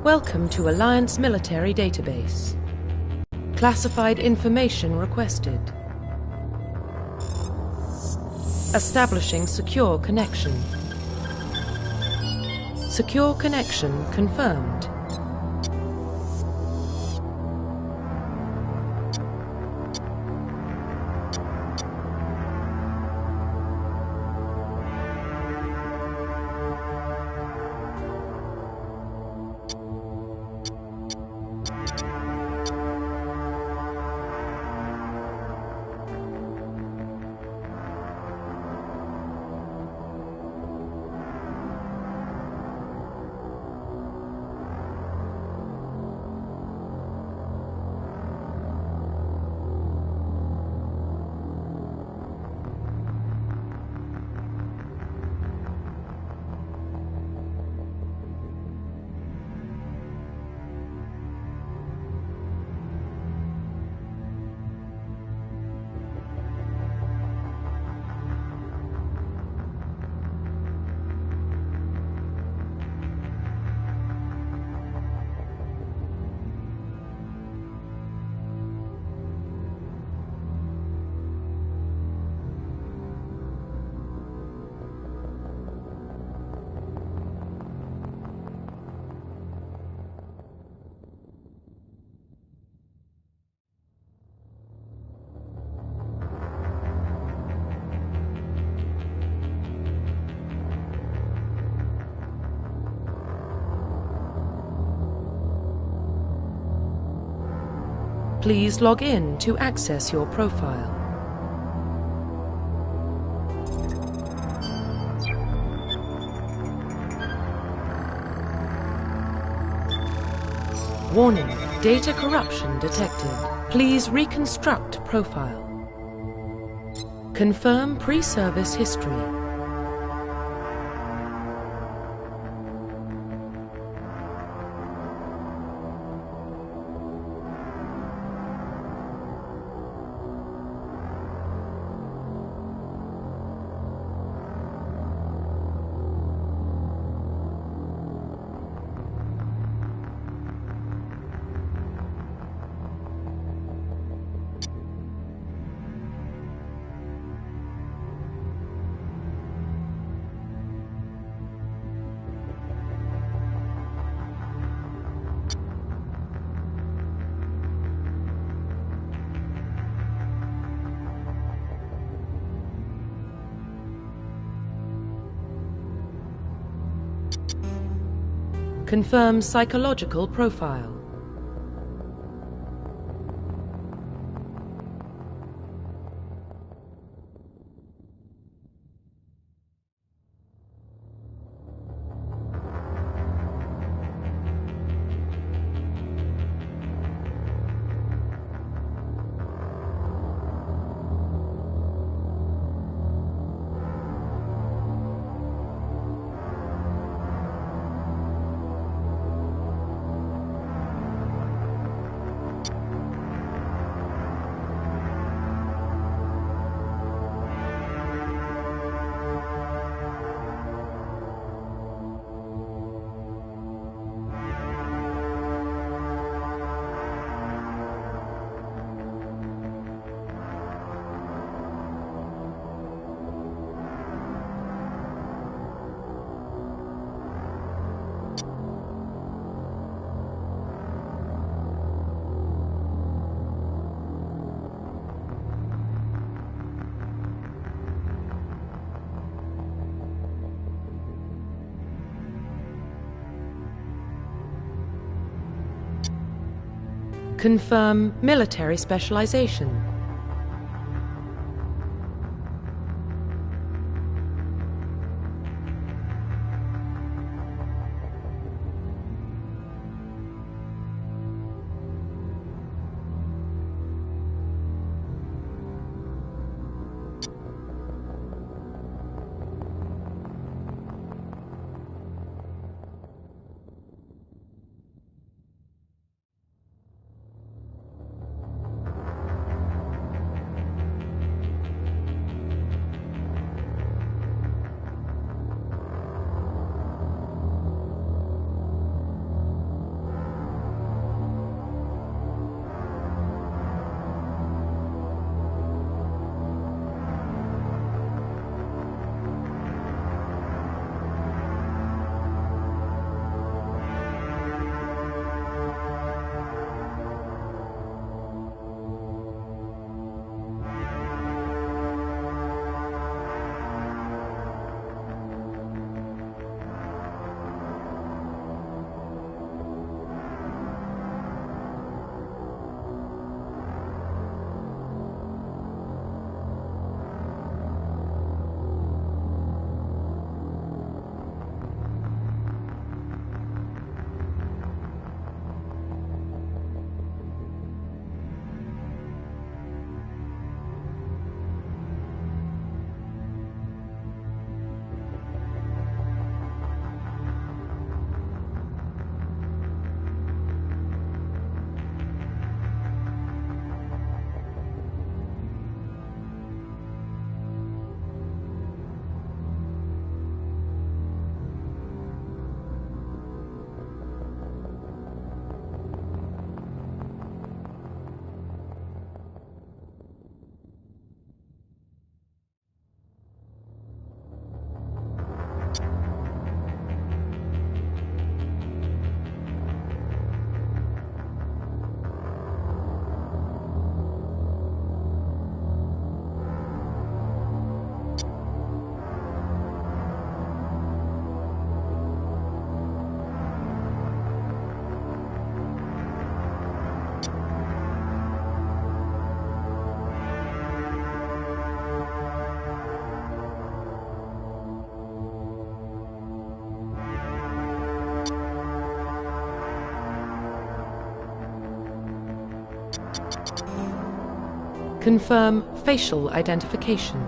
Welcome to Alliance Military Database. Classified information requested. Establishing secure connection. Secure connection confirmed. Please log in to access your profile. Warning, data corruption detected. Please reconstruct profile. Confirm pre-service history. Confirm psychological profile. Confirm military specialization. Confirm facial identification.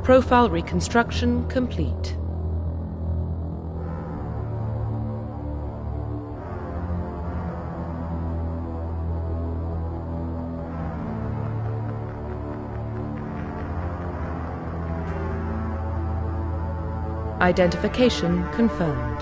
Profile reconstruction complete. Identification confirmed.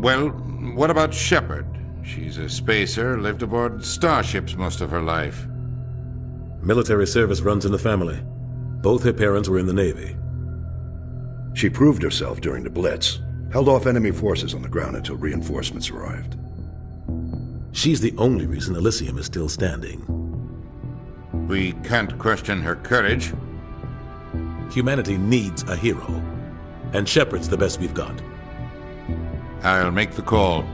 Well, what about Shepard? She's a spacer, lived aboard starships most of her life. Military service runs in the family. Both her parents were in the Navy. She proved herself during the Blitz, held off enemy forces on the ground until reinforcements arrived. She's the only reason Elysium is still standing. We can't question her courage. Humanity needs a hero, and Shepard's the best we've got. I'll make the call.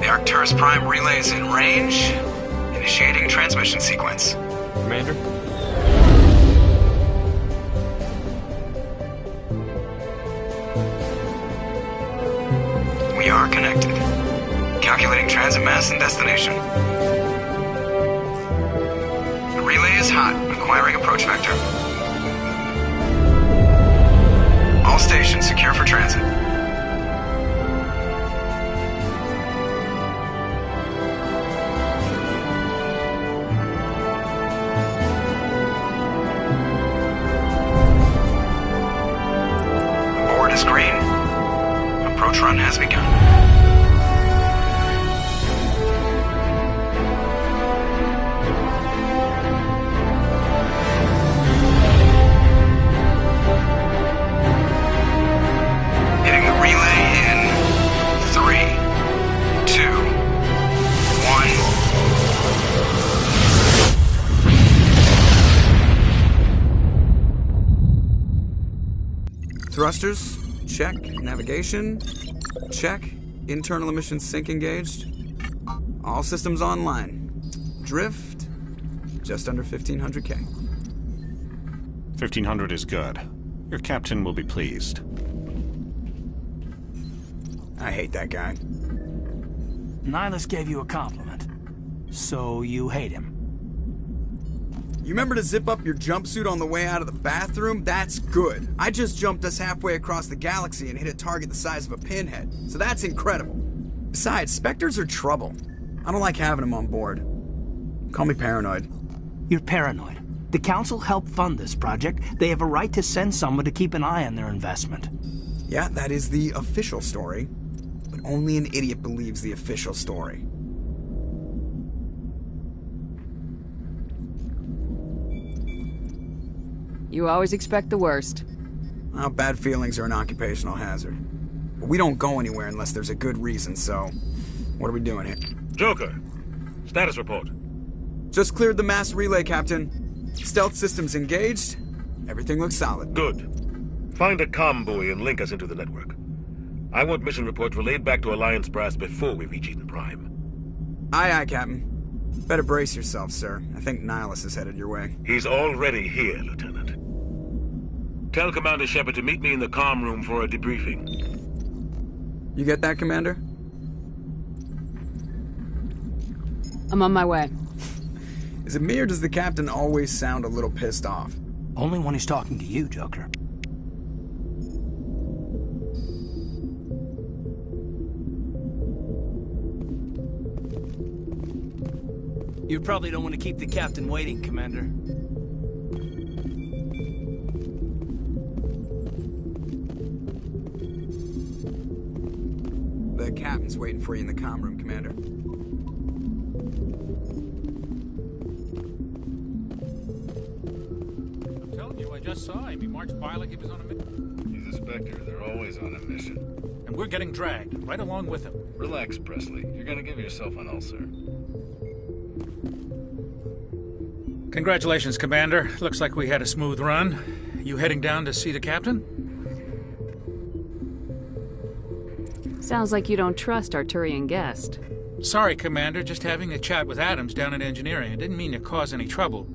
Arcturus Prime relay is in range. Initiating transmission sequence. Commander? We are connected. Calculating transit mass and destination. The relay is hot, acquiring approach vector. All stations secure for transit. Green. Approach run has begun. Hitting the relay in 3, 2, 1. Thrusters. Check. Navigation. Check. Internal emission sync engaged. All systems online. Drift. Just under 1500K. 1500 is good. Your captain will be pleased. I hate that guy. Nihilus gave you a compliment. So you hate him. You remember to zip up your jumpsuit on the way out of the bathroom? That's good. I just jumped us halfway across the galaxy and hit a target the size of a pinhead, so that's incredible. Besides, Spectres are trouble. I don't like having them on board. Call me paranoid. You're paranoid. The Council helped fund this project. They have a right to send someone to keep an eye on their investment. Yeah, that is the official story. But only an idiot believes the official story. You always expect the worst. Well, bad feelings are an occupational hazard. But we don't go anywhere unless there's a good reason, so... What are we doing here? Joker, status report. Just cleared the mass relay, Captain. Stealth systems engaged. Everything looks solid. Good. Find a comm buoy and link us into the network. I want mission reports relayed back to Alliance brass before we reach Eden Prime. Aye, aye, Captain. Better brace yourself, sir. I think Nihilus is headed your way. He's already here, Lieutenant. Tell Commander Shepard to meet me in the comm room for a debriefing. You get that, Commander? I'm on my way. Is it me or does the Captain always sound a little pissed off? Only when he's talking to you, Joker. You probably don't want to keep the Captain waiting, Commander. The Captain's waiting for you in the comm room, Commander. just saw him. He marched by like he was on a mission. He's a Spectre. They're always on a mission. And we're getting dragged, right along with him. Relax, Presley. You're gonna give yourself an ulcer. Congratulations, Commander. Looks like we had a smooth run. You heading down to see the captain? Sounds like you don't trust our Turian guest. Sorry, Commander. Just having a chat with Adams down at engineering. I didn't mean to cause any trouble.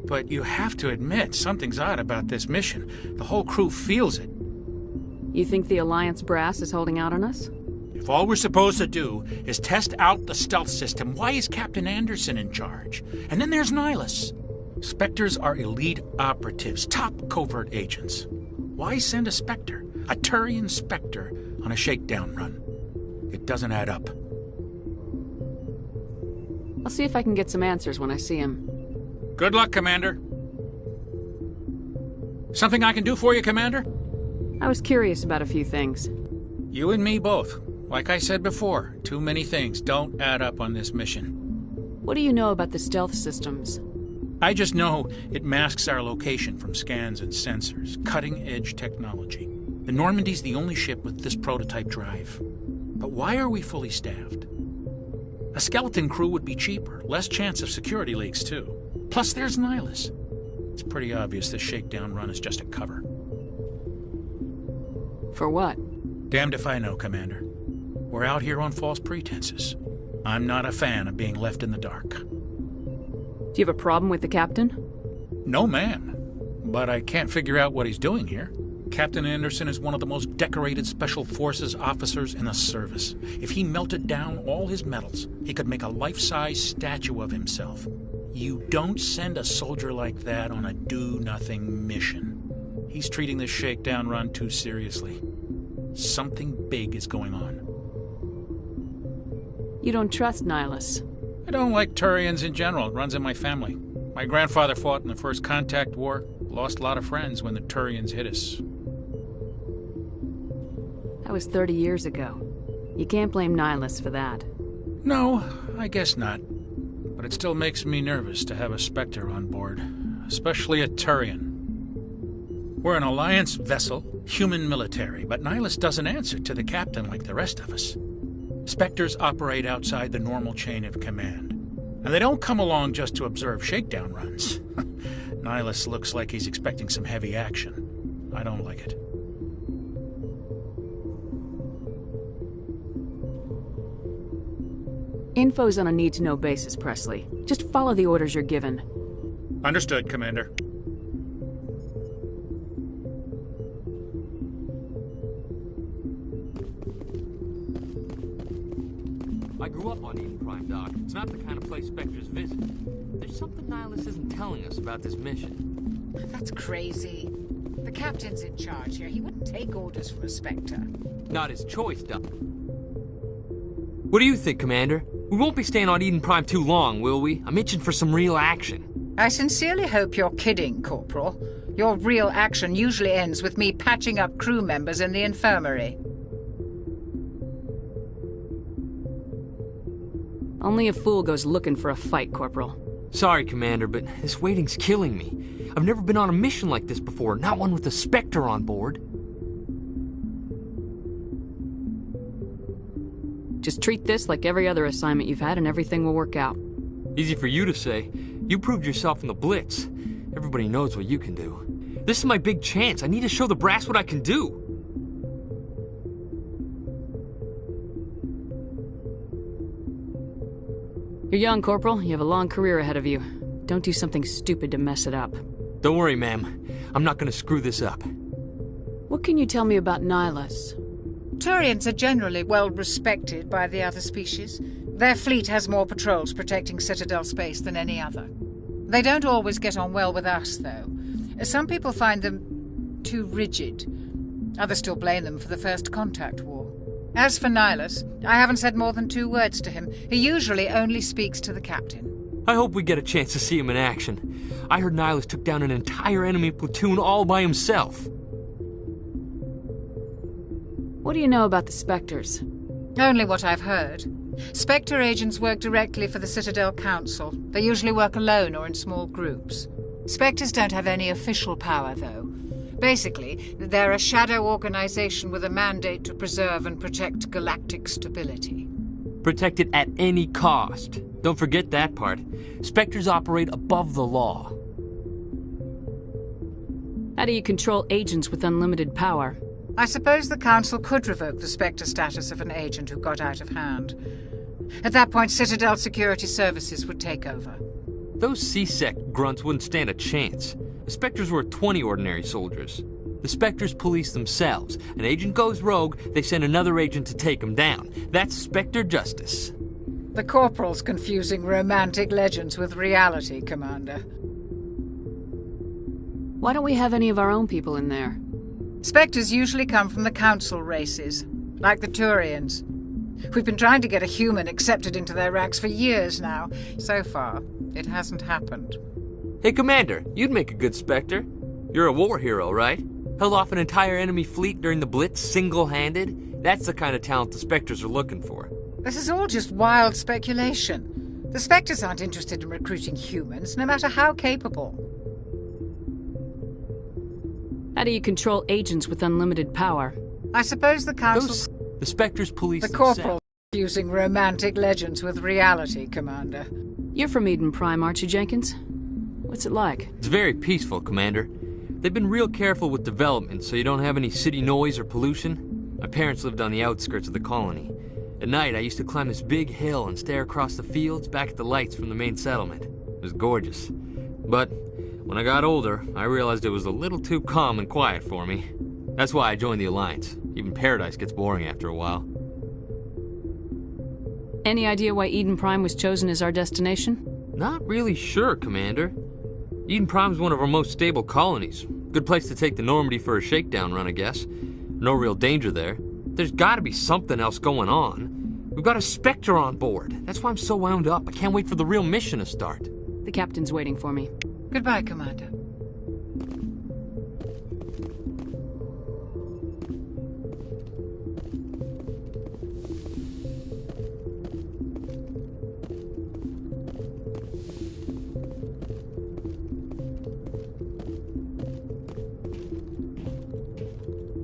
But you have to admit, something's odd about this mission. The whole crew feels it. You think the Alliance brass is holding out on us? If all we're supposed to do is test out the stealth system, why is Captain Anderson in charge? And then there's Nihilus. Spectres are elite operatives, top covert agents. Why send a Spectre, a Turian Spectre, on a shakedown run? It doesn't add up. I'll see if I can get some answers when I see him. Good luck, Commander. Something I can do for you, Commander? I was curious about a few things. You and me both. Like I said before, too many things don't add up on this mission. What do you know about the stealth systems? I just know it masks our location from scans and sensors. Cutting-edge technology. The Normandy's the only ship with this prototype drive. But why are we fully staffed? A skeleton crew would be cheaper, less chance of security leaks, too. Plus, there's Nihilus. It's pretty obvious this shakedown run is just a cover. For what? Damned if I know, Commander. We're out here on false pretenses. I'm not a fan of being left in the dark. Do you have a problem with the captain? No, ma'am. But I can't figure out what he's doing here. Captain Anderson is one of the most decorated Special Forces officers in the service. If he melted down all his medals, he could make a life-size statue of himself. You don't send a soldier like that on a do-nothing mission. He's treating this shakedown run too seriously. Something big is going on. You don't trust Nihilus? I don't like Turians in general. It runs in my family. My grandfather fought in the First Contact War. Lost a lot of friends when the Turians hit us. That was 30 years ago. You can't blame Nihilus for that. No, I guess not. But it still makes me nervous to have a Spectre on board. Especially a Turian. We're an Alliance vessel, human military, but Nihilus doesn't answer to the captain like the rest of us. Spectres operate outside the normal chain of command. And they don't come along just to observe shakedown runs. Nihilus looks like he's expecting some heavy action. I don't like it. Info's on a need-to-know basis, Presley. Just follow the orders you're given. Understood, Commander. I grew up on Eden Prime, Doc. It's not the kind of place Spectres visit. There's something Nihilus isn't telling us about this mission. That's crazy. The captain's in charge here. He wouldn't take orders from a Spectre. Not his choice, Doc. What do you think, Commander? We won't be staying on Eden Prime too long, will we? I'm itching for some real action. I sincerely hope you're kidding, Corporal. Your real action usually ends with me patching up crew members in the infirmary. Only a fool goes looking for a fight, Corporal. Sorry, Commander, but this waiting's killing me. I've never been on a mission like this before, not one with a Spectre on board. Just treat this like every other assignment you've had and everything will work out. Easy for you to say. You proved yourself in the Blitz. Everybody knows what you can do. This is my big chance. I need to show the brass what I can do. You're young, Corporal. You have a long career ahead of you. Don't do something stupid to mess it up. Don't worry, ma'am. I'm not gonna screw this up. What can you tell me about Nihilus? Turians are generally well respected by the other species. Their fleet has more patrols protecting Citadel space than any other. They don't always get on well with us, though. Some people find them too rigid. Others still blame them for the First Contact War. As for Nihilus, I haven't said more than 2 words to him. He usually only speaks to the captain. I hope we get a chance to see him in action. I heard Nihilus took down an entire enemy platoon all by himself. What do you know about the Spectres? Only what I've heard. Spectre agents work directly for the Citadel Council. They usually work alone or in small groups. Spectres don't have any official power, though. Basically, they're a shadow organization with a mandate to preserve and protect galactic stability. Protect it at any cost. Don't forget that part. Spectres operate above the law. How do you control agents with unlimited power? I suppose the Council could revoke the Spectre status of an agent who got out of hand. At that point, Citadel Security Services would take over. Those C-Sec grunts wouldn't stand a chance. The Spectres were 20 ordinary soldiers. The Spectres police themselves. An agent goes rogue, they send another agent to take him down. That's Spectre justice. The Corporal's confusing romantic legends with reality, Commander. Why don't we have any of our own people in there? Spectres usually come from the Council races, like the Turians. We've been trying to get a human accepted into their ranks for years now. So far, it hasn't happened. Hey, Commander, you'd make a good Spectre. You're a war hero, right? Held off an entire enemy fleet during the Blitz single-handed? That's the kind of talent the Spectres are looking for. This is all just wild speculation. The Spectres aren't interested in recruiting humans, no matter how capable. How do you control agents with unlimited power? I suppose the Council... The Spectres police The Corporal using romantic legends with reality, Commander. You're from Eden Prime, aren't you, Jenkins? What's it like? It's very peaceful, Commander. They've been real careful with development, so you don't have any city noise or pollution. My parents lived on the outskirts of the colony. At night, I used to climb this big hill and stare across the fields back at the lights from the main settlement. It was gorgeous. But when I got older, I realized it was a little too calm and quiet for me. That's why I joined the Alliance. Even Paradise gets boring after a while. Any idea why Eden Prime was chosen as our destination? Not really sure, Commander. Eden Prime's one of our most stable colonies. Good place to take the Normandy for a shakedown run, I guess. No real danger there. There's gotta be something else going on. We've got a Spectre on board. That's why I'm so wound up. I can't wait for the real mission to start. The captain's waiting for me. Goodbye, Commander.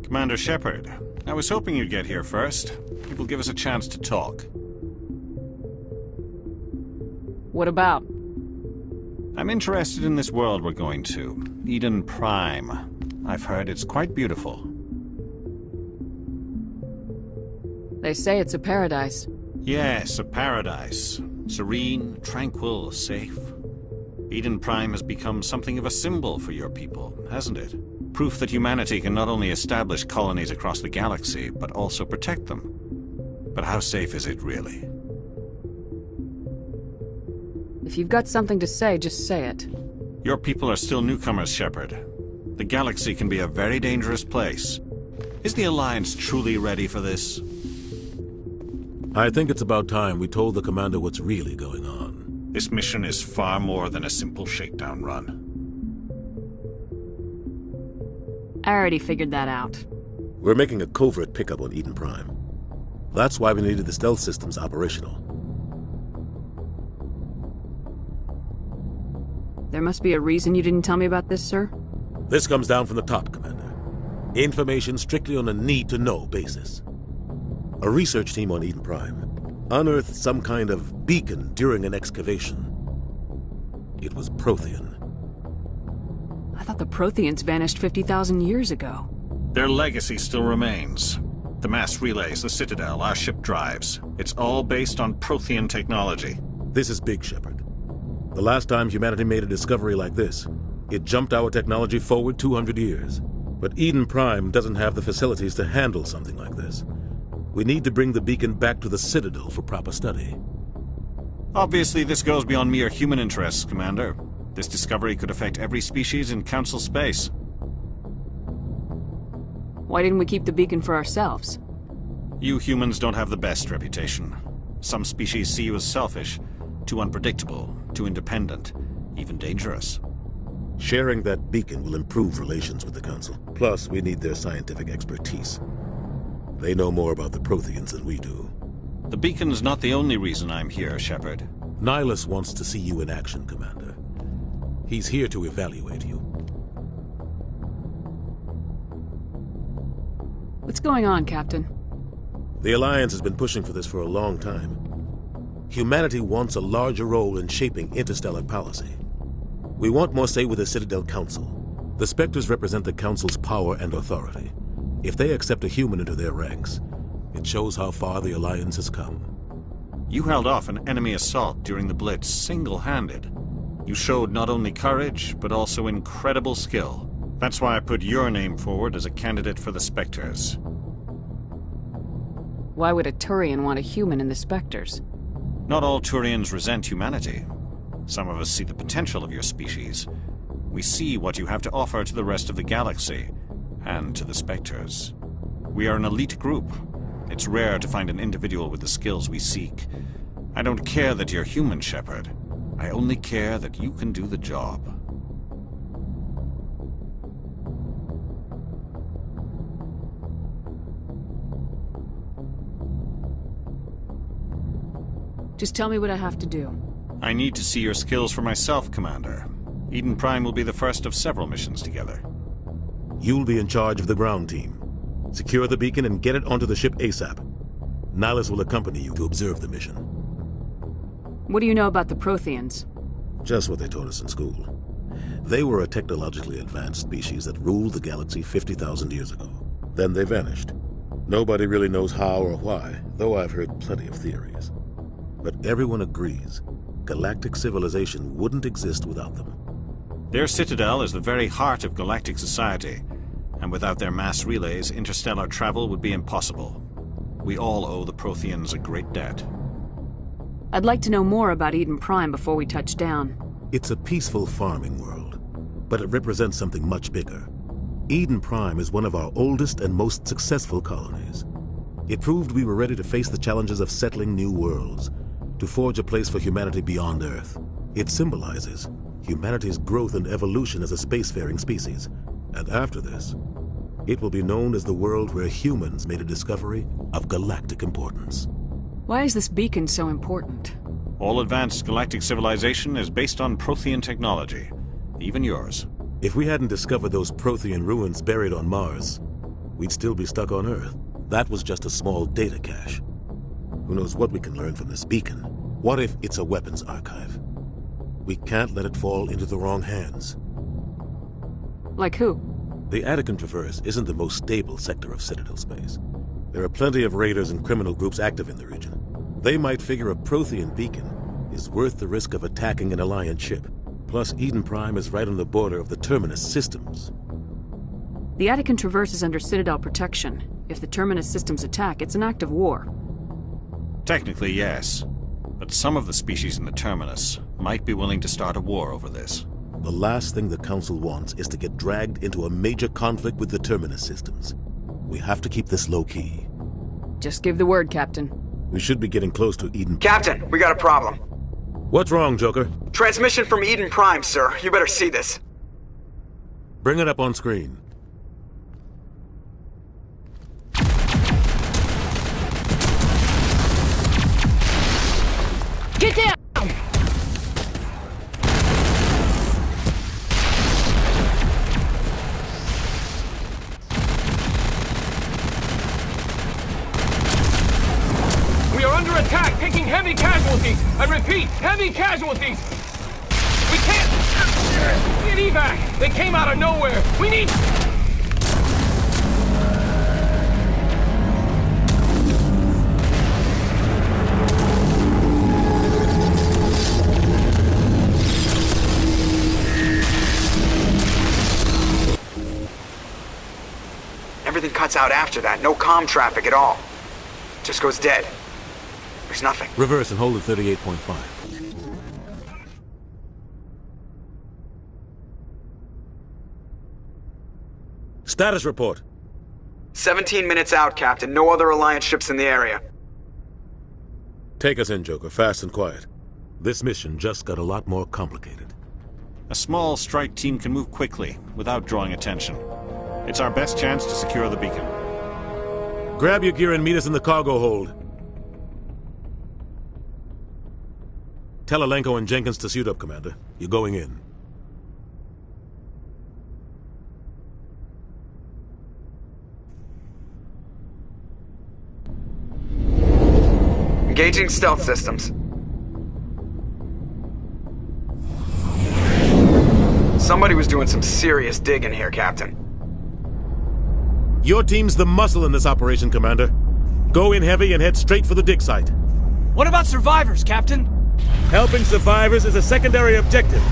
Commander Shepard, I was hoping you'd get here first. It will give us a chance to talk. What about? I'm interested in this world we're going to, Eden Prime. I've heard it's quite beautiful. They say it's a paradise. Yes, a paradise. Serene, tranquil, safe. Eden Prime has become something of a symbol for your people, hasn't it? Proof that humanity can not only establish colonies across the galaxy, but also protect them. But how safe is it really? If you've got something to say, just say it. Your people are still newcomers, Shepard. The galaxy can be a very dangerous place. Is the Alliance truly ready for this? I think it's about time we told the Commander what's really going on. This mission is far more than a simple shakedown run. I already figured that out. We're making a covert pickup on Eden Prime. That's why we needed the stealth systems operational. There must be a reason you didn't tell me about this, sir? This comes down from the top, Commander. Information strictly on a need-to-know basis. A research team on Eden Prime unearthed some kind of beacon during an excavation. It was Prothean. I thought the Protheans vanished 50,000 years ago. Their legacy still remains. The mass relays, the Citadel, our ship drives. It's all based on Prothean technology. This is big, Shepard. The last time humanity made a discovery like this, it jumped our technology forward 200 years. But Eden Prime doesn't have the facilities to handle something like this. We need to bring the beacon back to the Citadel for proper study. Obviously, this goes beyond mere human interests, Commander. This discovery could affect every species in Council space. Why didn't we keep the beacon for ourselves? You humans don't have the best reputation. Some species see you as selfish, too unpredictable, too independent, even dangerous. Sharing that beacon will improve relations with the Council. Plus, we need their scientific expertise. They know more about the Protheans than we do. The beacon's not the only reason I'm here, Shepard. Nihilus wants to see you in action, Commander. He's here to evaluate you. What's going on, Captain? The Alliance has been pushing for this for a long time. Humanity wants a larger role in shaping interstellar policy. We want more say with the Citadel Council. The Spectres represent the Council's power and authority. If they accept a human into their ranks, it shows how far the Alliance has come. You held off an enemy assault during the Blitz single-handed. You showed not only courage, but also incredible skill. That's why I put your name forward as a candidate for the Spectres. Why would a Turian want a human in the Spectres? Not all Turians resent humanity. Some of us see the potential of your species. We see what you have to offer to the rest of the galaxy, and to the Spectres. We are an elite group. It's rare to find an individual with the skills we seek. I don't care that you're human, Shepard. I only care that you can do the job. Just tell me what I have to do. I need to see your skills for myself, Commander. Eden Prime will be the first of several missions together. You'll be in charge of the ground team. Secure the beacon and get it onto the ship ASAP. Nihilus will accompany you to observe the mission. What do you know about the Protheans? Just what they taught us in school. They were a technologically advanced species that ruled the galaxy 50,000 years ago. Then they vanished. Nobody really knows how or why, though I've heard plenty of theories. But everyone agrees, galactic civilization wouldn't exist without them. Their citadel is the very heart of galactic society, and without their mass relays, interstellar travel would be impossible. We all owe the Protheans a great debt. I'd like to know more about Eden Prime before we touch down. It's a peaceful farming world, but it represents something much bigger. Eden Prime is one of our oldest and most successful colonies. It proved we were ready to face the challenges of settling new worlds, to forge a place for humanity beyond Earth. It symbolizes humanity's growth and evolution as a spacefaring species. And after this, it will be known as the world where humans made a discovery of galactic importance. Why is this beacon so important? All advanced galactic civilization is based on Prothean technology, even yours. If we hadn't discovered those Prothean ruins buried on Mars, we'd still be stuck on Earth. That was just a small data cache. Who knows what we can learn from this beacon? What if it's a weapons archive? We can't let it fall into the wrong hands. Like who? The Attican Traverse isn't the most stable sector of Citadel space. There are plenty of raiders and criminal groups active in the region. They might figure a Prothean beacon is worth the risk of attacking an Alliance ship. Plus, Eden Prime is right on the border of the Terminus systems. The Attican Traverse is under Citadel protection. If the Terminus systems attack, it's an act of war. Technically, yes. But some of the species in the Terminus might be willing to start a war over this. The last thing the Council wants is to get dragged into a major conflict with the Terminus systems. We have to keep this low-key. Just give the word, Captain. We should be getting close to Eden. Captain, we got a problem. What's wrong, Joker? Transmission from Eden Prime, sir. You better see this. Bring it up on screen. Get down! We are under attack, taking heavy casualties. I repeat, heavy casualties. We can't get evac. They came out of nowhere. We need... Everything cuts out after that. No comm traffic at all. Just goes dead. There's nothing. Reverse and hold at 38.5. Status report. 17 minutes out, Captain. No other Alliance ships in the area. Take us in, Joker, fast and quiet. This mission just got a lot more complicated. A small strike team can move quickly, without drawing attention. It's our best chance to secure the beacon. Grab your gear and meet us in the cargo hold. Tell Alenko and Jenkins to suit up, Commander. You're going in. Engaging stealth systems. Somebody was doing some serious digging here, Captain. Your team's the muscle in this operation, Commander. Go in heavy and head straight for the dig site. What about survivors, Captain? Helping survivors is a secondary objective.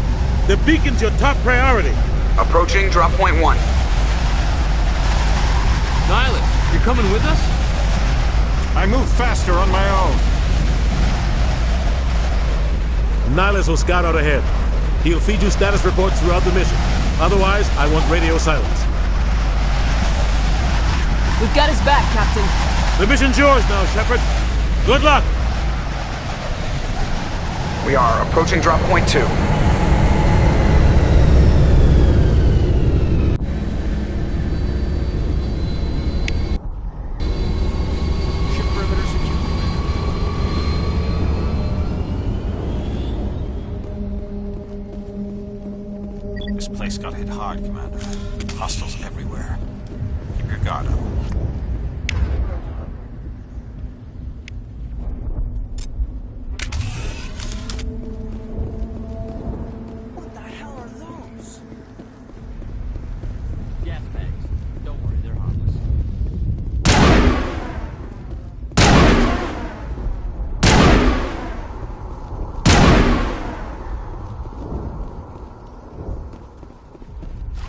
The beacon's your top priority. Approaching drop point 1. Nihilus, you're coming with us? I move faster on my own. Nihilus will scout out ahead. He'll feed you status reports throughout the mission. Otherwise, I want radio silence. We've got his back, Captain. The mission's yours now, Shepard. Good luck! We are approaching drop point 2. This place got hit hard, Commander. Hostiles everywhere. Keep your guard up. What the hell are those? Gas bags. Don't worry, they're harmless.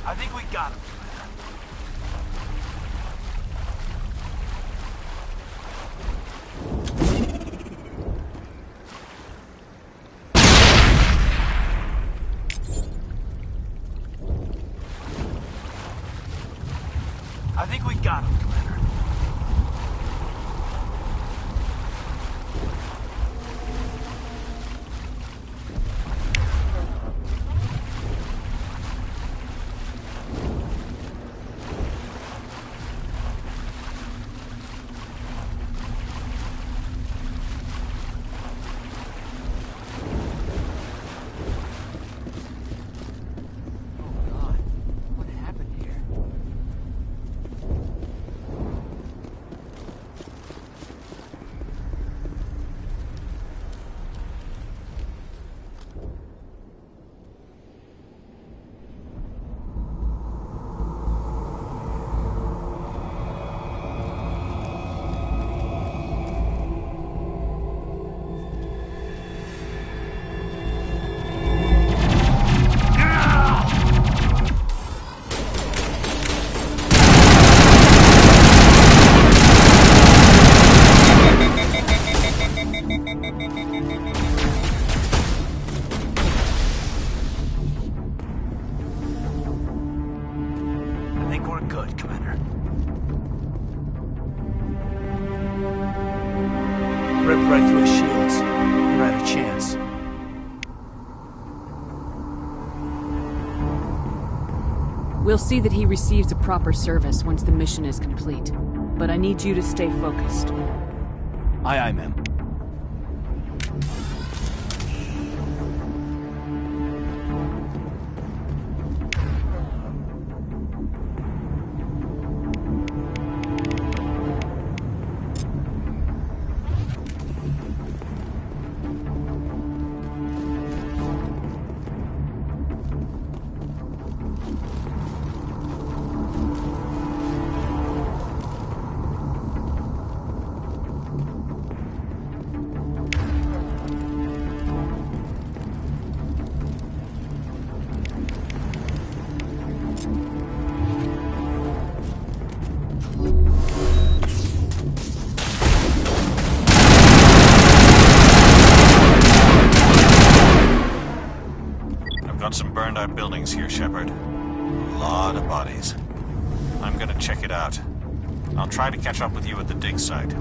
I think we got him. I think we got him, Commander. I think we're good, Commander. Ripped right through his shields. You're at a chance. We'll see that he receives a proper service once the mission is complete. But I need you to stay focused. Aye, aye, ma'am. Got some burned out buildings here, Shepard. A lot of bodies. I'm gonna check it out. I'll try to catch up with you at the dig site.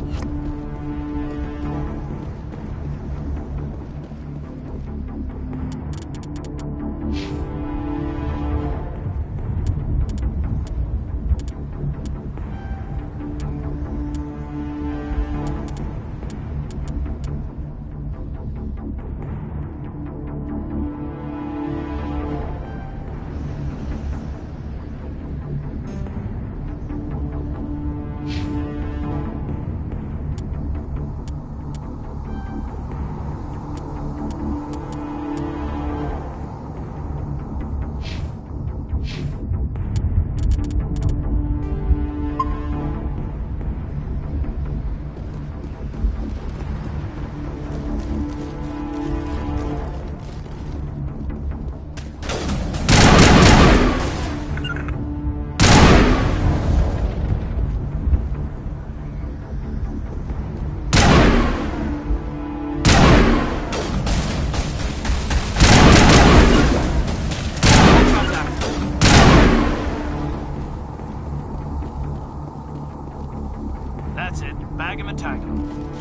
Tag him and tag him.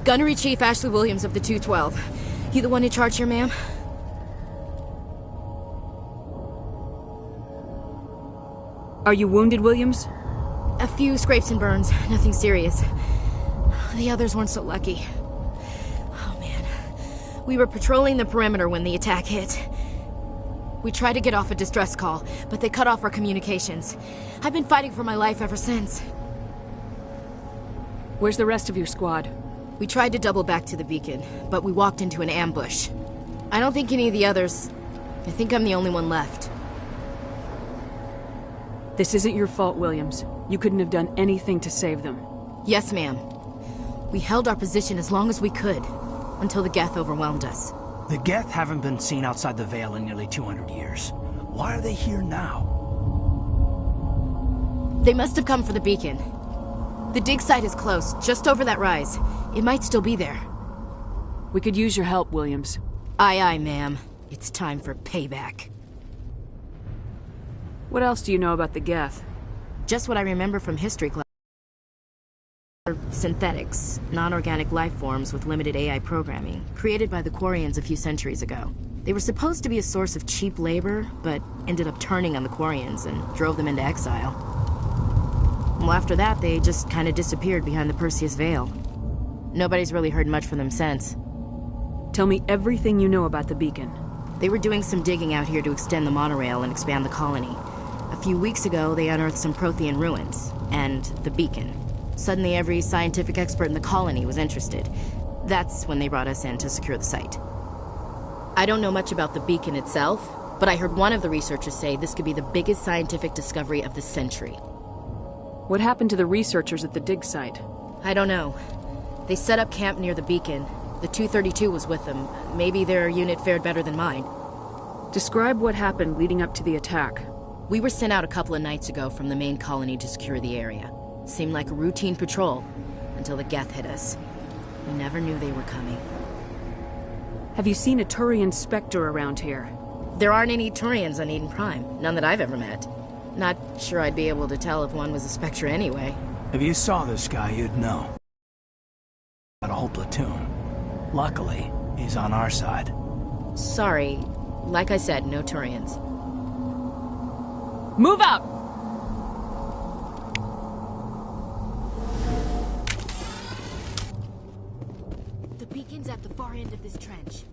Gunnery Chief Ashley Williams of the 212. You the one in charge here, ma'am? Are you wounded, Williams? A few scrapes and burns, nothing serious. The others weren't so lucky. Oh man. We were patrolling the perimeter when the attack hit. We tried to get off a distress call, but they cut off our communications. I've been fighting for my life ever since. Where's the rest of your squad? We tried to double back to the beacon, but we walked into an ambush. I don't think any of the others... I think I'm the only one left. This isn't your fault, Williams. You couldn't have done anything to save them. Yes, ma'am. We held our position as long as we could, until the Geth overwhelmed us. The Geth haven't been seen outside the Veil in nearly 200 years. Why are they here now? They must have come for the beacon. The dig site is close, just over that rise. It might still be there. We could use your help, Williams. Aye, aye, ma'am. It's time for payback. What else do you know about the Geth? Just what I remember from history class. Synthetics, non-organic life forms with limited AI programming, created by the Quarians a few centuries ago. They were supposed to be a source of cheap labor, but ended up turning on the Quarians and drove them into exile. Well, after that, they just kind of disappeared behind the Perseus Veil. Nobody's really heard much from them since. Tell me everything you know about the beacon. They were doing some digging out here to extend the monorail and expand the colony. A few weeks ago, they unearthed some Prothean ruins, and the beacon. Suddenly, every scientific expert in the colony was interested. That's when they brought us in to secure the site. I don't know much about the beacon itself, but I heard one of the researchers say this could be the biggest scientific discovery of the century. What happened to the researchers at the dig site? I don't know. They set up camp near the beacon. The 232 was with them. Maybe their unit fared better than mine. Describe what happened leading up to the attack. We were sent out a couple of nights ago from the main colony to secure the area. Seemed like a routine patrol, until the Geth hit us. We never knew they were coming. Have you seen a Turian Spectre around here? There aren't any Turians on Eden Prime. None that I've ever met. Not sure I'd be able to tell if one was a Spectre anyway. If you saw this guy, you'd know. Got a whole platoon. Luckily, he's on our side. Sorry. Like I said, no Turians. Move out! The beacon's at the far end of this trench.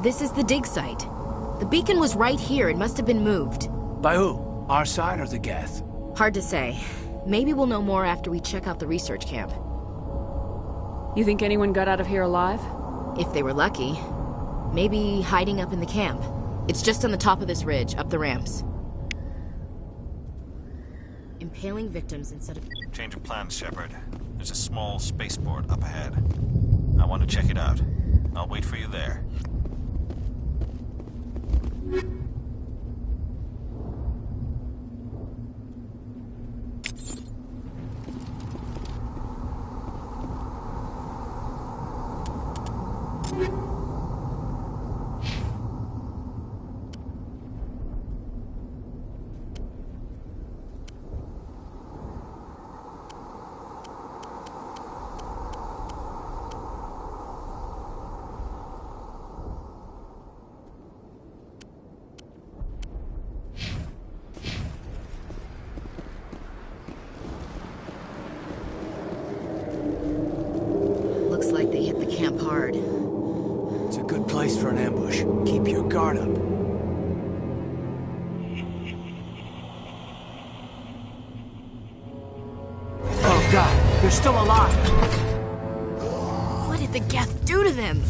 This is the dig site. The beacon was right here. It must have been moved. By who? Our side or the Geth? Hard to say. Maybe we'll know more after we check out the research camp. You think anyone got out of here alive? If they were lucky. Maybe hiding up in the camp. It's just on the top of this ridge, up the ramps. Impaling victims instead of... Change of plans, Shepard. There's a small spaceport up ahead. I want to check it out. I'll wait for you there. Looks like they hit the camp hard. It's a good place for an ambush. Keep your guard up. Oh God, they're still alive! What did the Geth do to them?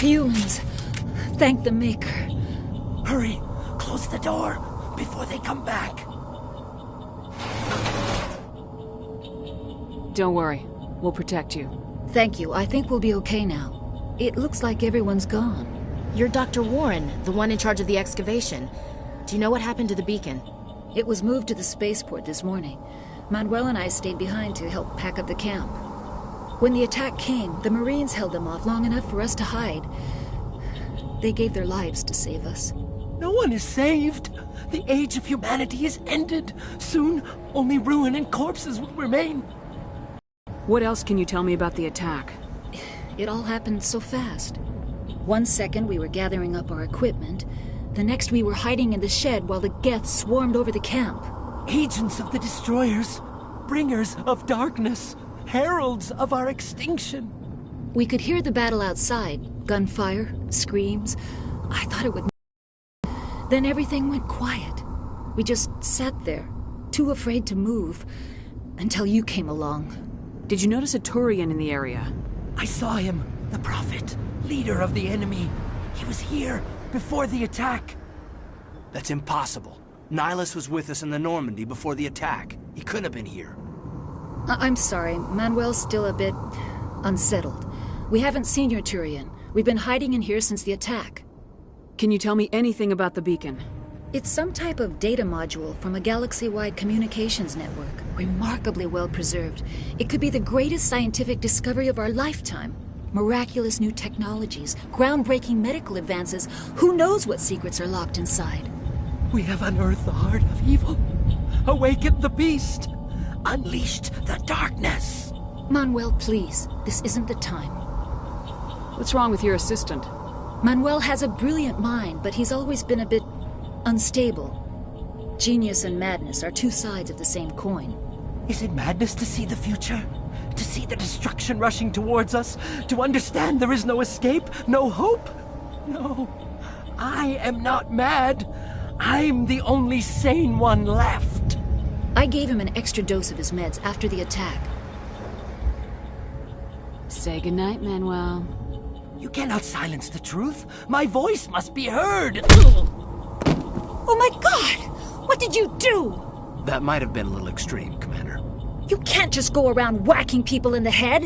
Humans. Thank the Maker. Hurry! Close the door before they come back. Don't worry. We'll protect you. Thank you. I think we'll be okay now. It looks like everyone's gone. You're Dr. Warren, the one in charge of the excavation. Do you know what happened to the beacon? It was moved to the spaceport this morning. Manuel and I stayed behind to help pack up the camp. When the attack came, the Marines held them off long enough for us to hide. They gave their lives to save us. No one is saved. The age of humanity is ended. Soon, only ruin and corpses will remain. What else can you tell me about the attack? It all happened so fast. 1 second we were gathering up our equipment. The next we were hiding in the shed while the Geth swarmed over the camp. Agents of the Destroyers. Bringers of darkness. Heralds of our extinction. We could hear the battle outside. Gunfire, screams. I thought it would... Then everything went quiet. We just sat there, too afraid to move, until you came along. Did you notice a Turian in the area? I saw him, the Prophet, leader of the enemy. He was here, before the attack. That's impossible. Nihilus was with us in the Normandy before the attack. He couldn't have been here. I'm sorry. Manuel's still a bit unsettled. We haven't seen your Turian. We've been hiding in here since the attack. Can you tell me anything about the beacon? It's some type of data module from a galaxy-wide communications network. Remarkably well preserved. It could be the greatest scientific discovery of our lifetime. Miraculous new technologies, groundbreaking medical advances. Who knows what secrets are locked inside? We have unearthed the heart of evil, awakened the beast, unleashed the darkness. Manuel, please. This isn't the time. What's wrong with your assistant? Manuel has a brilliant mind, but he's always been a bit unstable. Genius and madness are two sides of the same coin. Is it madness to see the future? To see the destruction rushing towards us? To understand there is no escape? No hope? No. I am not mad. I'm the only sane one left. I gave him an extra dose of his meds after the attack. Say goodnight, Manuel. You cannot silence the truth. My voice must be heard. Oh my God! What did you do? That might have been a little extreme, Commander. You can't just go around whacking people in the head.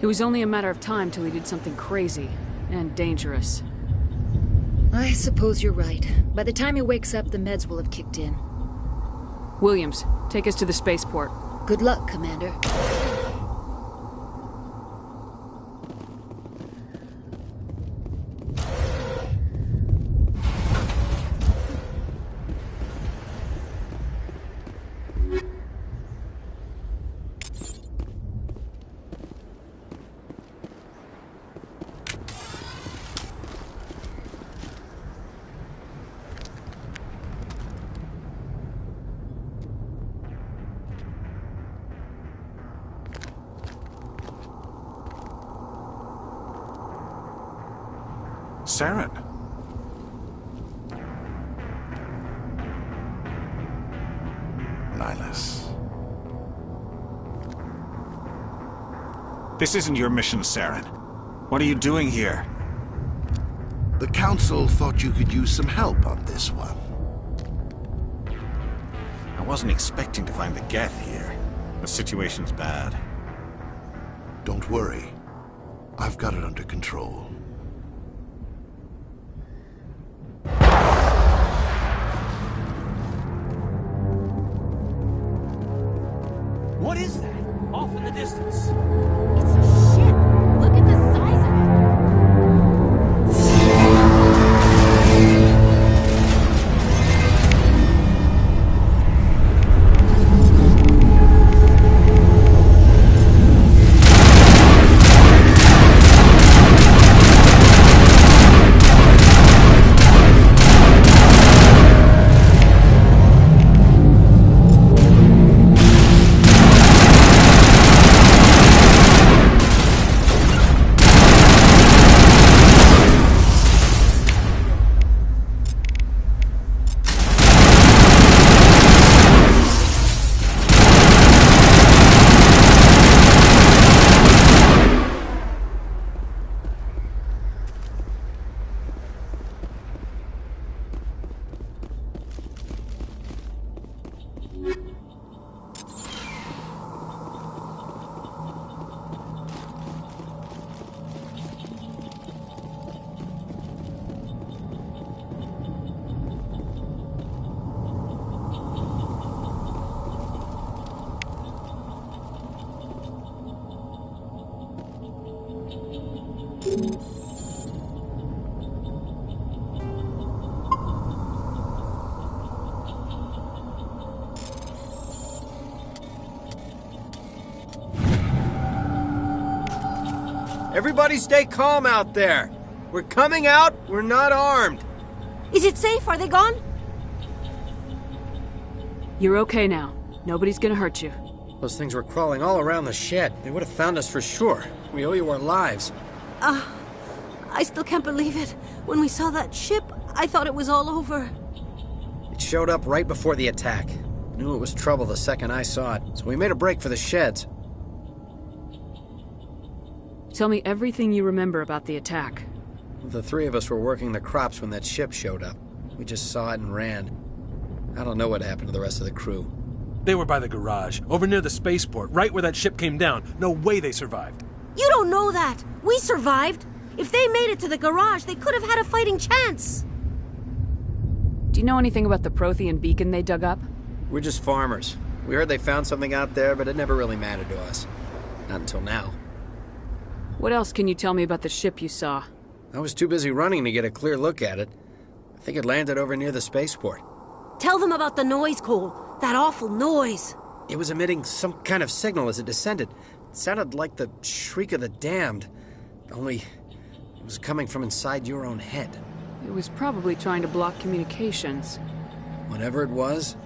It was only a matter of time till he did something crazy and dangerous. I suppose you're right. By the time he wakes up, the meds will have kicked in. Williams, take us to the spaceport. Good luck, Commander. Saren. Nihilus. This isn't your mission, Saren. What are you doing here? The Council thought you could use some help on this one. I wasn't expecting to find the Geth here. The situation's bad. Don't worry. I've got it under control. What is that? Off in the distance. It's a ship. Look at the size of it. Everybody stay calm out there. We're coming out, we're not armed. Is it safe? Are they gone? You're okay now. Nobody's gonna hurt you. Those things were crawling all around the shed. They would have found us for sure. We owe you our lives. I still can't believe it. When we saw that ship, I thought it was all over. It showed up right before the attack. Knew it was trouble the second I saw it, so we made a break for the sheds. Tell me everything you remember about the attack. The three of us were working the crops when that ship showed up. We just saw it and ran. I don't know what happened to the rest of the crew. They were by the garage, over near the spaceport, right where that ship came down. No way they survived. You don't know that! We survived! If they made it to the garage, they could have had a fighting chance! Do you know anything about the Prothean beacon they dug up? We're just farmers. We heard they found something out there, but it never really mattered to us. Not until now. What else can you tell me about the ship you saw? I was too busy running to get a clear look at it. I think it landed over near the spaceport. Tell them about the noise, Cole. That awful noise. It was emitting some kind of signal as it descended. It sounded like the shriek of the damned. Only it was coming from inside your own head. It was probably trying to block communications. Whatever it was,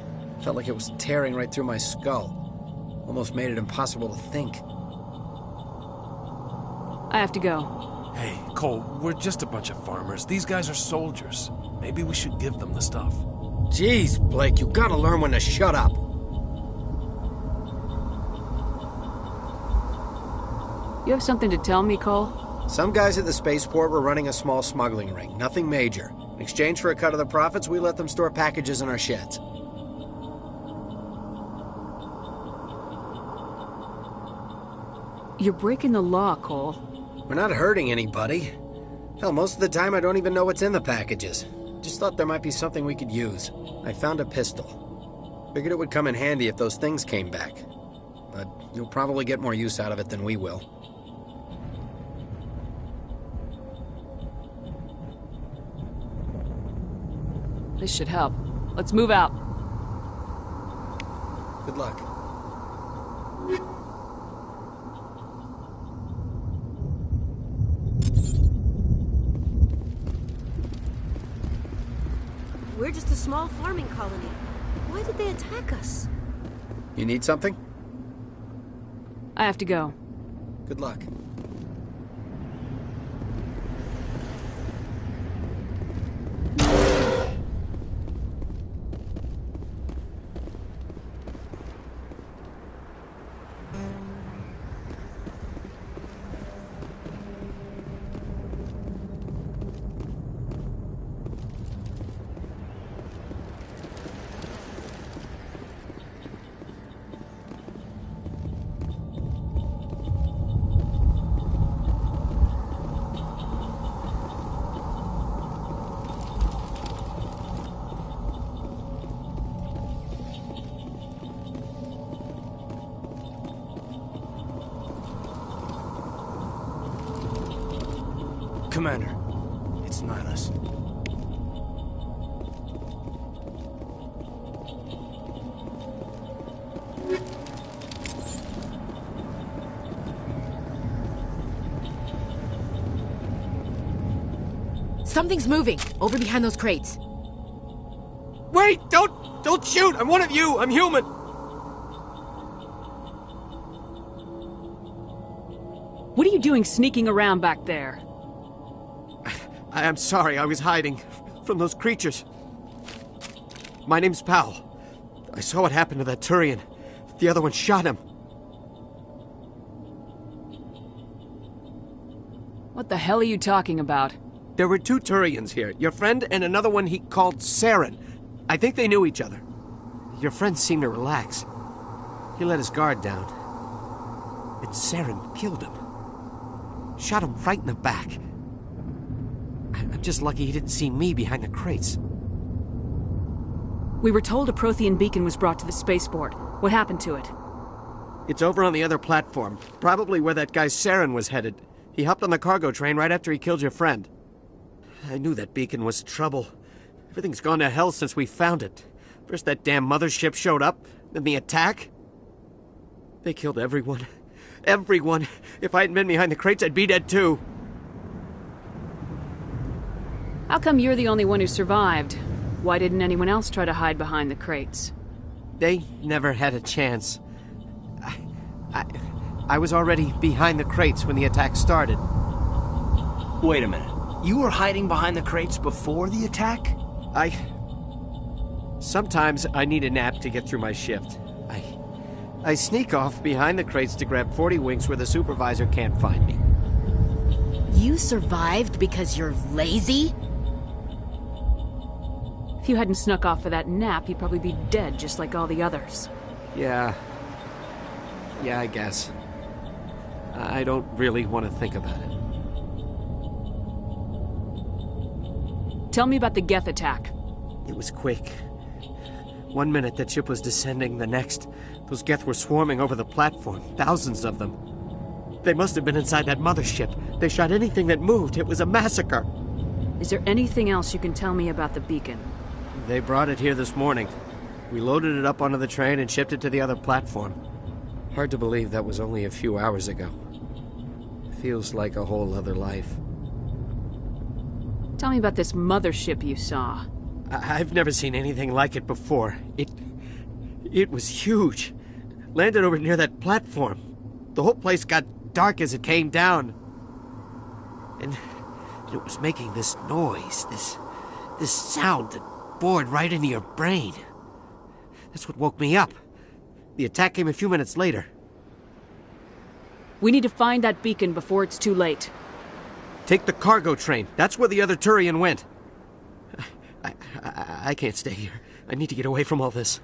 felt like it was tearing right through my skull. Almost made it impossible to think. I have to go. Hey, Cole, we're just a bunch of farmers. These guys are soldiers. Maybe we should give them the stuff. Jeez, Blake, you gotta learn when to shut up. You have something to tell me, Cole? Some guys at the spaceport were running a small smuggling ring, nothing major. In exchange for a cut of the profits, we let them store packages in our sheds. You're breaking the law, Cole. We're not hurting anybody. Hell, most of the time I don't even know what's in the packages. Just thought there might be something we could use. I found a pistol. Figured it would come in handy if those things came back. But you'll probably get more use out of it than we will. This should help. Let's move out. Good luck. We're just a small farming colony. Why did they attack us? You need something? I have to go. Good luck. Commander, it's Nihilus. Something's moving, over behind those crates. Wait! Don't shoot! I'm one of you! I'm human! What are you doing sneaking around back there? I'm sorry, I was hiding from those creatures. My name's Powell. I saw what happened to that Turian. The other one shot him. What the hell are you talking about? There were two Turians here. Your friend and another one he called Saren. I think they knew each other. Your friend seemed to relax. He let his guard down. But Saren killed him. Shot him right in the back. I'm just lucky he didn't see me behind the crates. We were told a Prothean beacon was brought to the spaceport. What happened to it? It's over on the other platform. Probably where that guy Saren was headed. He hopped on the cargo train right after he killed your friend. I knew that beacon was trouble. Everything's gone to hell since we found it. First that damn mothership showed up, then the attack. They killed everyone. Everyone. If I hadn't been behind the crates, I'd be dead too. How come you're the only one who survived? Why didn't anyone else try to hide behind the crates? They never had a chance. I was already behind the crates when the attack started. Wait a minute. You were hiding behind the crates before the attack? Sometimes I need a nap to get through my shift. I sneak off behind the crates to grab 40 winks where the supervisor can't find me. You survived because you're lazy? If you hadn't snuck off for that nap, you'd probably be dead just like all the others. Yeah, I guess. I don't really want to think about it. Tell me about the Geth attack. It was quick. 1 minute the ship was descending, the next, those Geth were swarming over the platform, thousands of them. They must have been inside that mothership. They shot anything that moved. It was a massacre. Is there anything else you can tell me about the beacon? They brought it here this morning. We loaded it up onto the train and shipped it to the other platform. Hard to believe that was only a few hours ago. Feels like a whole other life. Tell me about this mothership you saw. I've never seen anything like it before. It was huge. Landed over near that platform. The whole place got dark as it came down. And it was making this noise, this sound that bored right into your brain. That's what woke me up. The attack came a few minutes later. We need to find that beacon before it's too late. Take the cargo train. That's where the other Turian went. I can't stay here. I need to get away from all this.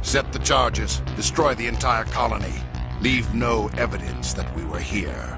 Set the charges. Destroy the entire colony. Leave no evidence that we were here.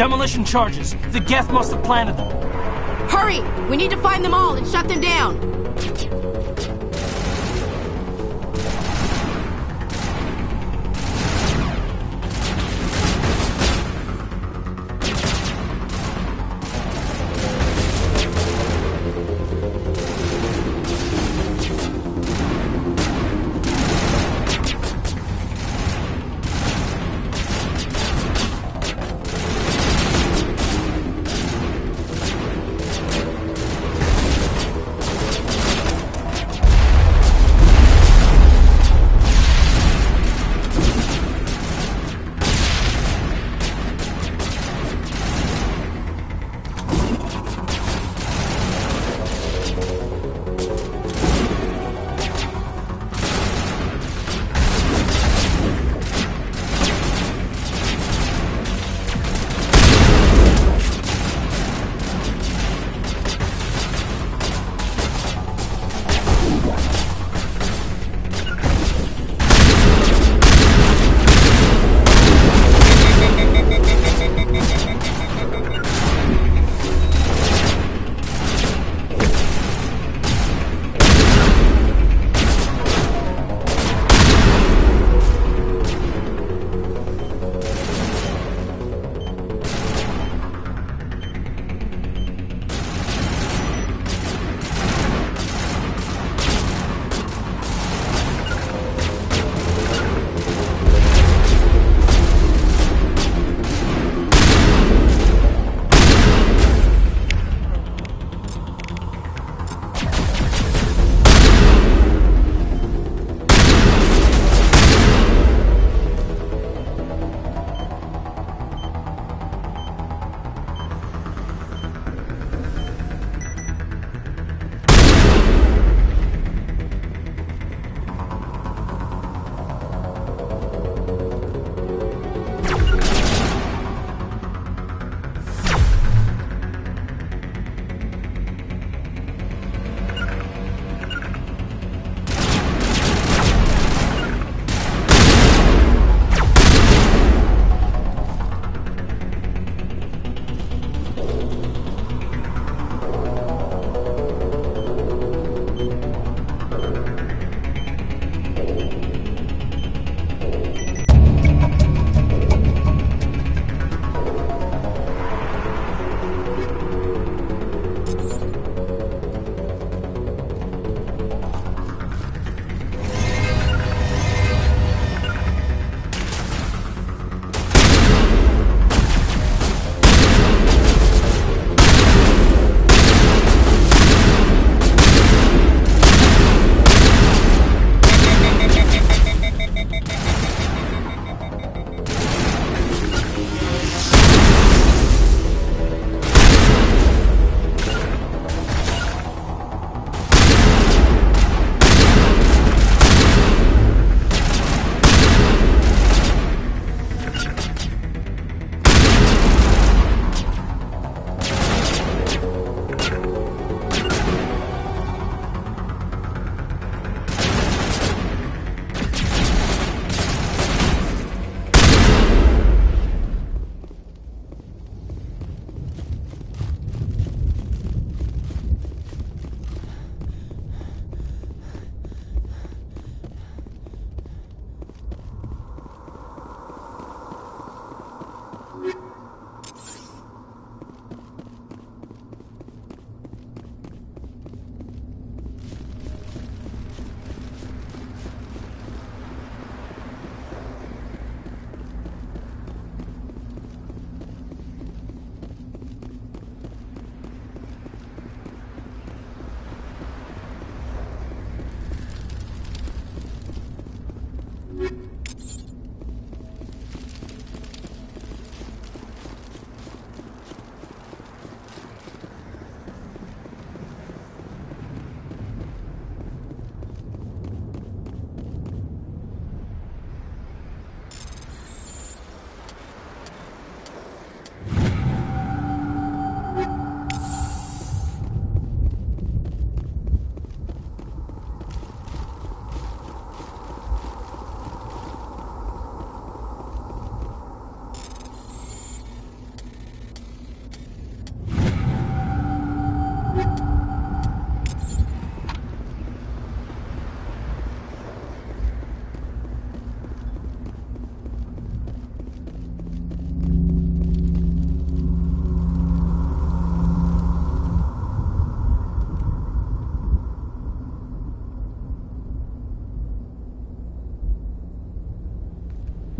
Demolition charges. The Geth must have planted them. Hurry! We need to find them all and shut them down!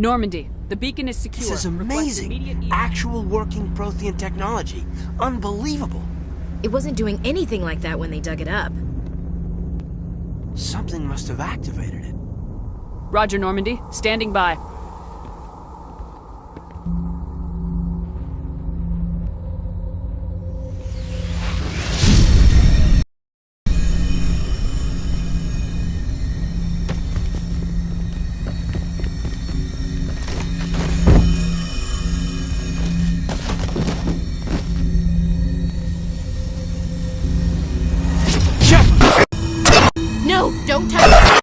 Normandy, the beacon is secure. This is amazing. Actual working Prothean technology. Unbelievable. It wasn't doing anything like that when they dug it up. Something must have activated it. Roger, Normandy. Standing by. No, don't touch it!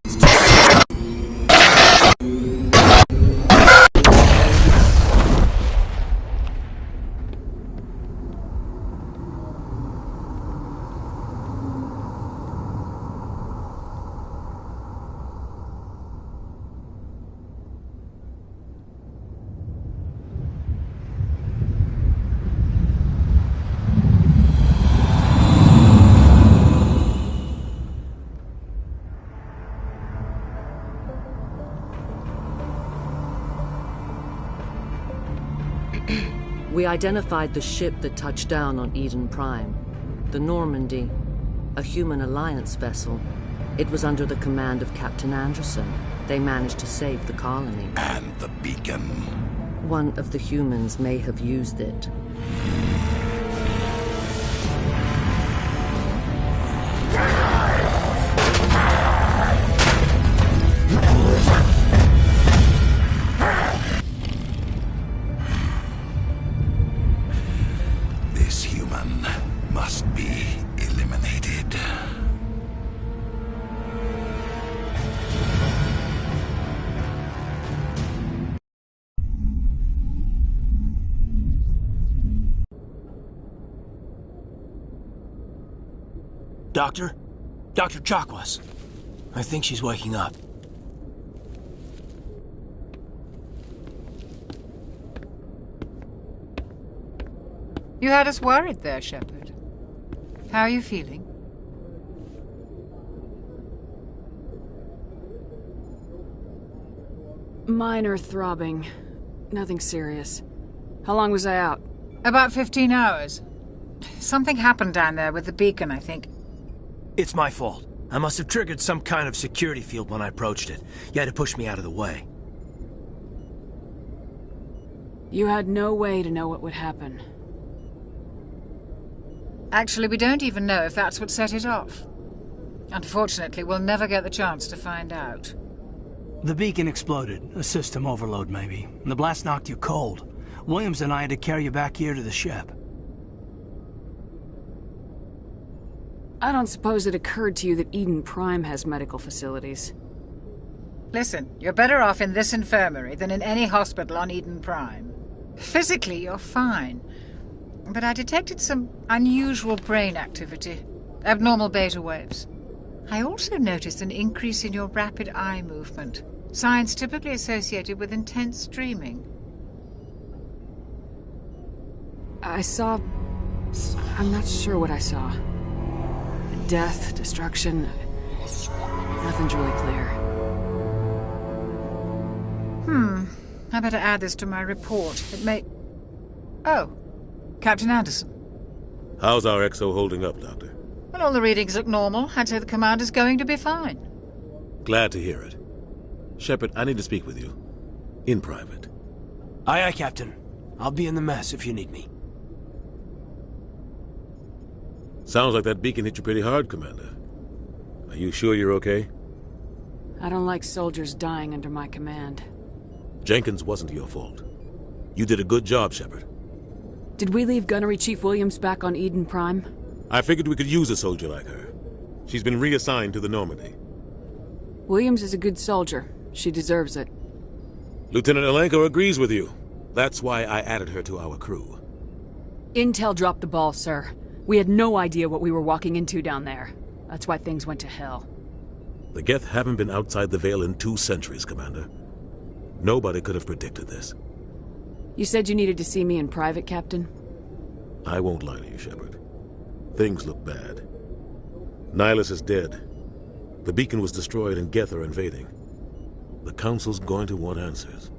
We identified the ship that touched down on Eden Prime. The Normandy. A human alliance vessel. It was under the command of Captain Anderson. They managed to save the colony. And the beacon. One of the humans may have used it. This human must be eliminated. Doctor? Dr. Chakwas. I think she's waking up. You had us worried there, Shepard. How are you feeling? Minor throbbing. Nothing serious. How long was I out? About 15 hours. Something happened down there with the beacon, I think. It's my fault. I must have triggered some kind of security field when I approached it. You had to push me out of the way. You had no way to know what would happen. Actually, we don't even know if that's what set it off. Unfortunately, we'll never get the chance to find out. The beacon exploded. A system overload, maybe. And the blast knocked you cold. Williams and I had to carry you back here to the ship. I don't suppose it occurred to you that Eden Prime has medical facilities. Listen, you're better off in this infirmary than in any hospital on Eden Prime. Physically, you're fine. But I detected some unusual brain activity. Abnormal beta waves. I also noticed an increase in your rapid eye movement. Signs typically associated with intense dreaming. I saw... I'm not sure what I saw. Death, destruction... Nothing's really clear. I better add this to my report. It may... Oh, Captain Anderson. How's our XO holding up, Doctor? Well, all the readings look normal. I'd say the commander's going to be fine. Glad to hear it. Shepard, I need to speak with you. In private. Aye, aye, Captain. I'll be in the mess if you need me. Sounds like that beacon hit you pretty hard, Commander. Are you sure you're okay? I don't like soldiers dying under my command. Jenkins wasn't your fault. You did a good job, Shepard. Did we leave Gunnery Chief Williams back on Eden Prime? I figured we could use a soldier like her. She's been reassigned to the Normandy. Williams is a good soldier. She deserves it. Lieutenant Alenko agrees with you. That's why I added her to our crew. Intel dropped the ball, sir. We had no idea what we were walking into down there. That's why things went to hell. The Geth haven't been outside the Veil in 2 centuries, Commander. Nobody could have predicted this. You said you needed to see me in private, Captain? I won't lie to you, Shepard. Things look bad. Nihilus is dead. The beacon was destroyed and Geth are invading. The Council's going to want answers.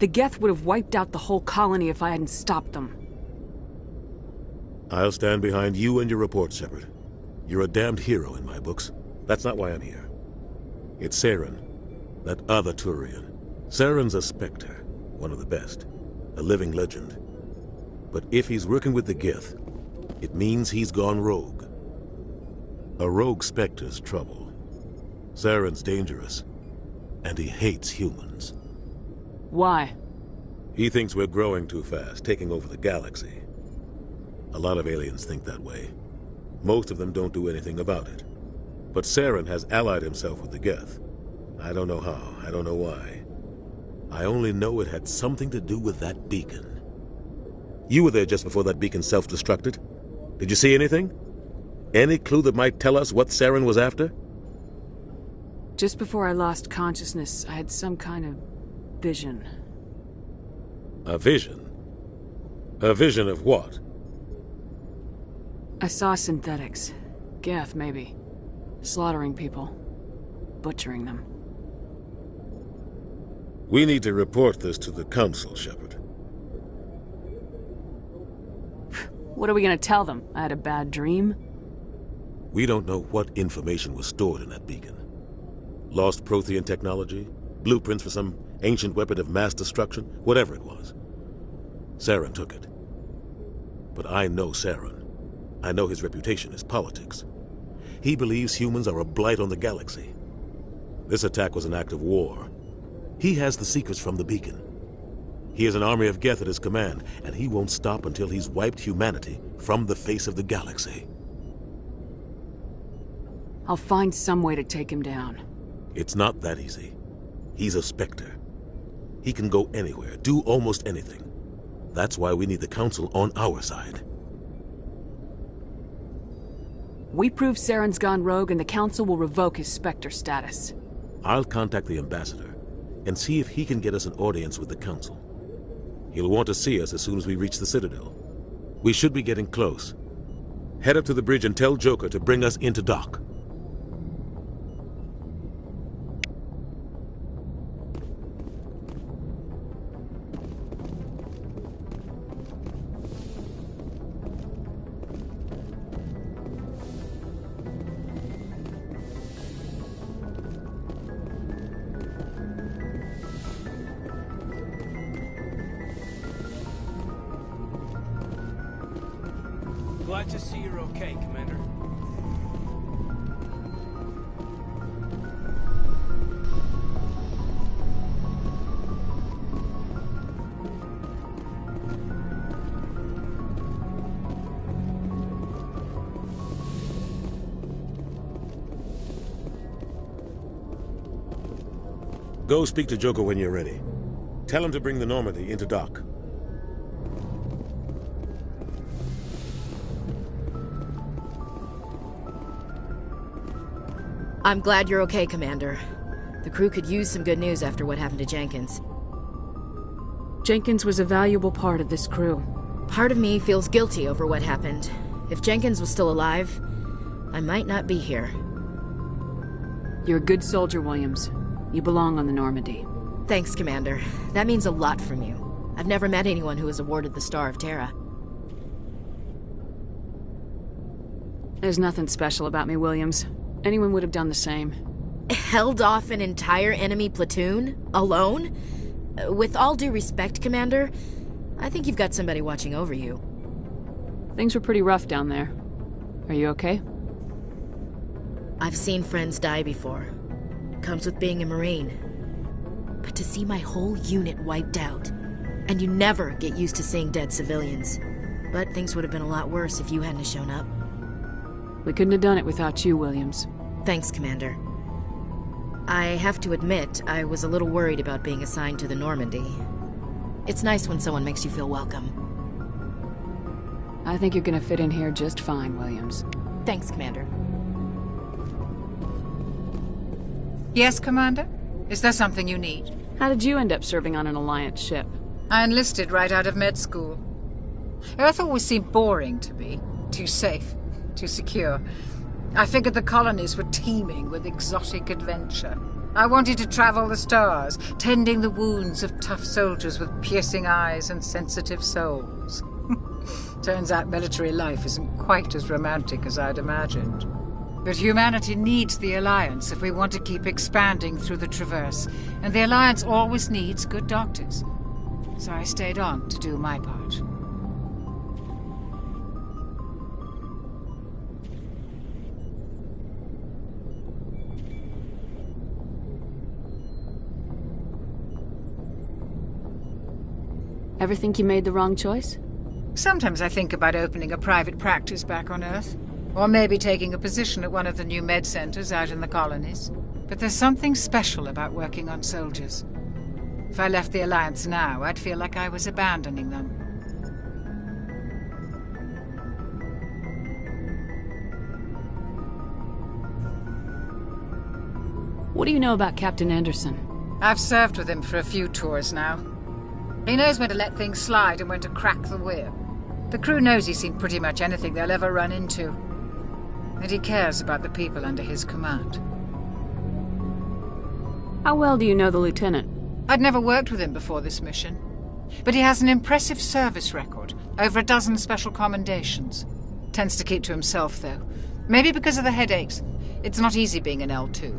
The Geth would have wiped out the whole colony if I hadn't stopped them. I'll stand behind you and your report, Shepard. You're a damned hero in my books. That's not why I'm here. It's Saren, that other Turian. Saren's a Spectre, one of the best, a living legend. But if he's working with the Geth, it means he's gone rogue. A rogue Spectre's trouble. Saren's dangerous, and he hates humans. Why? He thinks we're growing too fast, taking over the galaxy. A lot of aliens think that way. Most of them don't do anything about it. But Saren has allied himself with the Geth. I don't know how, I don't know why. I only know it had something to do with that beacon. You were there just before that beacon self-destructed. Did you see anything? Any clue that might tell us what Saren was after? Just before I lost consciousness, I had some kind of vision. A vision? A vision of what? I saw synthetics. Geth, maybe. Slaughtering people. Butchering them. We need to report this to the Council, Shepard. What are we gonna tell them? I had a bad dream? We don't know what information was stored in that beacon. Lost Prothean technology? Blueprints for some ancient weapon of mass destruction? Whatever it was. Saren took it. But I know Saren. I know his reputation is politics. He believes humans are a blight on the galaxy. This attack was an act of war. He has the secrets from the beacon. He has an army of Geth at his command, and he won't stop until he's wiped humanity from the face of the galaxy. I'll find some way to take him down. It's not that easy. He's a Spectre. He can go anywhere, do almost anything. That's why we need the Council on our side. We prove Saren's gone rogue and the Council will revoke his Spectre status. I'll contact the Ambassador and see if he can get us an audience with the Council. He'll want to see us as soon as we reach the Citadel. We should be getting close. Head up to the bridge and tell Joker to bring us into dock. Glad to see you're okay, Commander. Go speak to Joker when you're ready. Tell him to bring the Normandy into dock. I'm glad you're okay, Commander. The crew could use some good news after what happened to Jenkins. Jenkins was a valuable part of this crew. Part of me feels guilty over what happened. If Jenkins was still alive, I might not be here. You're a good soldier, Williams. You belong on the Normandy. Thanks, Commander. That means a lot from you. I've never met anyone who was awarded the Star of Terra. There's nothing special about me, Williams. Anyone would have done the same. Held off an entire enemy platoon? Alone? With all due respect, Commander, I think you've got somebody watching over you. Things were pretty rough down there. Are you okay? I've seen friends die before. Comes with being a Marine. But to see my whole unit wiped out, and you never get used to seeing dead civilians. But things would have been a lot worse if you hadn't shown up. We couldn't have done it without you, Williams. Thanks, Commander. I have to admit, I was a little worried about being assigned to the Normandy. It's nice when someone makes you feel welcome. I think you're gonna fit in here just fine, Williams. Thanks, Commander. Yes, Commander? Is there something you need? How did you end up serving on an Alliance ship? I enlisted right out of med school. Earth always seemed boring to me. Too safe. Too secure. I figured the colonies were teeming with exotic adventure. I wanted to travel the stars, tending the wounds of tough soldiers with piercing eyes and sensitive souls. Turns out military life isn't quite as romantic as I'd imagined. But humanity needs the Alliance if we want to keep expanding through the Traverse, and the Alliance always needs good doctors. So I stayed on to do my part. Ever think you made the wrong choice? Sometimes I think about opening a private practice back on Earth. Or maybe taking a position at one of the new med centers out in the colonies. But there's something special about working on soldiers. If I left the Alliance now, I'd feel like I was abandoning them. What do you know about Captain Anderson? I've served with him for a few tours now. He knows when to let things slide and when to crack the whip. The crew knows he's seen pretty much anything they'll ever run into. And he cares about the people under his command. How well do you know the lieutenant? I'd never worked with him before this mission. But he has an impressive service record, over a dozen special commendations. Tends to keep to himself, though. Maybe because of the headaches. It's not easy being an L2.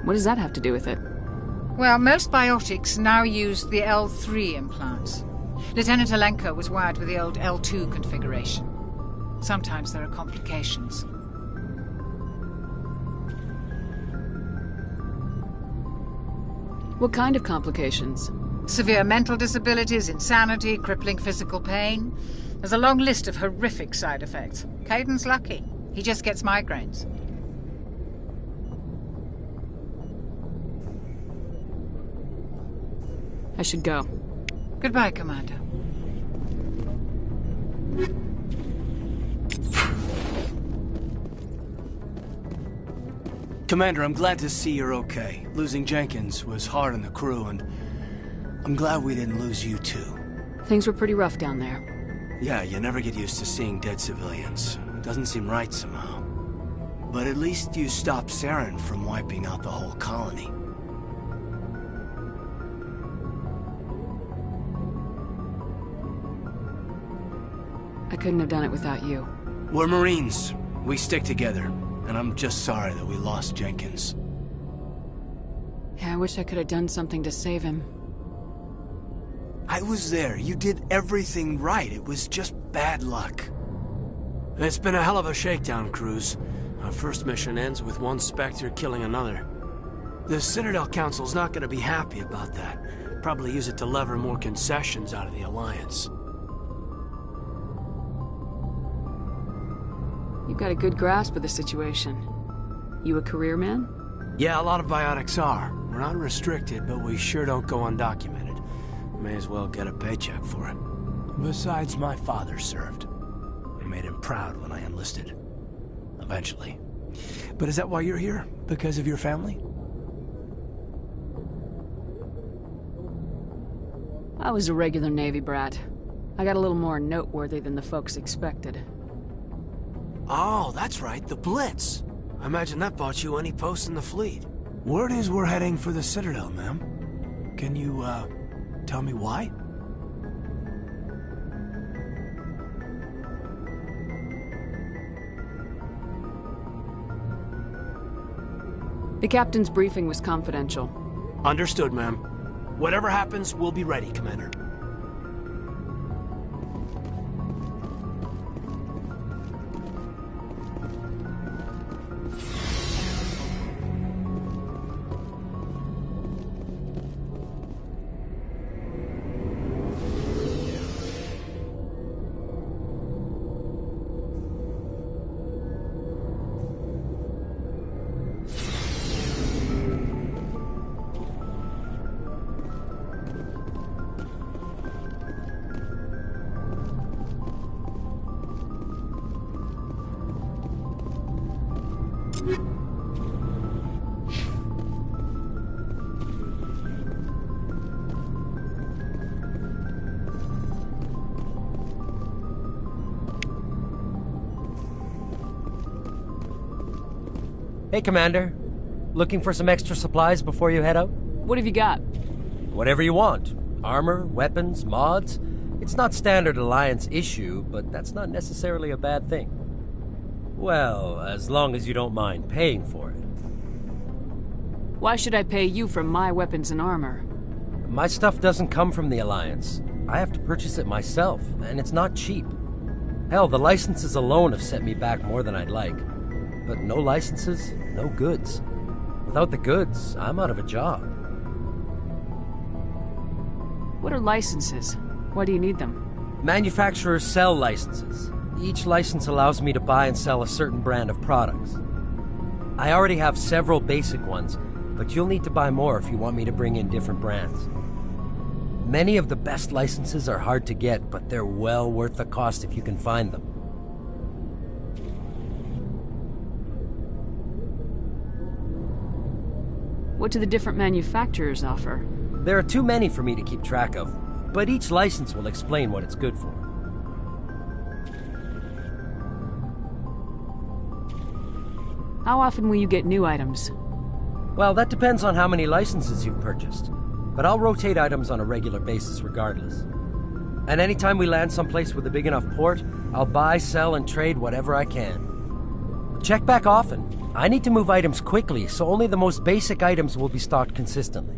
What does that have to do with it? Well, most biotics now use the L3 implants. Lieutenant Alenko was wired with the old L2 configuration. Sometimes there are complications. What kind of complications? Severe mental disabilities, insanity, crippling physical pain. There's a long list of horrific side effects. Kaidan's lucky. He just gets migraines. I should go. Goodbye, Commander. Commander, I'm glad to see you're okay. Losing Jenkins was hard on the crew, and I'm glad we didn't lose you too. Things were pretty rough down there. Yeah, you never get used to seeing dead civilians. It doesn't seem right somehow. But at least you stopped Saren from wiping out the whole colony. I couldn't have done it without you. We're Marines. We stick together. And I'm just sorry that we lost Jenkins. Yeah, I wish I could have done something to save him. I was there. You did everything right. It was just bad luck. It's been a hell of a shakedown, Cruz. Our first mission ends with one Spectre killing another. The Citadel Council's not going to be happy about that. Probably use it to lever more concessions out of the Alliance. You've got a good grasp of the situation. You a career man? Yeah, a lot of biotics are. We're not restricted, but we sure don't go undocumented. May as well get a paycheck for it. Besides, my father served. I made him proud when I enlisted. Eventually. But is that why you're here? Because of your family? I was a regular Navy brat. I got a little more noteworthy than the folks expected. Oh, that's right, the Blitz. I imagine that bought you any post in the fleet. Word is we're heading for the Citadel, ma'am. Can you, tell me why? The captain's briefing was confidential. Understood, ma'am. Whatever happens, we'll be ready, Commander. Hey, Commander. Looking for some extra supplies before you head out? What have you got? Whatever you want. Armor, weapons, mods. It's not standard Alliance issue, but that's not necessarily a bad thing. Well, as long as you don't mind paying for it. Why should I pay you for my weapons and armor? My stuff doesn't come from the Alliance. I have to purchase it myself, and it's not cheap. Hell, the licenses alone have set me back more than I'd like. But no licenses, no goods. Without the goods, I'm out of a job. What are licenses? Why do you need them? Manufacturers sell licenses. Each license allows me to buy and sell a certain brand of products. I already have several basic ones, but you'll need to buy more if you want me to bring in different brands. Many of the best licenses are hard to get, but they're well worth the cost if you can find them. What do the different manufacturers offer? There are too many for me to keep track of, but each license will explain what it's good for. How often will you get new items? Well, that depends on how many licenses you've purchased. But I'll rotate items on a regular basis regardless. And anytime we land someplace with a big enough port, I'll buy, sell, and trade whatever I can. Check back often. I need to move items quickly, so only the most basic items will be stocked consistently.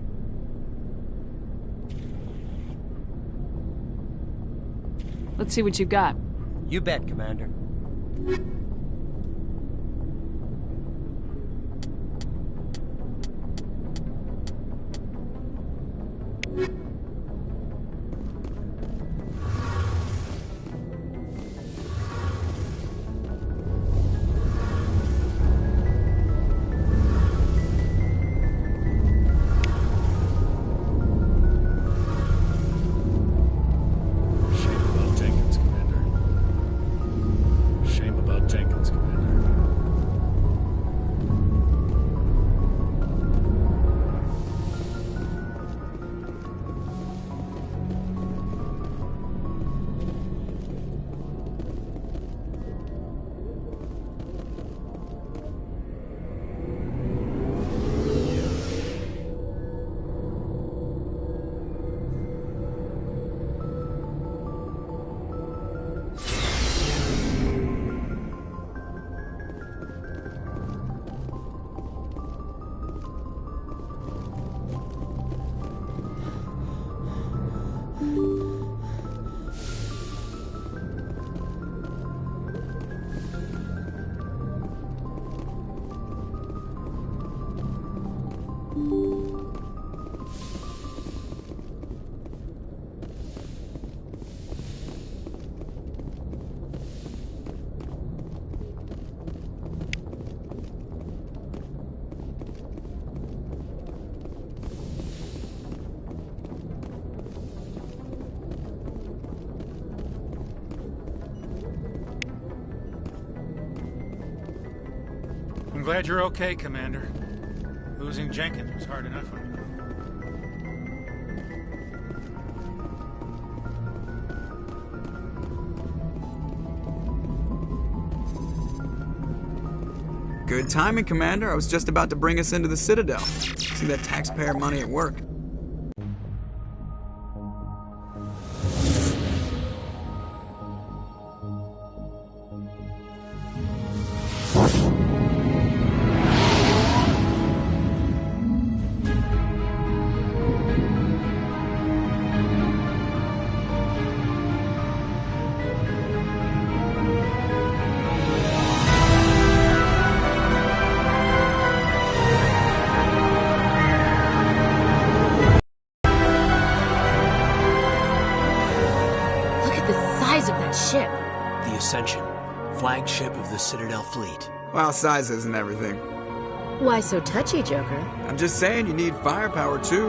Let's see what you got. You bet, Commander. I'm glad you're okay, Commander. Losing Jenkins was hard enough on you. Good timing, Commander. I was just about to bring us into the Citadel. See that taxpayer money at work. Flagship of the Citadel fleet. Well, size isn't everything. Why so touchy, Joker? I'm just saying you need firepower, too.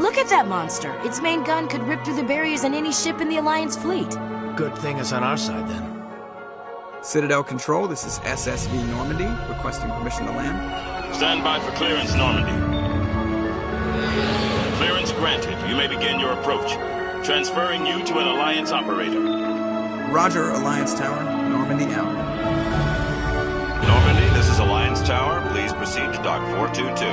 Look at that monster. Its main gun could rip through the barriers in any ship in the Alliance fleet. Good thing it's on our side, then. Citadel Control, this is SSV Normandy, requesting permission to land. Stand by for clearance, Normandy. Clearance granted. You may begin your approach. Transferring you to an Alliance operator. Roger, Alliance Tower. Normandy out. proceed to Dock 422.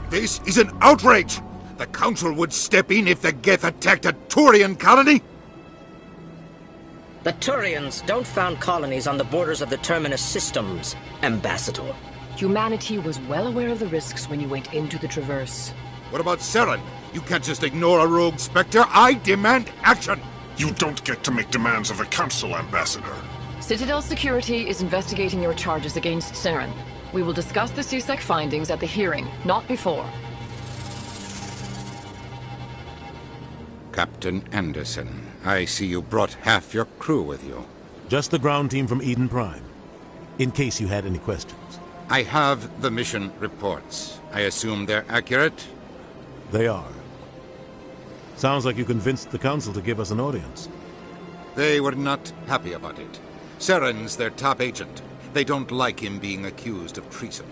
This is an outrage! The Council would step in if the Geth attacked a Turian colony? The Turians don't found colonies on the borders of the Terminus systems, Ambassador. Humanity was well aware of the risks when you went into the Traverse. What about Saren? You can't just ignore a rogue Spectre. I demand action! You don't get to make demands of the Council, Ambassador. Citadel Security is investigating your charges against Saren. We will discuss the CSEC findings at the hearing, not before. Captain Anderson, I see you brought half your crew with you. Just the ground team from Eden Prime, in case you had any questions. I have the mission reports. I assume they're accurate? They are. Sounds like you convinced the Council to give us an audience. They were not happy about it. Saren's their top agent. They don't like him being accused of treason.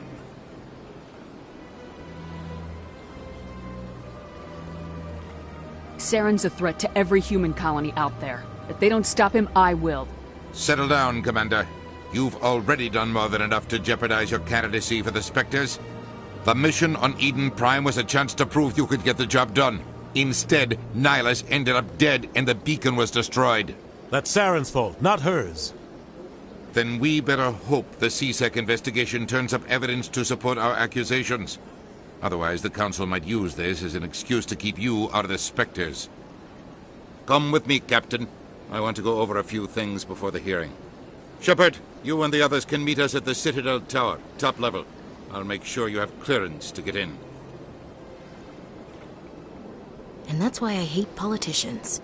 Saren's a threat to every human colony out there. If they don't stop him, I will. Settle down, Commander. You've already done more than enough to jeopardize your candidacy for the Spectres. The mission on Eden Prime was a chance to prove you could get the job done. Instead, Nihilus ended up dead and the beacon was destroyed. That's Saren's fault, not hers. Then we better hope the CSEC investigation turns up evidence to support our accusations. Otherwise, the Council might use this as an excuse to keep you out of the Spectres. Come with me, Captain. I want to go over a few things before the hearing. Shepard, you and the others can meet us at the Citadel Tower, top level. I'll make sure you have clearance to get in. And that's why I hate politicians.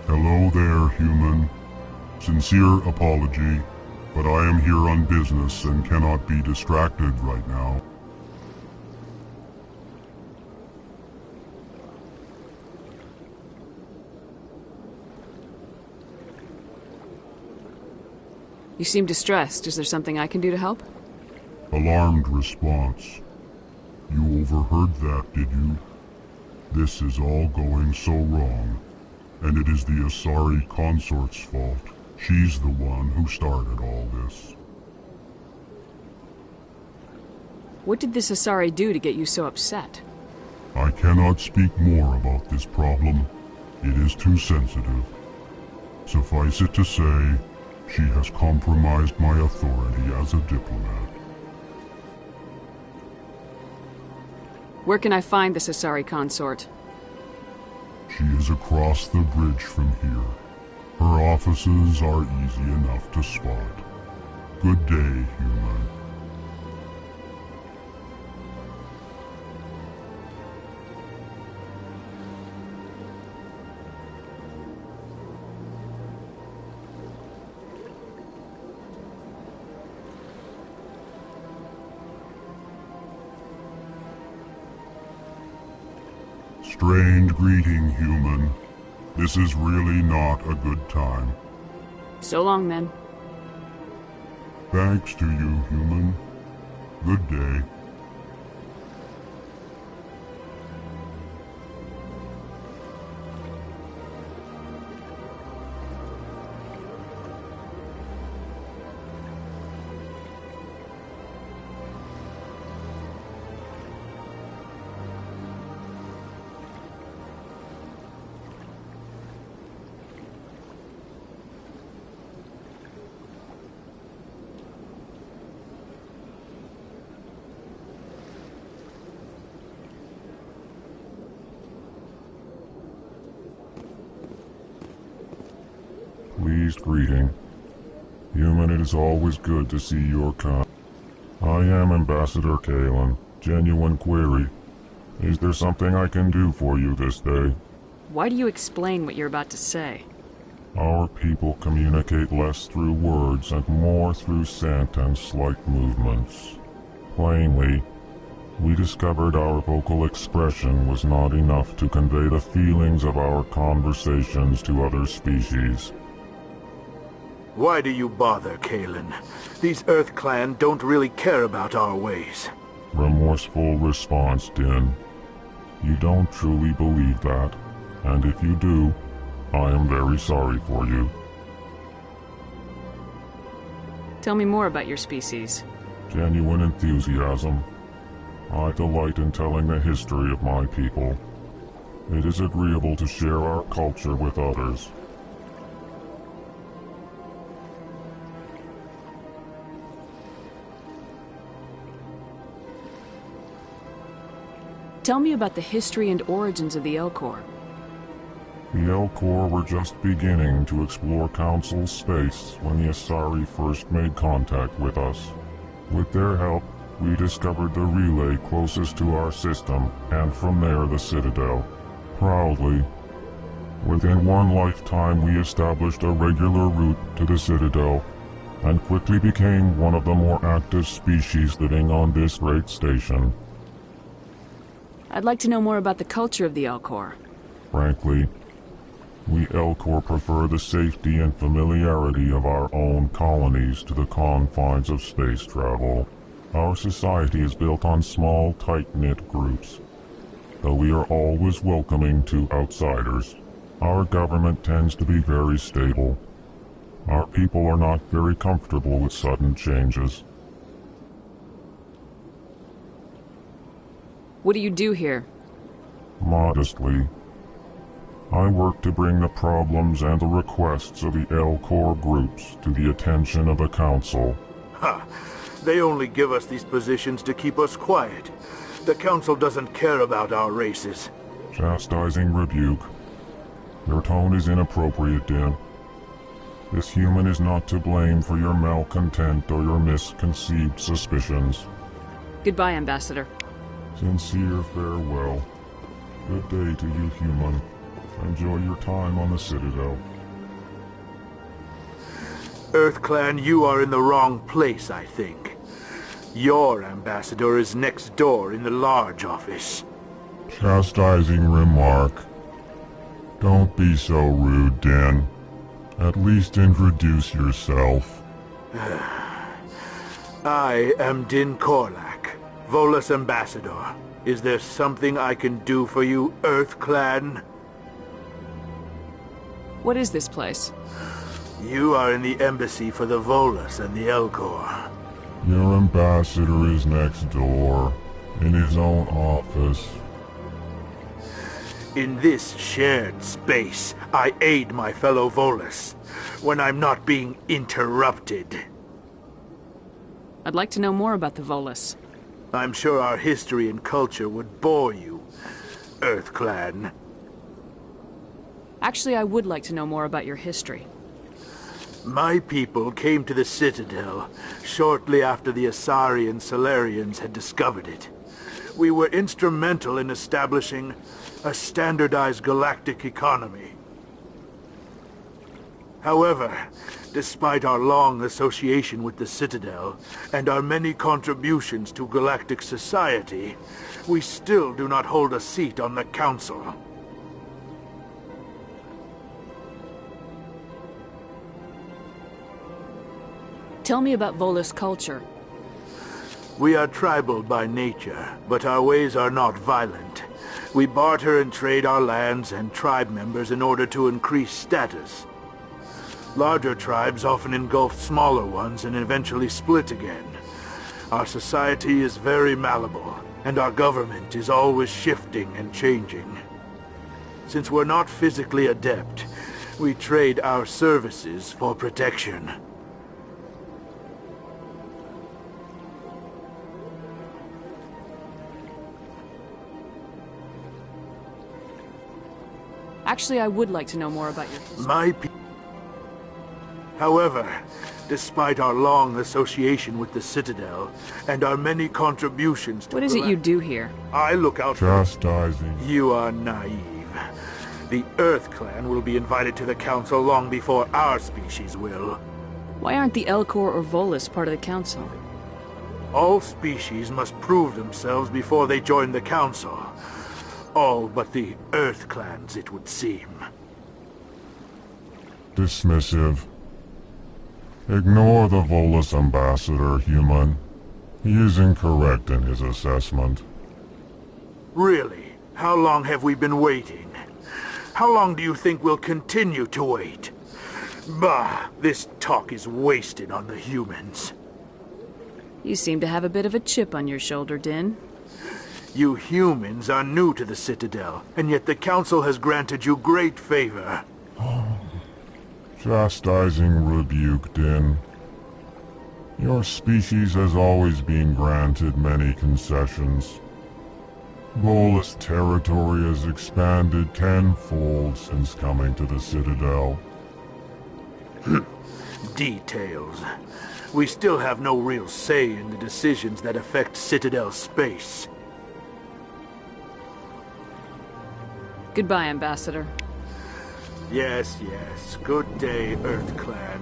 Hello there, human. Sincere apology, but I am here on business and cannot be distracted right now. You seem distressed. Is there something I can do to help? Alarmed response. You overheard that, did you? This is all going so wrong. And it is the Asari consort's fault. She's the one who started all this. What did this Asari do to get you so upset? I cannot speak more about this problem. It is too sensitive. Suffice it to say, she has compromised my authority as a diplomat. Where can I find this Asari consort? She is across the bridge from here. Her offices are easy enough to spot. Good day, human. Strained greeting, human. This is really not a good time. So long, then. Thanks to you, human. Good day. Pleased greeting. Human, it is always good to see your kind. I am Ambassador Kaidan. Genuine query. Is there something I can do for you this day? Why do you explain what you're about to say? Our people communicate less through words and more through scent and slight movements. Plainly, we discovered our vocal expression was not enough to convey the feelings of our conversations to other species. Why do you bother, Kaidan? These Earth Clan don't really care about our ways. Remorseful response, Din. You don't truly believe that, and if you do, I am very sorry for you. Tell me more about your species. Genuine enthusiasm. I delight in telling the history of my people. It is agreeable to share our culture with others. Tell me about the history and origins of the Elcor. The Elcor were just beginning to explore Council space when the Asari first made contact with us. With their help, we discovered the relay closest to our system, and from there the Citadel. Proudly, within one lifetime we established a regular route to the Citadel, and quickly became one of the more active species living on this great station. I'd like to know more about the culture of the Elcor. Frankly, we Elcor prefer the safety and familiarity of our own colonies to the confines of space travel. Our society is built on small, tight-knit groups, though we are always welcoming to outsiders. Our government tends to be very stable. Our people are not very comfortable with sudden changes. What do you do here? Modestly, I work to bring the problems and the requests of the Elcor groups to the attention of the Council. Ha! They only give us these positions to keep us quiet. The Council doesn't care about our races. Chastising rebuke. Your tone is inappropriate, Din. This human is not to blame for your malcontent or your misconceived suspicions. Goodbye, Ambassador. Sincere farewell. Good day to you, human. Enjoy your time on the Citadel. Earth Clan, you are in the wrong place, I think. Your ambassador is next door in the large office. Chastising remark. Don't be so rude, Din. At least introduce yourself. I am Din Korlak, Volus Ambassador. Is there something I can do for you, Earth Clan? What is this place? You are in the embassy for the Volus and the Elcor. Your ambassador is next door, in his own office. In this shared space, I aid my fellow Volus, when I'm not being interrupted. I'd like to know more about the Volus. I'm sure our history and culture would bore you, Earth Clan. Actually, I would like to know more about your history. My people came to the Citadel shortly after the Asari and Salarians had discovered it. We were instrumental in establishing a standardized galactic economy. However, despite our long association with the Citadel and our many contributions to galactic society, we still do not hold a seat on the Council. Tell me about Volus culture. We are tribal by nature, but our ways are not violent. We barter and trade our lands and tribe members in order to increase status. Larger tribes often engulf smaller ones and eventually split again. Our society is very malleable, and our government is always shifting and changing. Since we're not physically adept, we trade our services for protection. Actually, I would like to know more about your history. However, despite our long association with the Citadel and our many contributions to What is it you do here? I look out for... Chastising. You are naive. The Earth Clan will be invited to the Council long before our species will. Why aren't the Elcor or Volus part of the Council? All species must prove themselves before they join the Council. All but the Earth Clans, it would seem. Dismissive. Ignore the Volus ambassador, human. He is incorrect in his assessment. Really? How long have we been waiting? How long do you think we'll continue to wait? Bah, this talk is wasted on the humans. You seem to have a bit of a chip on your shoulder, Din. You humans are new to the Citadel, and yet the Council has granted you great favor. Chastising rebuke, Din. Your species has always been granted many concessions. Volus territory has expanded tenfold since coming to the Citadel. Details. We still have no real say in the decisions that affect Citadel space. Goodbye, Ambassador. Yes, yes. Good day, Earth Clan.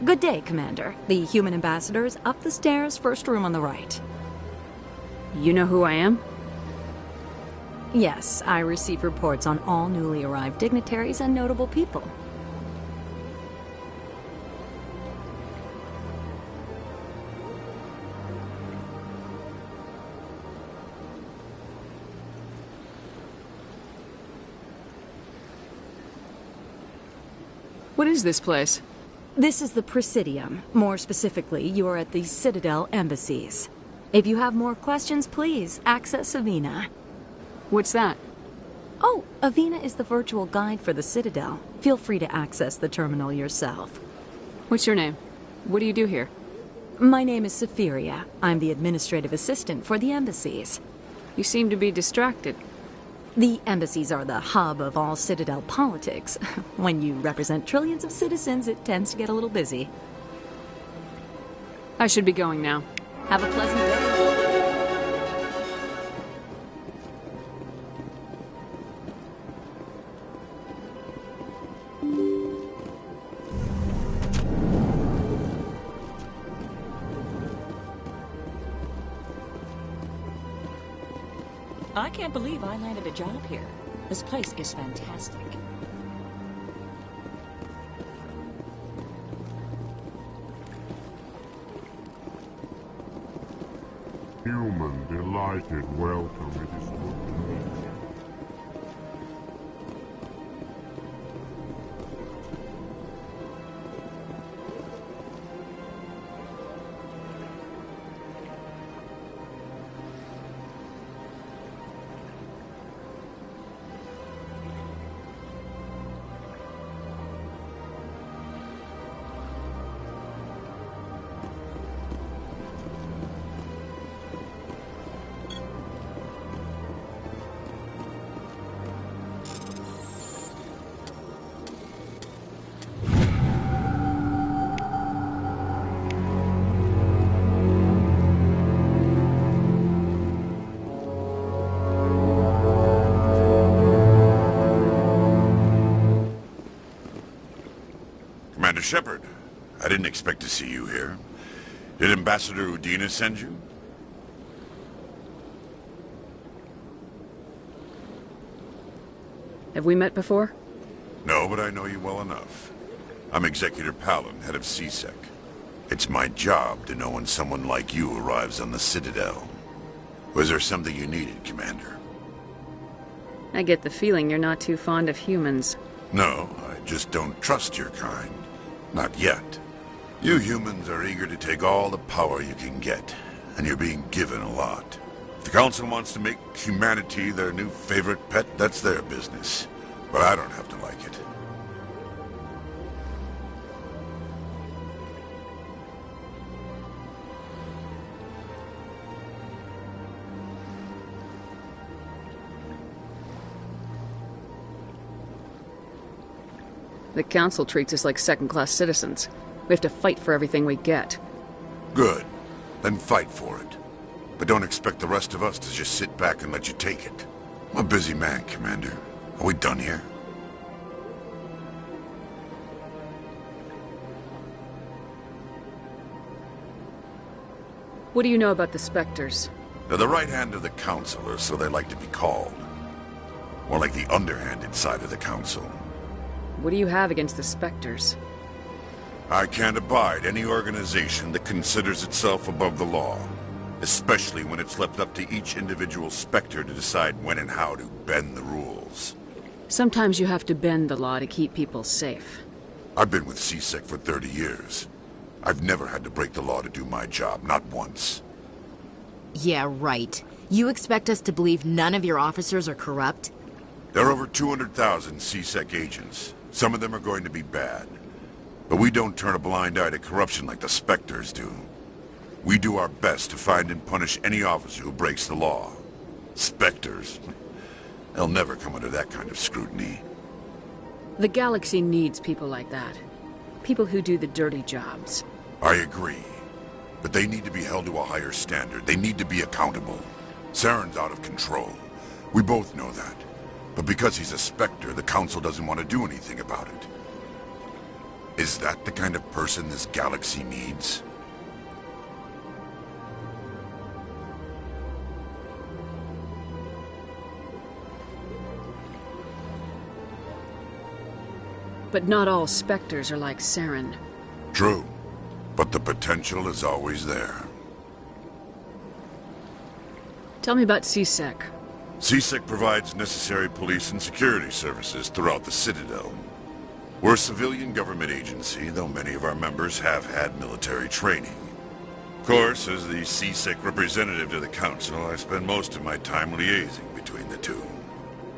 Good day, Commander. The human ambassador is up the stairs, first room on the right. You know who I am? Yes, I receive reports on all newly arrived dignitaries and notable people. What is this place? This is the Presidium. More specifically, you are at the Citadel embassies. If you have more questions, please access Avina. What's that? Oh, Avina is the virtual guide for the Citadel. Feel free to access the terminal yourself. What's your name? What do you do here? My name is Safiria. I'm the administrative assistant for the embassies. You seem to be distracted. The embassies are the hub of all Citadel politics. When you represent trillions of citizens, it tends to get a little busy. I should be going now. Have a pleasant day. I can't believe I landed a job here. This place is fantastic. Human, delighted, welcome. It is good to meet you. Shepard, I didn't expect to see you here. Did Ambassador Udina send you? Have we met before? No, but I know you well enough. I'm Executor Palin, head of CSEC. It's my job to know when someone like you arrives on the Citadel. Was there something you needed, Commander? I get the feeling you're not too fond of humans. No, I just don't trust your kind. Not yet. You humans are eager to take all the power you can get, and you're being given a lot. If the Council wants to make humanity their new favorite pet, that's their business. But I don't have to like it. The Council treats us like second-class citizens. We have to fight for everything we get. Good. Then fight for it. But don't expect the rest of us to just sit back and let you take it. I'm a busy man, Commander. Are we done here? What do you know about the Spectres? They're the right hand of the Council, or so they like to be called. More like the underhanded side of the Council. What do you have against the Spectres? I can't abide any organization that considers itself above the law. Especially when it's left up to each individual Spectre to decide when and how to bend the rules. Sometimes you have to bend the law to keep people safe. I've been with CSEC for 30 years. I've never had to break the law to do my job, not once. Yeah, right. You expect us to believe none of your officers are corrupt? There are over 200,000 CSEC agents. Some of them are going to be bad. But we don't turn a blind eye to corruption like the Spectres do. We do our best to find and punish any officer who breaks the law. Spectres? They'll never come under that kind of scrutiny. The galaxy needs people like that. People who do the dirty jobs. I agree. But they need to be held to a higher standard. They need to be accountable. Saren's out of control. We both know that. But because he's a Spectre, the Council doesn't want to do anything about it. Is that the kind of person this galaxy needs? But not all Spectres are like Saren. True. But the potential is always there. Tell me about CSEC. CSEC provides necessary police and security services throughout the Citadel. We're a civilian government agency, though many of our members have had military training. Of course, as the CSEC representative to the Council, I spend most of my time liaising between the two.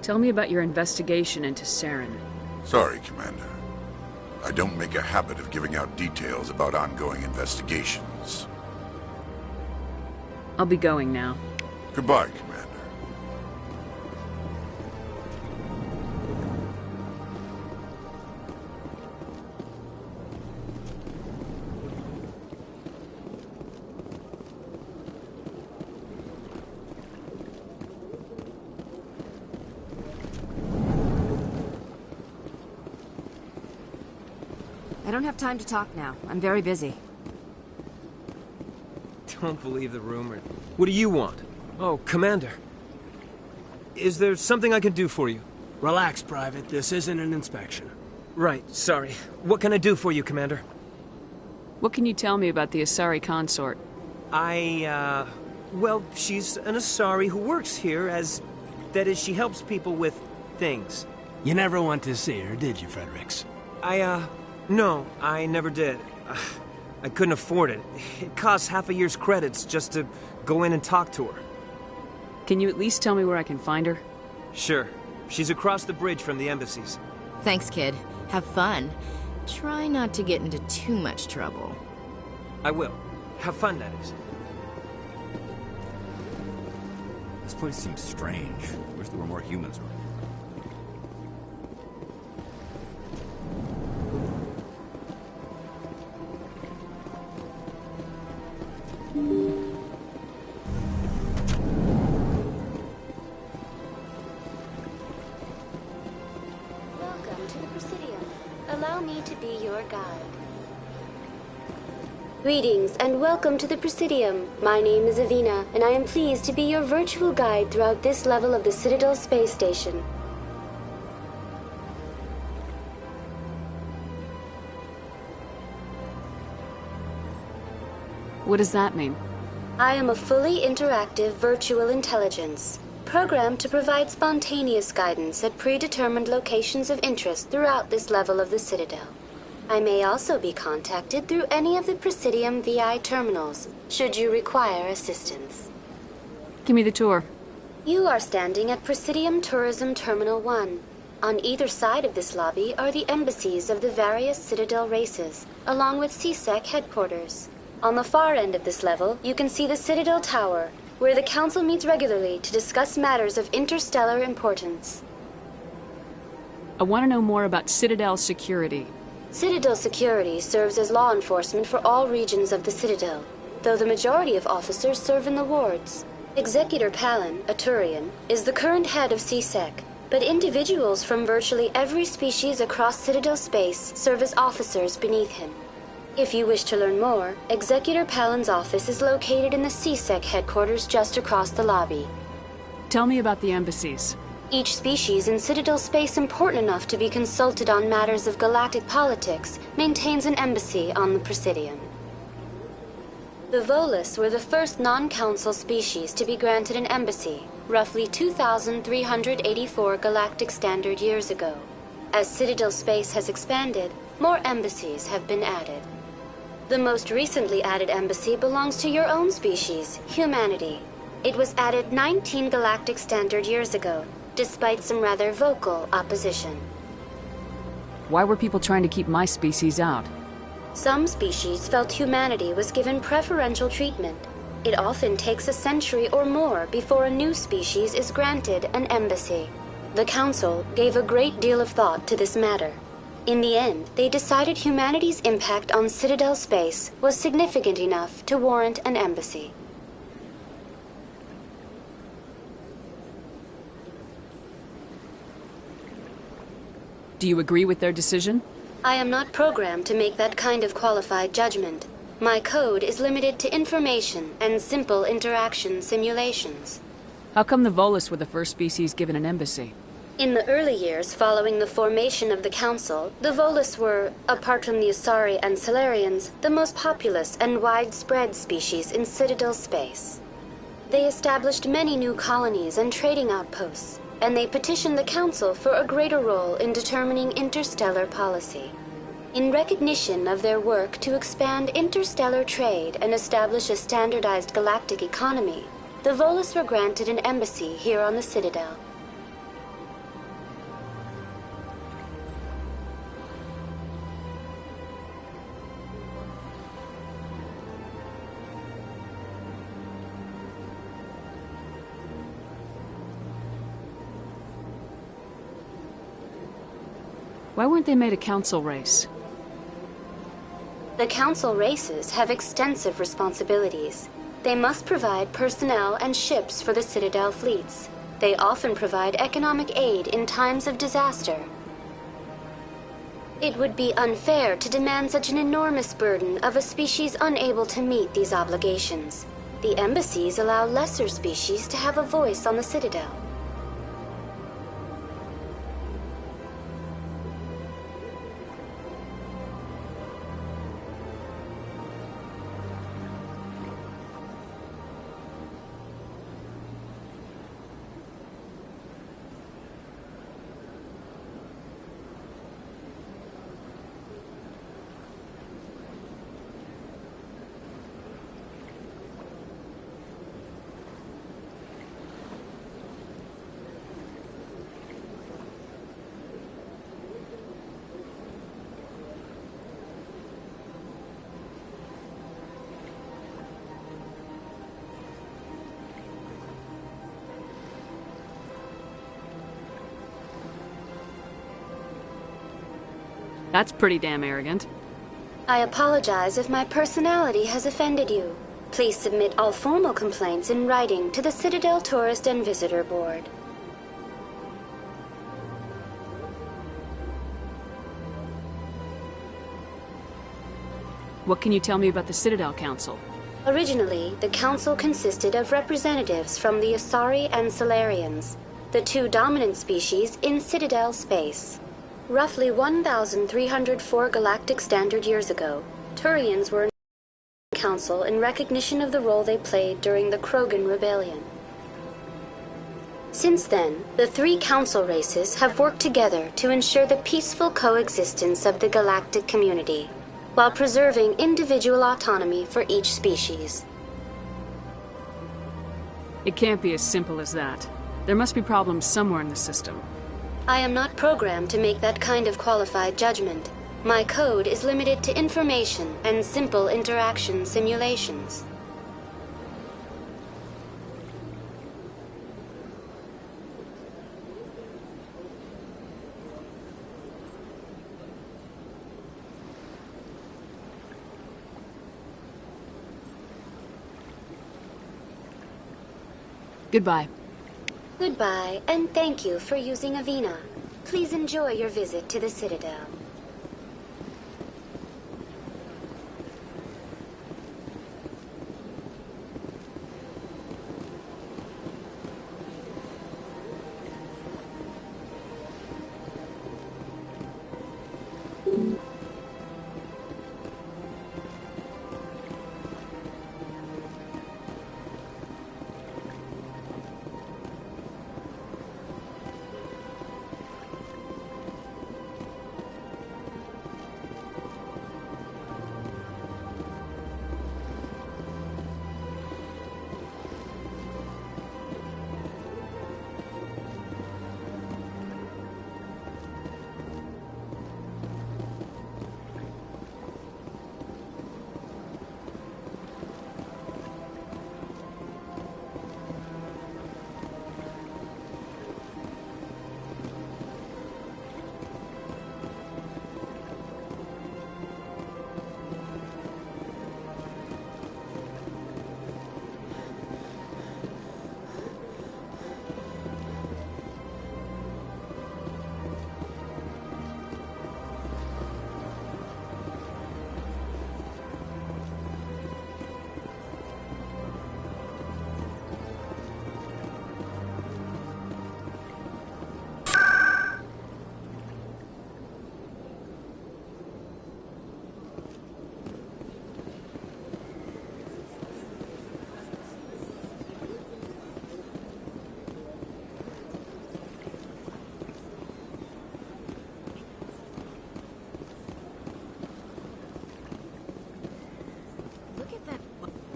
Tell me about your investigation into Saren. Sorry, Commander. I don't make a habit of giving out details about ongoing investigations. I'll be going now. Goodbye, Commander. I don't have time to talk now. I'm very busy. Don't believe the rumor. What do you want? Oh, Commander. Is there something I can do for you? Relax, Private. This isn't an inspection. Right, sorry. What can I do for you, Commander? What can you tell me about the Asari consort? Well, she's an Asari who works here as... That is, she helps people with things. You never went to see her, did you, Fredericks? No, I never did. I couldn't afford it. It costs half a year's credits just to go in and talk to her. Can you at least tell me where I can find her? Sure. She's across the bridge from the embassies. Thanks, kid. Have fun. Try not to get into too much trouble. I will. Have fun, that is. This place seems strange. Wish there were more humans around. allow me to be your guide. Greetings and welcome to the Presidium. My name is Avina, and I am pleased to be your virtual guide throughout this level of the Citadel Space Station. What does that mean? I am a fully interactive virtual intelligence, programmed to provide spontaneous guidance at predetermined locations of interest throughout this level of the Citadel. I may also be contacted through any of the Presidium VI terminals, should you require assistance. Give me the tour. You are standing at Presidium Tourism Terminal 1. On either side of this lobby are the embassies of the various Citadel races, along with CSEC headquarters. On the far end of this level, you can see the Citadel Tower, where the Council meets regularly to discuss matters of interstellar importance. I want to know more about Citadel security. Citadel security serves as law enforcement for all regions of the Citadel, though the majority of officers serve in the wards. Executor Palin, a Turian, is the current head of CSEC, but individuals from virtually every species across Citadel space serve as officers beneath him. If you wish to learn more, Executor Palin's office is located in the CSEC headquarters just across the lobby. Tell me about the embassies. Each species in Citadel space important enough to be consulted on matters of galactic politics maintains an embassy on the Presidium. The Volus were the first non-council species to be granted an embassy, roughly 2,384 galactic standard years ago. As Citadel space has expanded, more embassies have been added. The most recently added embassy belongs to your own species, humanity. It was added 19 galactic standard years ago, despite some rather vocal opposition. Why were people trying to keep my species out? Some species felt humanity was given preferential treatment. It often takes a century or more before a new species is granted an embassy. The Council gave a great deal of thought to this matter. In the end, they decided humanity's impact on Citadel space was significant enough to warrant an embassy. Do you agree with their decision? I am not programmed to make that kind of qualified judgment. My code is limited to information and simple interaction simulations. How come the Volus were the first species given an embassy? In the early years following the formation of the Council, the Volus were, apart from the Asari and Solarians, the most populous and widespread species in Citadel space. They established many new colonies and trading outposts, and they petitioned the Council for a greater role in determining interstellar policy. In recognition of their work to expand interstellar trade and establish a standardized galactic economy, the Volus were granted an embassy here on the Citadel. Why weren't they made a council race? The council races have extensive responsibilities. They must provide personnel and ships for the Citadel fleets. They often provide economic aid in times of disaster. It would be unfair to demand such an enormous burden of a species unable to meet these obligations. The embassies allow lesser species to have a voice on the Citadel. That's pretty damn arrogant. I apologize if my personality has offended you. Please submit all formal complaints in writing to the Citadel Tourist and Visitor Board. What can you tell me about the Citadel Council? Originally, the Council consisted of representatives from the Asari and Solarians, the two dominant species in Citadel space. Roughly 1,304 galactic standard years ago, Turians were in the Council in recognition of the role they played during the Krogan Rebellion. Since then, the three Council races have worked together to ensure the peaceful coexistence of the galactic community, while preserving individual autonomy for each species. It can't be as simple as that. There must be problems somewhere in the system. I am not programmed to make that kind of qualified judgment. My code is limited to information and simple interaction simulations. Goodbye. Goodbye, and thank you for using Avina. Please enjoy your visit to the Citadel.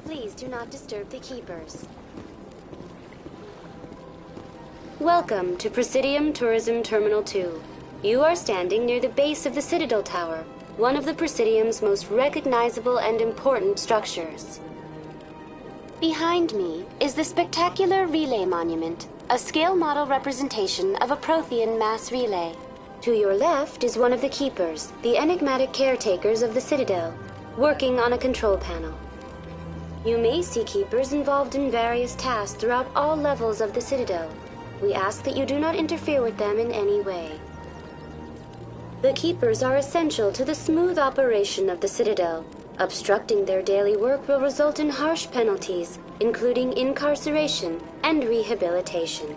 Please do not disturb the keepers. Welcome to Presidium Tourism Terminal 2. You are standing near the base of the Citadel Tower, one of the Presidium's most recognizable and important structures. Behind me is the spectacular Relay Monument, a scale model representation of a Prothean mass relay. To your left is one of the keepers, the enigmatic caretakers of the Citadel, working on a control panel. You may see keepers involved in various tasks throughout all levels of the Citadel. We ask that you do not interfere with them in any way. The keepers are essential to the smooth operation of the Citadel. Obstructing their daily work will result in harsh penalties, including incarceration and rehabilitation.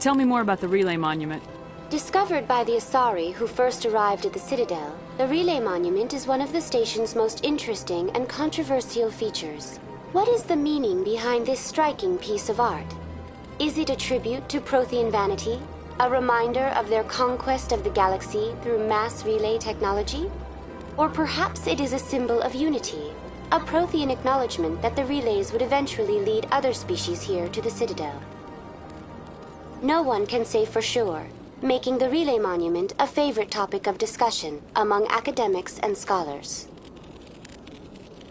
Tell me more about the Relay Monument. Discovered by the Asari who first arrived at the Citadel, the Relay Monument is one of the station's most interesting and controversial features. What is the meaning behind this striking piece of art? Is it a tribute to Prothean vanity? A reminder of their conquest of the galaxy through mass relay technology? Or perhaps it is a symbol of unity, a Prothean acknowledgement that the relays would eventually lead other species here to the Citadel. No one can say for sure, making the Relay Monument a favorite topic of discussion among academics and scholars.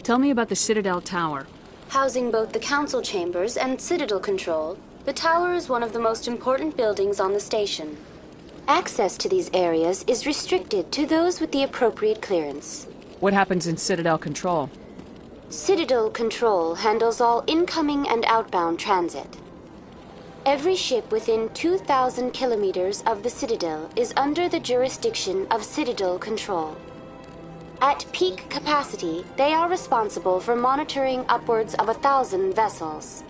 Tell me about the Citadel Tower. Housing both the council chambers and Citadel control, the tower is one of the most important buildings on the station. Access to these areas is restricted to those with the appropriate clearance. What happens in Citadel Control? Citadel Control handles all incoming and outbound transit. Every ship within 2,000 kilometers of the Citadel is under the jurisdiction of Citadel Control. At peak capacity, they are responsible for monitoring upwards of 1,000 vessels.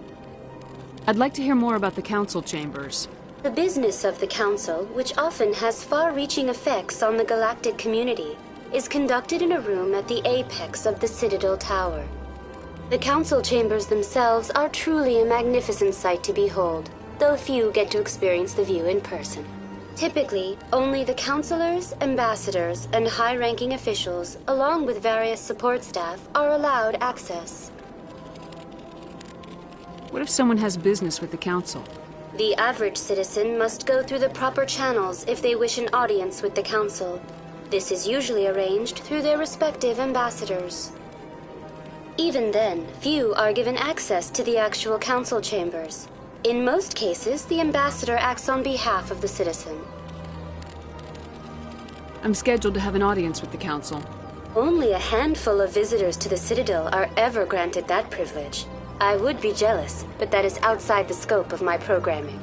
I'd like to hear more about the council chambers. The business of the Council, which often has far-reaching effects on the galactic community, is conducted in a room at the apex of the Citadel Tower. The Council chambers themselves are truly a magnificent sight to behold, though few get to experience the view in person. Typically, only the councilors, ambassadors, and high-ranking officials, along with various support staff, are allowed access. What if someone has business with the council? The average citizen must go through the proper channels if they wish an audience with the council. This is usually arranged through their respective ambassadors. Even then, few are given access to the actual council chambers. In most cases, the ambassador acts on behalf of the citizen. I'm scheduled to have an audience with the council. Only a handful of visitors to the Citadel are ever granted that privilege. I would be jealous, but that is outside the scope of my programming.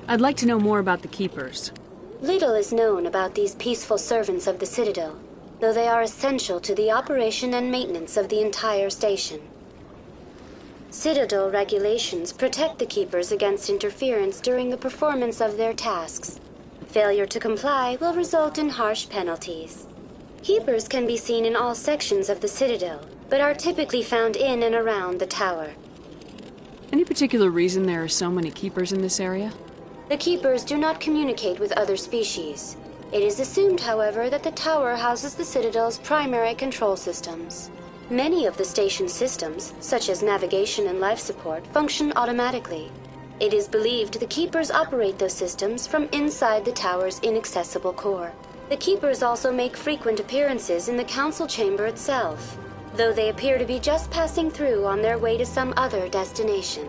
I'd like to know more about the Keepers. Little is known about these peaceful servants of the Citadel, though they are essential to the operation and maintenance of the entire station. Citadel regulations protect the Keepers against interference during the performance of their tasks. Failure to comply will result in harsh penalties. Keepers can be seen in all sections of the Citadel, but are typically found in and around the tower. Any particular reason there are so many Keepers in this area? The Keepers do not communicate with other species. It is assumed, however, that the tower houses the Citadel's primary control systems. Many of the station's systems, such as navigation and life support, function automatically. It is believed the Keepers operate those systems from inside the tower's inaccessible core. The Keepers also make frequent appearances in the council chamber itself, though they appear to be just passing through on their way to some other destination.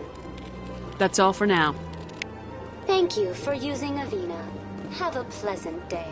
That's all for now. Thank you for using Avina. Have a pleasant day.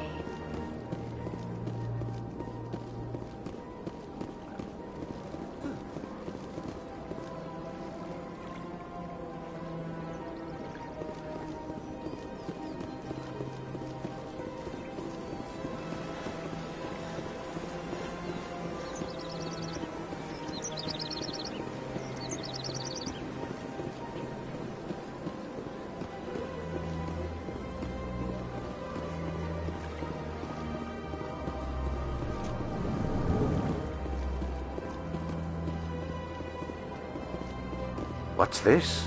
What's this?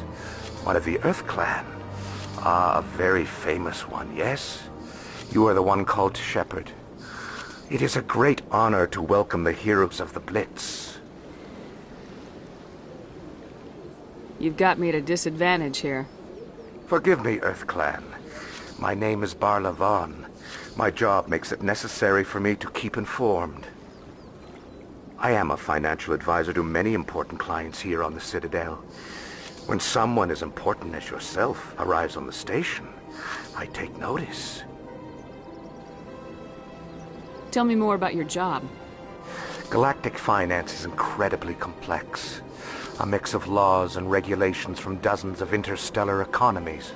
One of the Earth Clan. Ah, a very famous one, yes? You are the one called Shepherd. It is a great honor to welcome the heroes of the Blitz. You've got me at a disadvantage here. Forgive me, Earth Clan. My name is Barla Vaughn. My job makes it necessary for me to keep informed. I am a financial advisor to many important clients here on the Citadel. When someone as important as yourself arrives on the station, I take notice. Tell me more about your job. Galactic finance is incredibly complex. A mix of laws and regulations from dozens of interstellar economies.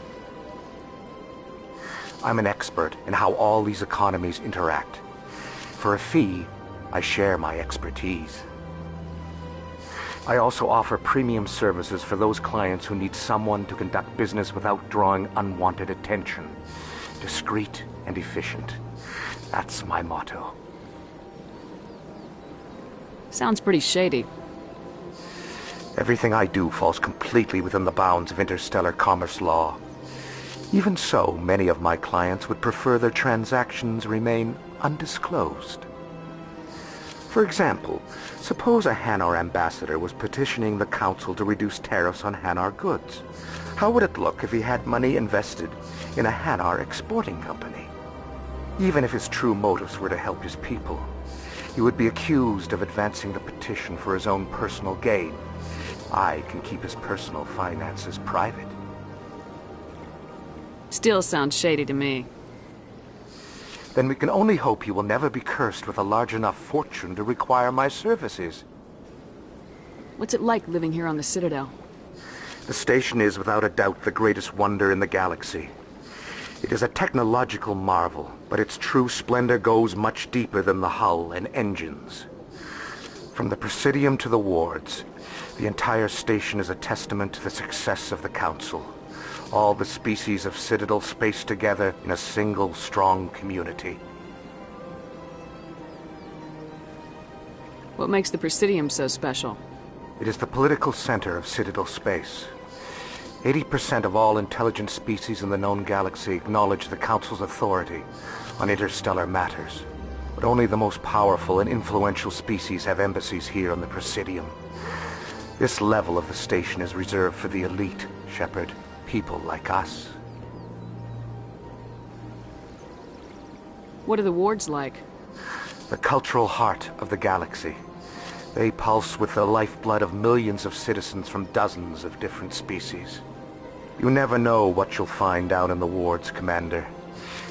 I'm an expert in how all these economies interact. For a fee, I share my expertise. I also offer premium services for those clients who need someone to conduct business without drawing unwanted attention. Discreet and efficient. That's my motto. Sounds pretty shady. Everything I do falls completely within the bounds of interstellar commerce law. Even so, many of my clients would prefer their transactions remain undisclosed. For example, suppose a Hanar ambassador was petitioning the council to reduce tariffs on Hanar goods. How would it look if he had money invested in a Hanar exporting company? Even if his true motives were to help his people, he would be accused of advancing the petition for his own personal gain. I can keep his personal finances private. Still sounds shady to me. Then we can only hope you will never be cursed with a large enough fortune to require my services. What's it like living here on the Citadel? The station is without a doubt the greatest wonder in the galaxy. It is a technological marvel, but its true splendor goes much deeper than the hull and engines. From the Presidium to the wards, the entire station is a testament to the success of the Council. All the species of Citadel spaced together in a single strong community. What makes the Presidium so special? It is the political center of Citadel space. 80% of all intelligent species in the known galaxy acknowledge the Council's authority on interstellar matters. But only the most powerful and influential species have embassies here on the Presidium. This level of the station is reserved for the elite, Shepard. People like us. What are the wards like? The cultural heart of the galaxy. They pulse with the lifeblood of millions of citizens from dozens of different species. You never know what you'll find down in the wards, Commander.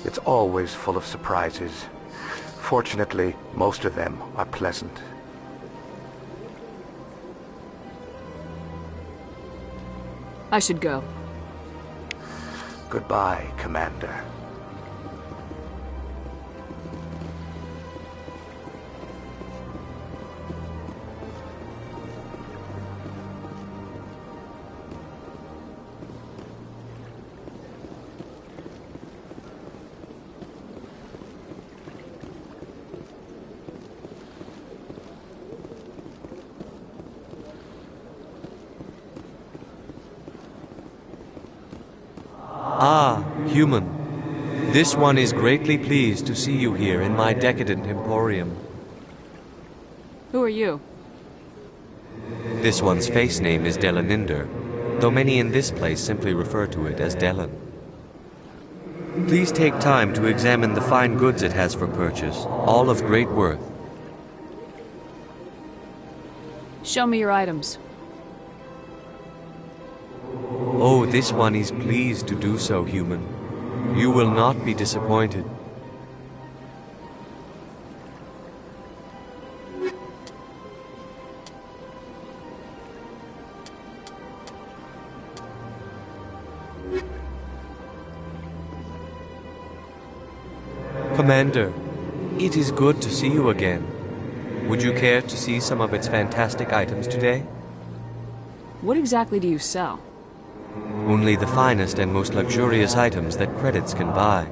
It's always full of surprises. Fortunately, most of them are pleasant. I should go. Goodbye, Commander. Ah, human. This one is greatly pleased to see you here in my decadent emporium. Who are you? This one's face name is Delaninder, though many in this place simply refer to it as Delan. Please take time to examine the fine goods it has for purchase, all of great worth. Show me your items. Oh, this one is pleased to do so, human. You will not be disappointed. Commander, it is good to see you again. Would you care to see some of its fantastic items today? What exactly do you sell? Only the finest and most luxurious items that credits can buy.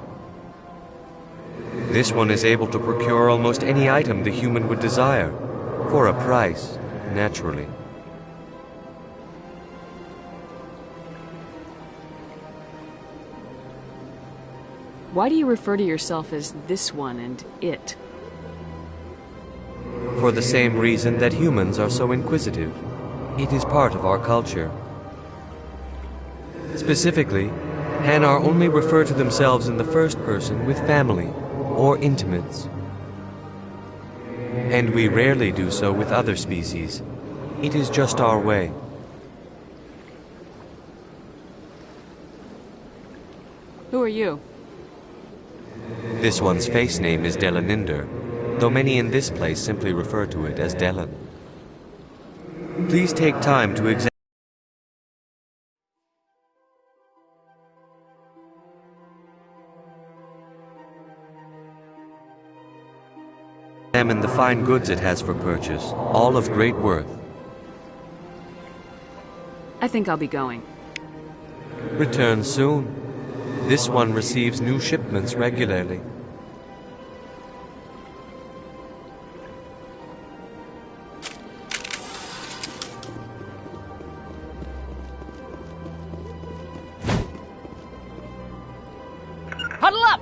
This one is able to procure almost any item the human would desire, for a price, naturally. Why do you refer to yourself as this one and it? For the same reason that humans are so inquisitive. It is part of our culture. Specifically, Hanar only refer to themselves in the first person with family or intimates. And we rarely do so with other species. It is just our way. Who are you? This one's face name is Delaninder, though many in this place simply refer to it as Delan. Please take time to examine the fine goods it has for purchase, all of great worth. I think I'll be going. Return soon. This one receives new shipments regularly. Huddle up!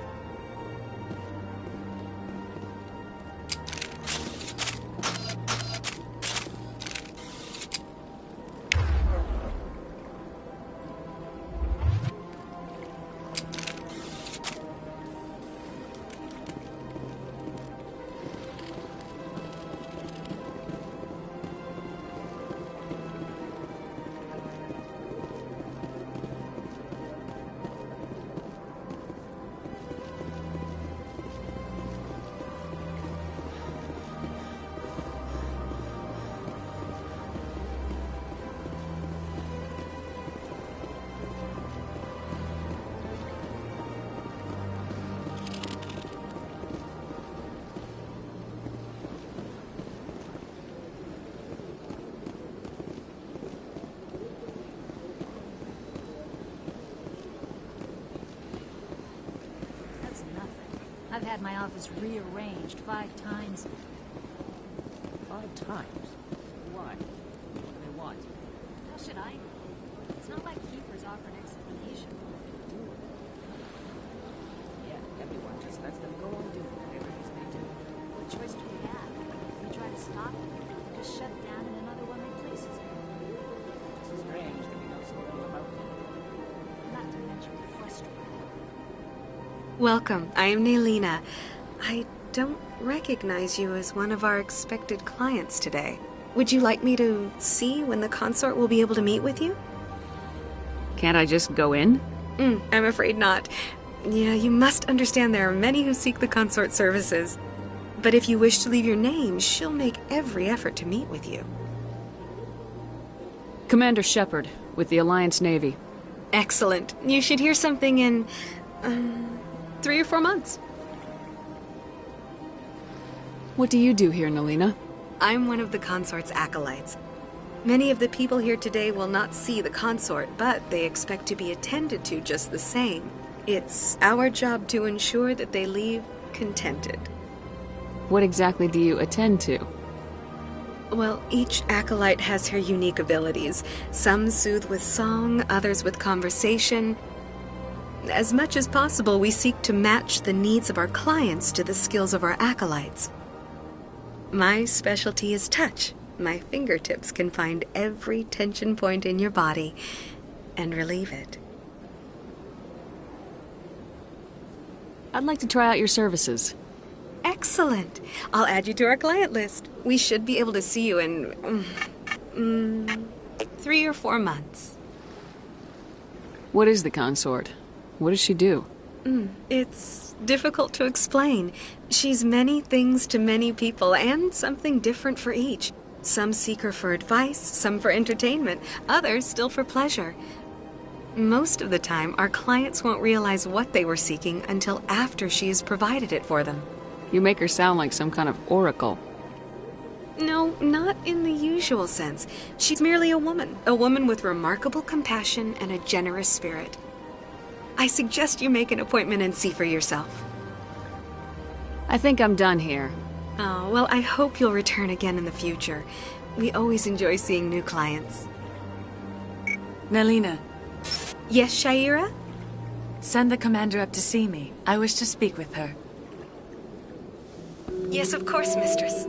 had my office rearranged 5 times. 5 times? Why? What do they want? How should I know? It's not like keepers offer an explanation. Yeah, everyone just lets them go on doing whatever it is they do. What choice do we have? If we try to stop it, we just shut down and another one replaces it. It's strange that we know so little about them. Not to mention frustrating. Welcome. I am Nailina. I don't recognize you as one of our expected clients today. Would you like me to see when the consort will be able to meet with you? Can't I just go in? I'm afraid not. Yeah, you must understand there are many who seek the consort services. But if you wish to leave your name, she'll make every effort to meet with you. Commander Shepard, with the Alliance Navy. Excellent. You should hear something in 3 or 4 months. What do you do here, Nailina? I'm one of the consort's acolytes. Many of the people here today will not see the consort, but they expect to be attended to just the same. It's our job to ensure that they leave contented. What exactly do you attend to? Well, each acolyte has her unique abilities. Some soothe with song, others with conversation. As much as possible, we seek to match the needs of our clients to the skills of our acolytes. My specialty is touch. My fingertips can find every tension point in your body and relieve it. I'd like to try out your services. Excellent. I'll add you to our client list. We should be able to see you in 3 or 4 months. What is the consort? What does she do? It's difficult to explain. She's many things to many people, and something different for each. Some seek her for advice, some for entertainment, others still for pleasure. Most of the time, our clients won't realize what they were seeking until after she has provided it for them. You make her sound like some kind of oracle. No, not in the usual sense. She's merely a woman with remarkable compassion and a generous spirit. I suggest you make an appointment and see for yourself. I think I'm done here. Oh, well, I hope you'll return again in the future. We always enjoy seeing new clients. Nailina. Yes, Shaira? Send the commander up to see me. I wish to speak with her. Yes, of course, mistress.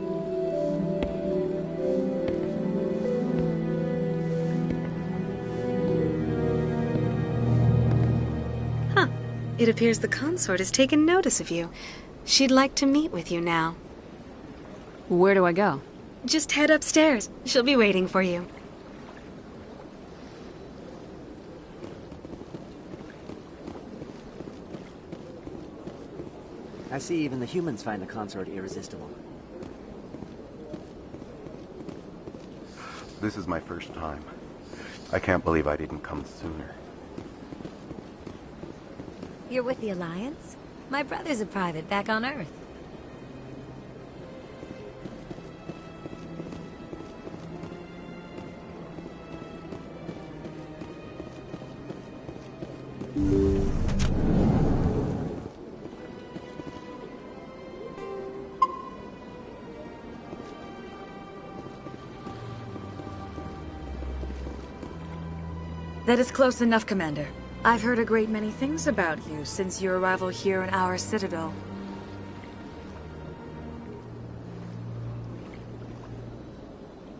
Huh. It appears the consort has taken notice of you. She'd like to meet with you now. Where do I go? Just head upstairs. She'll be waiting for you. I see even the humans find the consort irresistible. This is my first time. I can't believe I didn't come sooner. You're with the Alliance? My brother's a private back on Earth. That is close enough, Commander. I've heard a great many things about you since your arrival here in our citadel.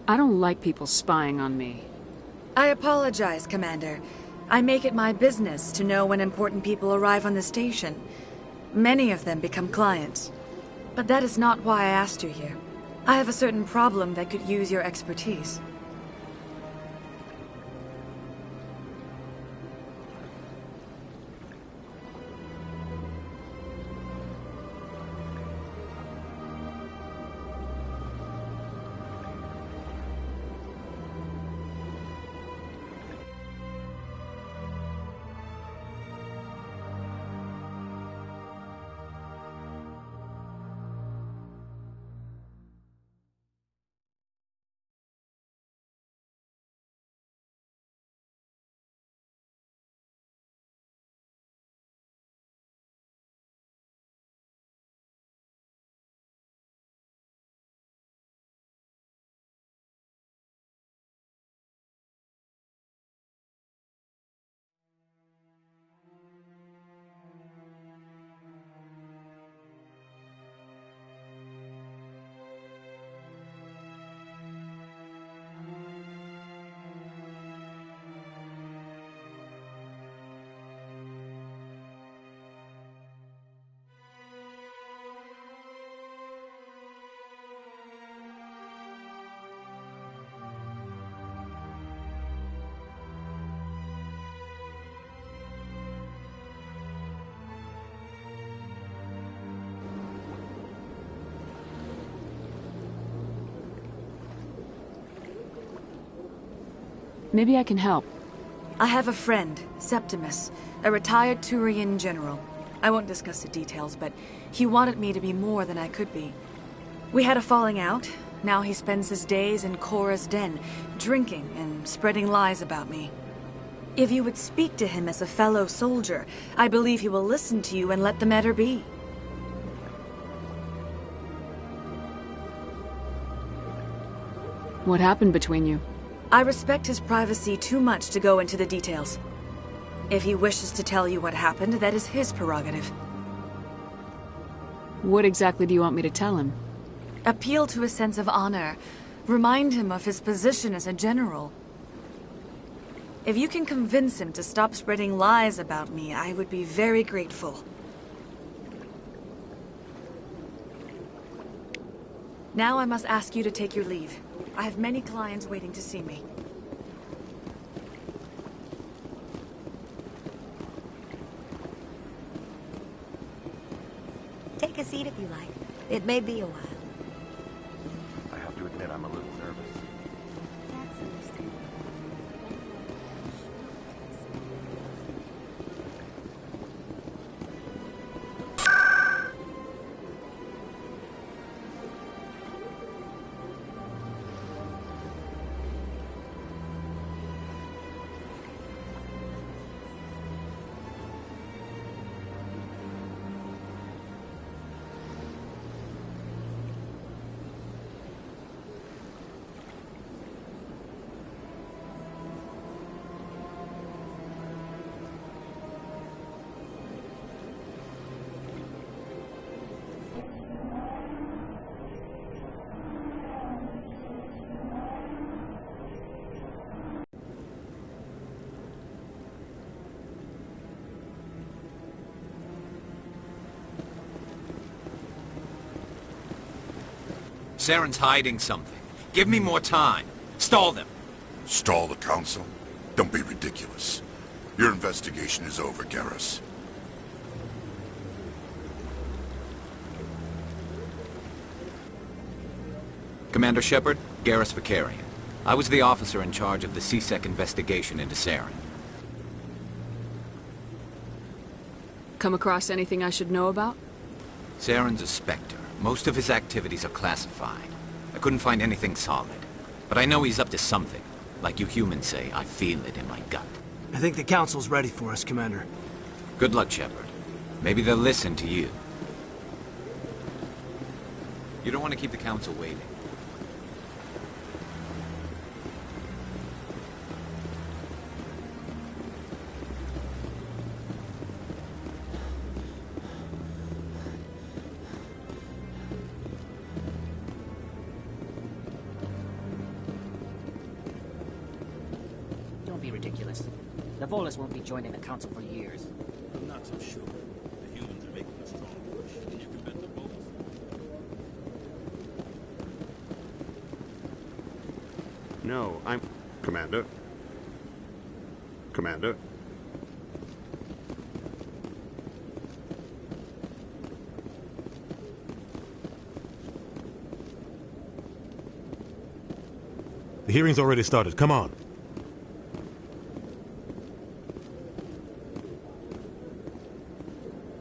I don't like people spying on me. I apologize, Commander. I make it my business to know when important people arrive on the station. Many of them become clients. But that is not why I asked you here. I have a certain problem that could use your expertise. Maybe I can help. I have a friend, Septimus, a retired Turian general. I won't discuss the details, but he wanted me to be more than I could be. We had a falling out. Now he spends his days in Korra's den, drinking and spreading lies about me. If you would speak to him as a fellow soldier, I believe he will listen to you and let the matter be. What happened between you? I respect his privacy too much to go into the details. If he wishes to tell you what happened, that is his prerogative. What exactly do you want me to tell him? Appeal to his sense of honor. Remind him of his position as a general. If you can convince him to stop spreading lies about me, I would be very grateful. Now I must ask you to take your leave. I have many clients waiting to see me. Take a seat if you like. It may be a while. I have to admit I'm a little nervous. That's understandable. Saren's hiding something. Give me more time. Stall them. Stall the council? Don't be ridiculous. Your investigation is over, Garrus. Commander Shepard, Garrus Vicarian. I was the officer in charge of the CSEC investigation into Saren. Come across anything I should know about? Saren's a Spectre. Most of his activities are classified. I couldn't find anything solid. But I know he's up to something. Like you humans say, I feel it in my gut. I think the council's ready for us, Commander. Good luck, Shepard. Maybe they'll listen to you. You don't want to keep the council waiting. Don't be ridiculous. The Volus won't be joining the council for years. I'm not so sure. The humans are making a strong push, and you can bet the Volus. No, I'm... Commander? Commander? The hearing's already started. Come on.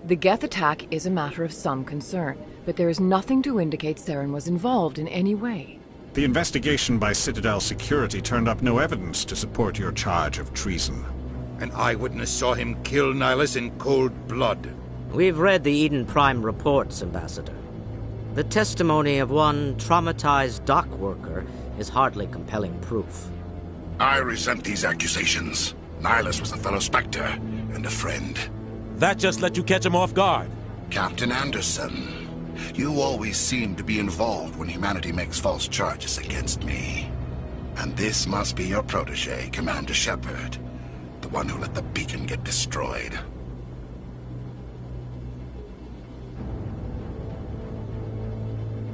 The Geth attack is a matter of some concern, but there is nothing to indicate Saren was involved in any way. The investigation by Citadel Security turned up no evidence to support your charge of treason. An eyewitness saw him kill Nihilus in cold blood. We've read the Eden Prime reports, Ambassador. The testimony of one traumatized dock worker is hardly compelling proof. I resent these accusations. Nihilus was a fellow Spectre and a friend. That just let you catch him off guard. Captain Anderson, you always seem to be involved when humanity makes false charges against me. And this must be your protege, Commander Shepard, the one who let the beacon get destroyed.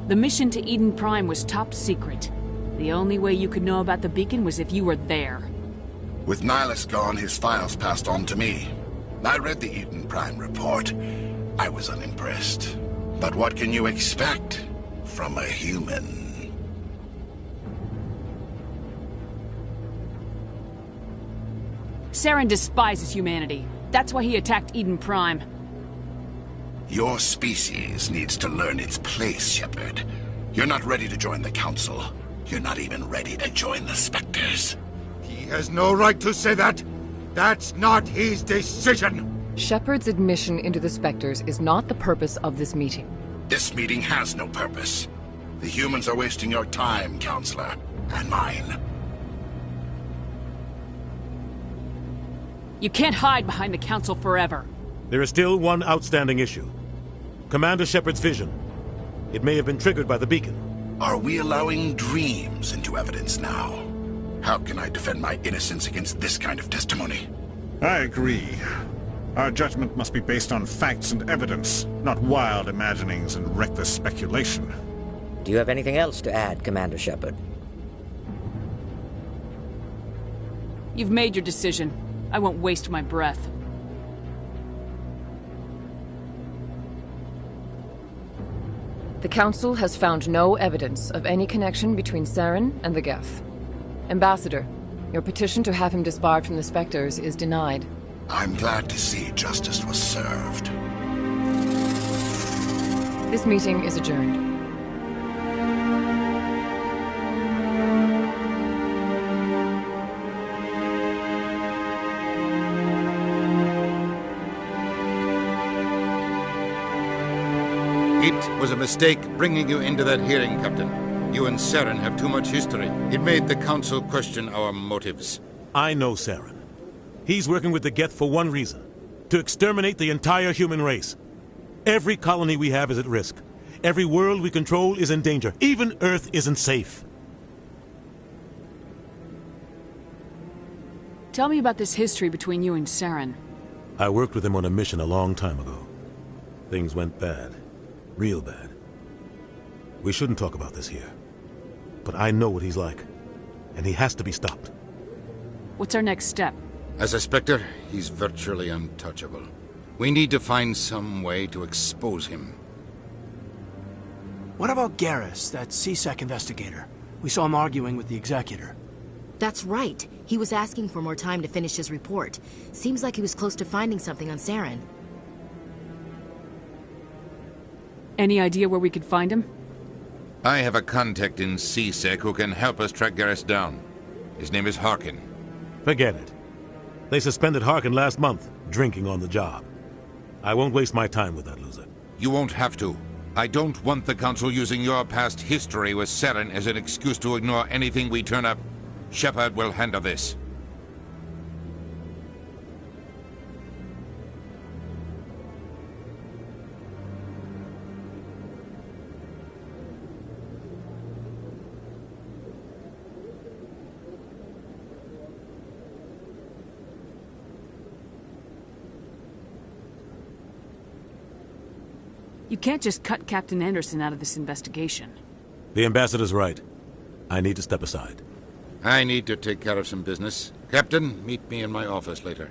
The mission to Eden Prime was top secret. The only way you could know about the beacon was if you were there. With Nihilus gone, his files passed on to me. I read the Eden Prime report. I was unimpressed. But what can you expect from a human? Saren despises humanity. That's why he attacked Eden Prime. Your species needs to learn its place, Shepard. You're not ready to join the Council. You're not even ready to join the Spectres. He has no right to say that! That's not his decision! Shepard's admission into the Spectres is not the purpose of this meeting. This meeting has no purpose. The humans are wasting your time, Counselor, and mine. You can't hide behind the Council forever. There is still one outstanding issue. Commander Shepard's vision. It may have been triggered by the beacon. Are we allowing dreams into evidence now? How can I defend my innocence against this kind of testimony? I agree. Our judgment must be based on facts and evidence, not wild imaginings and reckless speculation. Do you have anything else to add, Commander Shepard? You've made your decision. I won't waste my breath. The Council has found no evidence of any connection between Saren and the Geth. Ambassador, your petition to have him disbarred from the Spectres is denied. I'm glad to see justice was served. This meeting is adjourned. It was a mistake bringing you into that hearing, Captain. You and Saren have too much history. It made the Council question our motives. I know Saren. He's working with the Geth for one reason. To exterminate the entire human race. Every colony we have is at risk. Every world we control is in danger. Even Earth isn't safe. Tell me about this history between you and Saren. I worked with him on a mission a long time ago. Things went bad. Real bad. We shouldn't talk about this here. But I know what he's like. And he has to be stopped. What's our next step? As a Spectre, he's virtually untouchable. We need to find some way to expose him. What about Garrus, that CSEC investigator? We saw him arguing with the Executor. That's right. He was asking for more time to finish his report. Seems like he was close to finding something on Saren. Any idea where we could find him? I have a contact in CSEC who can help us track Garrus down. His name is Harkin. Forget it. They suspended Harkin last month, drinking on the job. I won't waste my time with that loser. You won't have to. I don't want the Council using your past history with Saren as an excuse to ignore anything we turn up. Shepard will handle this. You can't just cut Captain Anderson out of this investigation. The ambassador's right. I need to step aside. I need to take care of some business. Captain, meet me in my office later.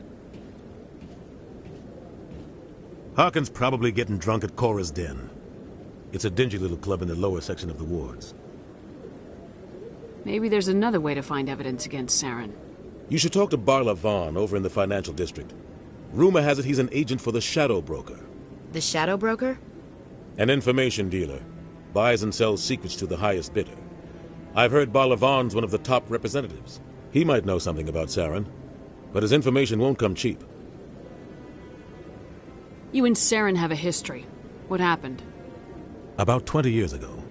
Harkin's probably getting drunk at Cora's Den. It's a dingy little club in the lower section of the wards. Maybe there's another way to find evidence against Saren. You should talk to Barla Vaughn over in the financial district. Rumor has it he's an agent for the Shadow Broker. The Shadow Broker? An information dealer. Buys and sells secrets to the highest bidder. I've heard Barla Vaughn's one of the top representatives. He might know something about Saren, but his information won't come cheap. You and Saren have a history. What happened? About 20 years ago,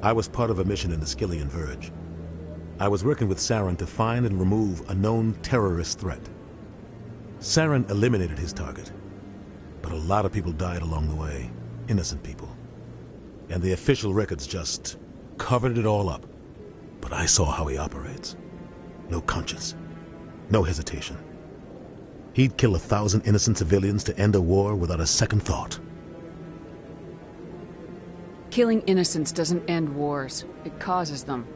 I was part of a mission in the Skillian Verge. I was working with Saren to find and remove a known terrorist threat. Saren eliminated his target, but a lot of people died along the way. Innocent people. And the official records just covered it all up. But I saw how he operates. No conscience. No hesitation. He'd kill 1,000 innocent civilians to end a war without a second thought. Killing innocents doesn't end wars. It causes them.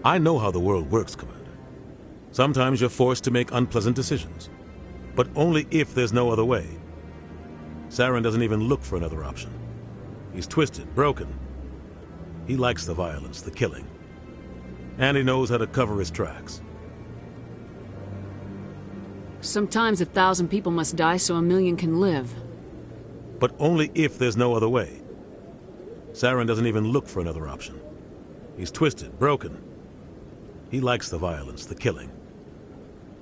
I know how the world works, Commander. Sometimes you're forced to make unpleasant decisions. But only if there's no other way. Saren doesn't even look for another option. He's twisted, broken. He likes the violence, the killing. And he knows how to cover his tracks. Sometimes 1,000 people must die so 1,000,000 can live. But only if there's no other way. Saren doesn't even look for another option. He's twisted, broken. He likes the violence, the killing.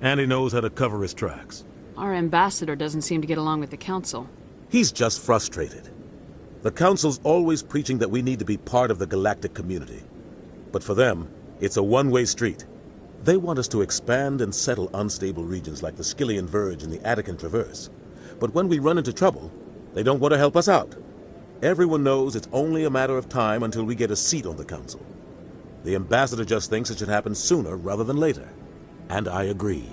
And he knows how to cover his tracks. Our ambassador doesn't seem to get along with the Council. He's just frustrated. The Council's always preaching that we need to be part of the galactic community. But for them, it's a one-way street. They want us to expand and settle unstable regions like the Skillian Verge and the Attican Traverse. But when we run into trouble, they don't want to help us out. Everyone knows it's only a matter of time until we get a seat on the Council. The ambassador just thinks it should happen sooner rather than later. And I agree.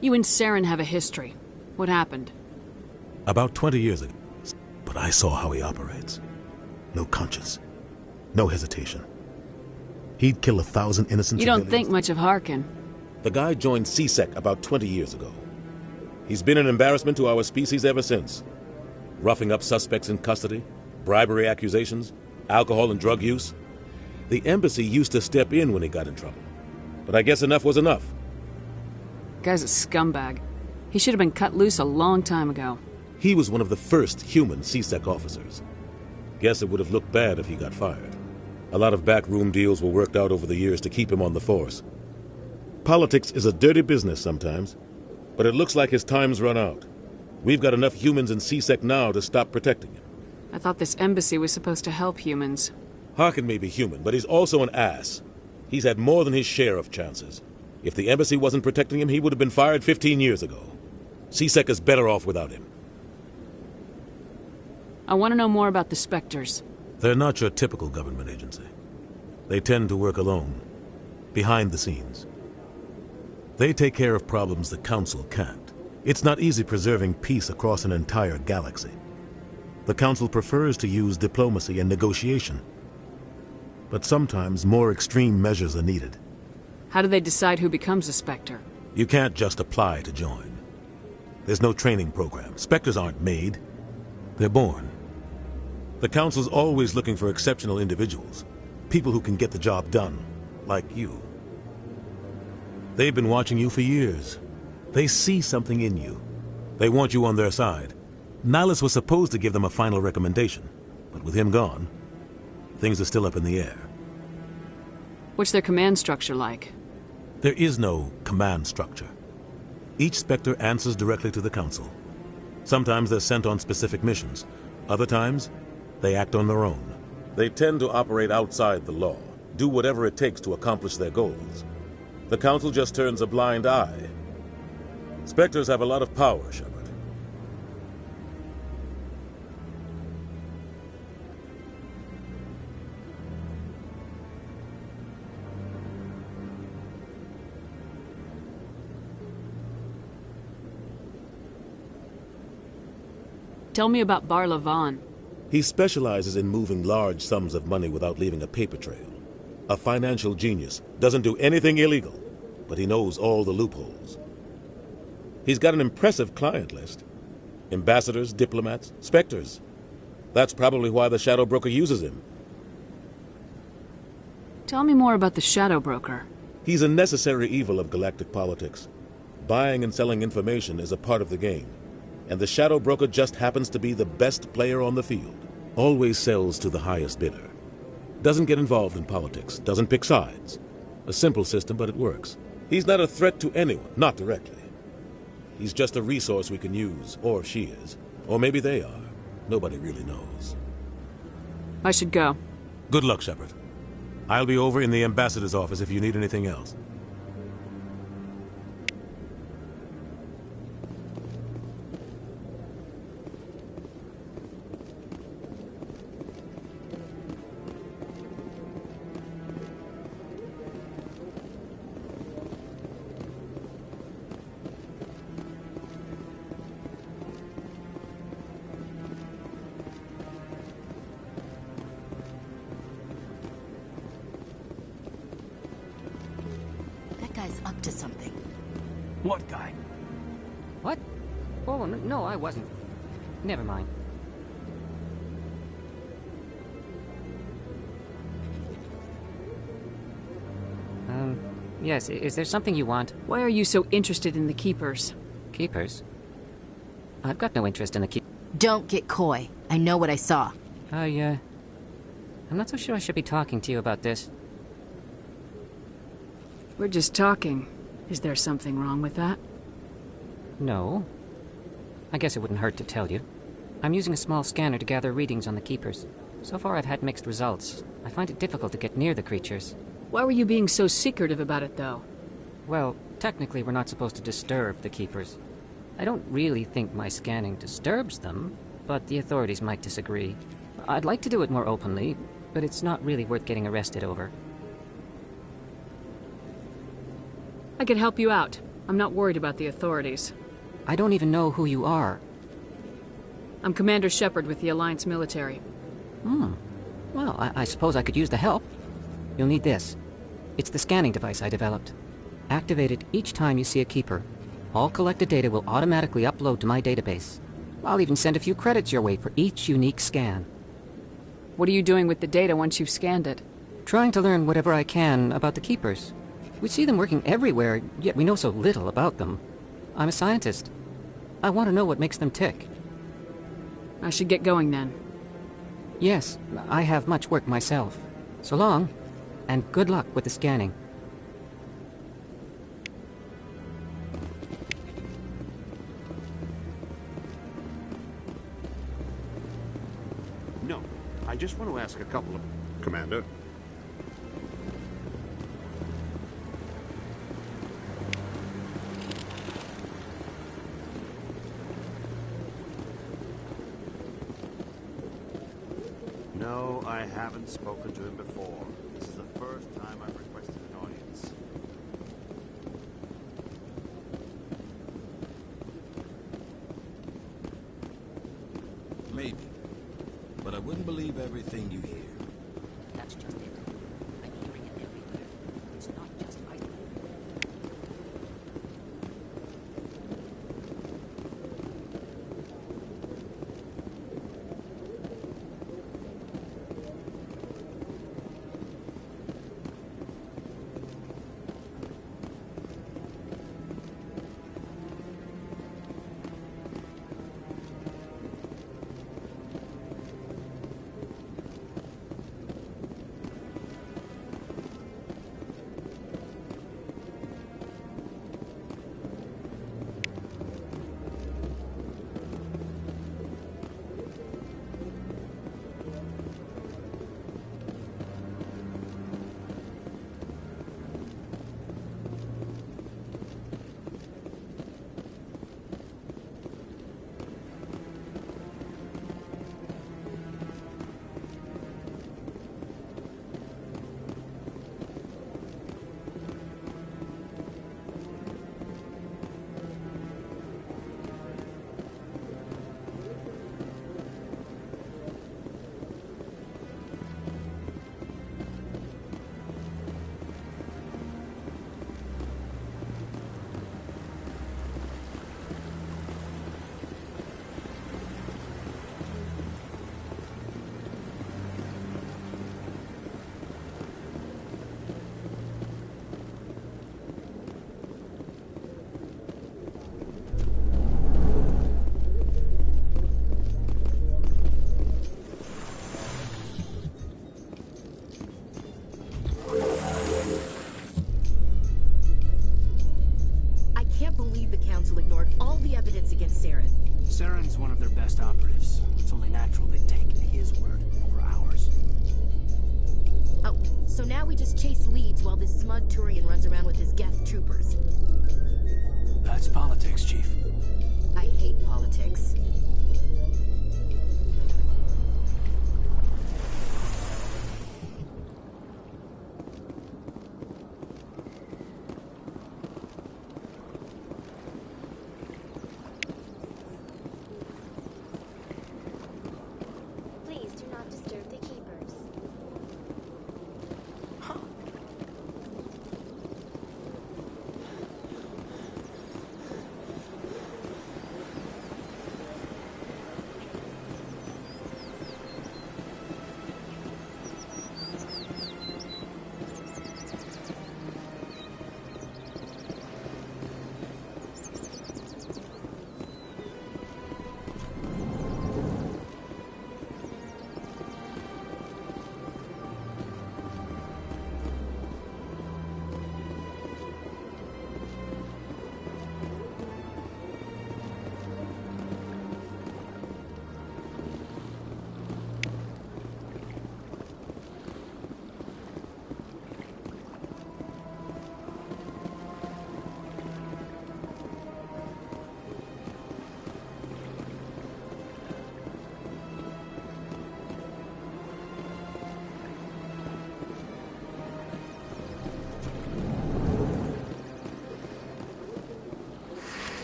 You and Saren have a history. What happened? About 20 years ago. But I saw how he operates. No conscience. No hesitation. He'd kill 1,000 innocent You don't civilians. think much of Harkin. The guy joined CSEC about 20 years ago. He's been an embarrassment to our species ever since. Roughing up suspects in custody, bribery accusations, alcohol and drug use. The embassy used to step in when he got in trouble. But I guess enough was enough. Guy's a scumbag. He should have been cut loose a long time ago. He was one of the first human CSEC officers. Guess it would have looked bad if he got fired. A lot of backroom deals were worked out over the years to keep him on the force. Politics is a dirty business sometimes, but it looks like his time's run out. We've got enough humans in CSEC now to stop protecting him. I thought this embassy was supposed to help humans. Harkin may be human, but he's also an ass. He's had more than his share of chances. If the embassy wasn't protecting him, he would have been fired 15 years ago. CSEC is better off without him. I want to know more about the Spectres. They're not your typical government agency. They tend to work alone, behind the scenes. They take care of problems the Council can't. It's not easy preserving peace across an entire galaxy. The Council prefers to use diplomacy and negotiation. But sometimes more extreme measures are needed. How do they decide who becomes a Spectre? You can't just apply to join. There's no training program. Spectres aren't made. They're born. The Council's always looking for exceptional individuals. People who can get the job done. Like you. They've been watching you for years. They see something in you. They want you on their side. Nihilus was supposed to give them a final recommendation. But with him gone, things are still up in the air. What's their command structure like? There is no command structure. Each Spectre answers directly to the Council. Sometimes they're sent on specific missions. Other times, they act on their own. They tend to operate outside the law, do whatever it takes to accomplish their goals. The Council just turns a blind eye. Spectres have a lot of power, Shepard. Tell me about Bar Levon. He specializes in moving large sums of money without leaving a paper trail. A financial genius, doesn't do anything illegal, but he knows all the loopholes. He's got an impressive client list. Ambassadors, diplomats, Spectres. That's probably why the Shadow Broker uses him. Tell me more about the Shadow Broker. He's a necessary evil of galactic politics. Buying and selling information is a part of the game. And the Shadow Broker just happens to be the best player on the field. Always sells to the highest bidder. Doesn't get involved in politics, doesn't pick sides. A simple system, but it works. He's not a threat to anyone, not directly. He's just a resource we can use, or she is. Or maybe they are. Nobody really knows. I should go. Good luck, Shepard. I'll be over in the Ambassador's office if you need anything else. Up to something. What guy? What? Oh, no, I wasn't. Never mind. Yes, is there something you want? Why are you so interested in the Keepers? Keepers? I've got no interest in the Keepers. Don't get coy. I know what I saw. I'm not so sure I should be talking to you about this. We're just talking. Is there something wrong with that? No. I guess it wouldn't hurt to tell you. I'm using a small scanner to gather readings on the Keepers. So far I've had mixed results. I find it difficult to get near the creatures. Why were you being so secretive about it, though? Well, technically we're not supposed to disturb the Keepers. I don't really think my scanning disturbs them, but the authorities might disagree. I'd like to do it more openly, but it's not really worth getting arrested over. I could help you out. I'm not worried about the authorities. I don't even know who you are. I'm Commander Shepard with the Alliance military. Well, I suppose I could use the help. You'll need this. It's the scanning device I developed. Activate it each time you see a keeper. All collected data will automatically upload to my database. I'll even send a few credits your way for each unique scan. What are you doing with the data once you've scanned it? Trying to learn whatever I can about the keepers. We see them working everywhere, yet we know so little about them. I'm a scientist. I want to know what makes them tick. I should get going then. Yes, I have much work myself. So long, and good luck with the scanning. No, I just want to ask a couple of... Commander? No, I haven't spoken to him before. This is the first time I've requested an audience. Maybe. But I wouldn't believe everything you hear. That's just it. I'm hearing it everywhere. It's not just idle. Saren's one of their best operatives. It's only natural they'd take his word over ours. Oh, so now we just chase leads while this smug Turian runs around with his Geth troopers. That's politics, Chief. I hate politics. Please do not disturb the keepers.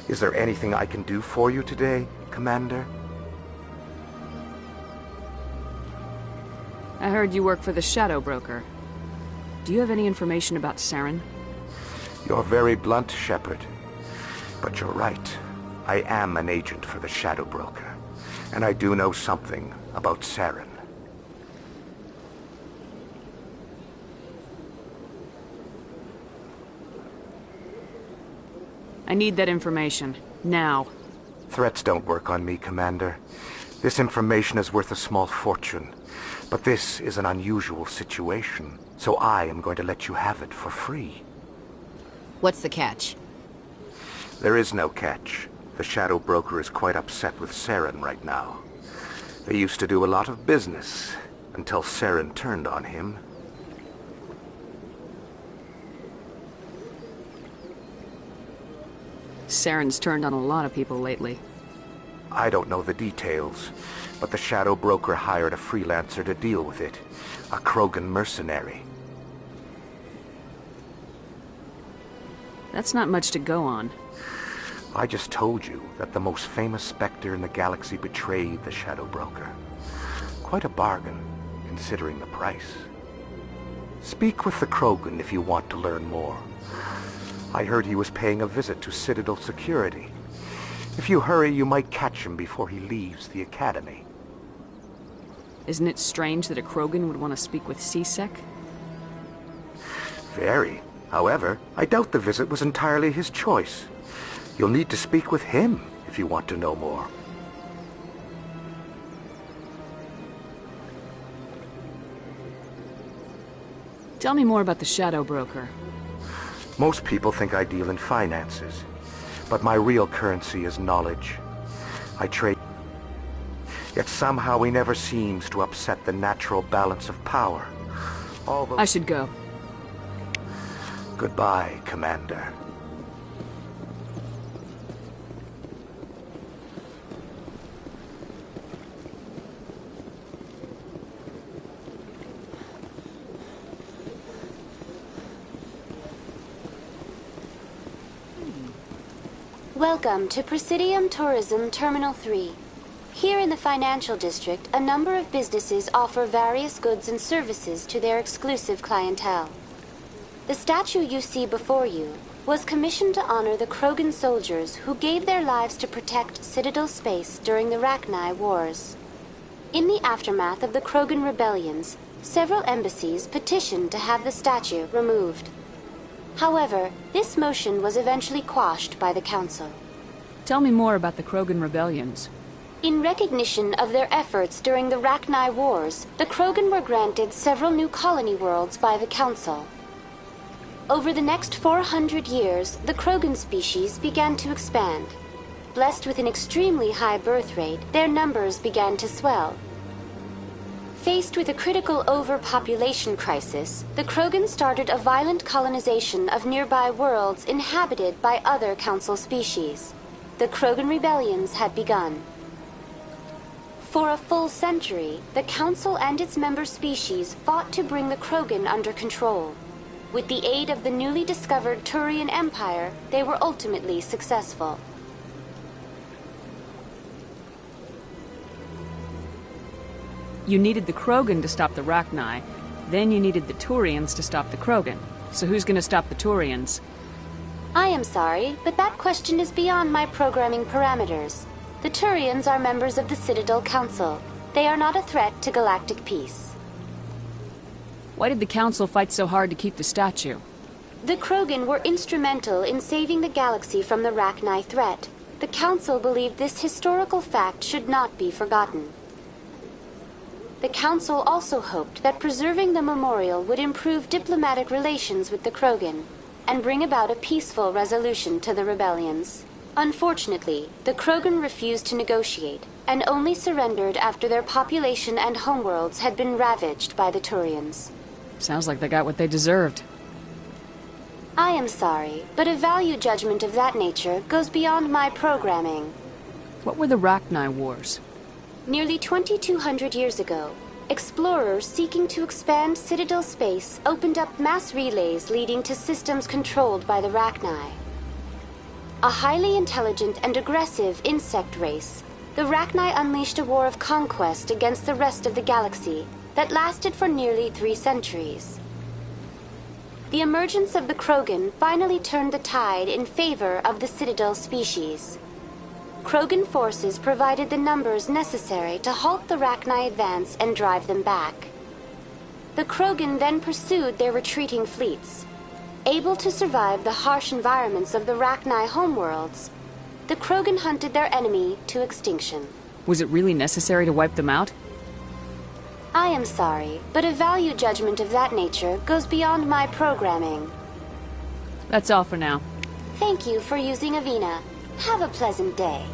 Is there anything I can do for you today, Commander? I heard you work for the Shadow Broker. Do you have any information about Saren? You're very blunt, Shepard. But you're right. I am an agent for the Shadow Broker. And I do know something about Saren. I need that information. Now. Threats don't work on me, Commander. This information is worth a small fortune. But this is an unusual situation, so I am going to let you have it for free. What's the catch? There is no catch. The Shadow Broker is quite upset with Saren right now. They used to do a lot of business, until Saren turned on him. Saren's turned on a lot of people lately. I don't know the details, but the Shadow Broker hired a freelancer to deal with it. A Krogan mercenary. That's not much to go on. I just told you that the most famous Spectre in the galaxy betrayed the Shadow Broker. Quite a bargain, considering the price. Speak with the Krogan if you want to learn more. I heard he was paying a visit to Citadel security. If you hurry, you might catch him before he leaves the Academy. Isn't it strange that a Krogan would want to speak with C-Sec? Very. However, I doubt the visit was entirely his choice. You'll need to speak with him if you want to know more. Tell me more about the Shadow Broker. Most people think I deal in finances, but my real currency is knowledge. I trade. Yet somehow he never seems to upset the natural balance of power. Although... I should go. Goodbye, Commander. Welcome to Presidium Tourism Terminal 3. Here in the financial district, a number of businesses offer various goods and services to their exclusive clientele. The statue you see before you was commissioned to honor the Krogan soldiers who gave their lives to protect Citadel space during the Rachni Wars. In the aftermath of the Krogan rebellions, several embassies petitioned to have the statue removed. However, this motion was eventually quashed by the Council. Tell me more about the Krogan rebellions. In recognition of their efforts during the Rachni Wars, the Krogan were granted several new colony worlds by the Council. Over the next 400 years, the Krogan species began to expand. Blessed with an extremely high birth rate, their numbers began to swell. Faced with a critical overpopulation crisis, the Krogan started a violent colonization of nearby worlds inhabited by other Council species. The Krogan rebellions had begun. For a full century, the Council and its member species fought to bring the Krogan under control. With the aid of the newly discovered Turian Empire, they were ultimately successful. You needed the Krogan to stop the Rachni, then you needed the Turians to stop the Krogan. So who's gonna stop the Turians? I am sorry, but that question is beyond my programming parameters. The Turians are members of the Citadel Council. They are not a threat to galactic peace. Why did the Council fight so hard to keep the statue? The Krogan were instrumental in saving the galaxy from the Rachni threat. The Council believed this historical fact should not be forgotten. The Council also hoped that preserving the memorial would improve diplomatic relations with the Krogan and bring about a peaceful resolution to the rebellions. Unfortunately, the Krogan refused to negotiate and only surrendered after their population and homeworlds had been ravaged by the Turians. Sounds like they got what they deserved. I am sorry, but a value judgment of that nature goes beyond my programming. What were the Rachni Wars? Nearly 2,200 years ago, explorers seeking to expand Citadel space opened up mass relays leading to systems controlled by the Rachni. A highly intelligent and aggressive insect race, the Rachni unleashed a war of conquest against the rest of the galaxy that lasted for nearly 3 centuries. The emergence of the Krogan finally turned the tide in favor of the Citadel species. Krogan forces provided the numbers necessary to halt the Rachni advance and drive them back. The Krogan then pursued their retreating fleets. Able to survive the harsh environments of the Rachni homeworlds, the Krogan hunted their enemy to extinction. Was it really necessary to wipe them out? I am sorry, but a value judgment of that nature goes beyond my programming. That's all for now. Thank you for using Avina. Have a pleasant day.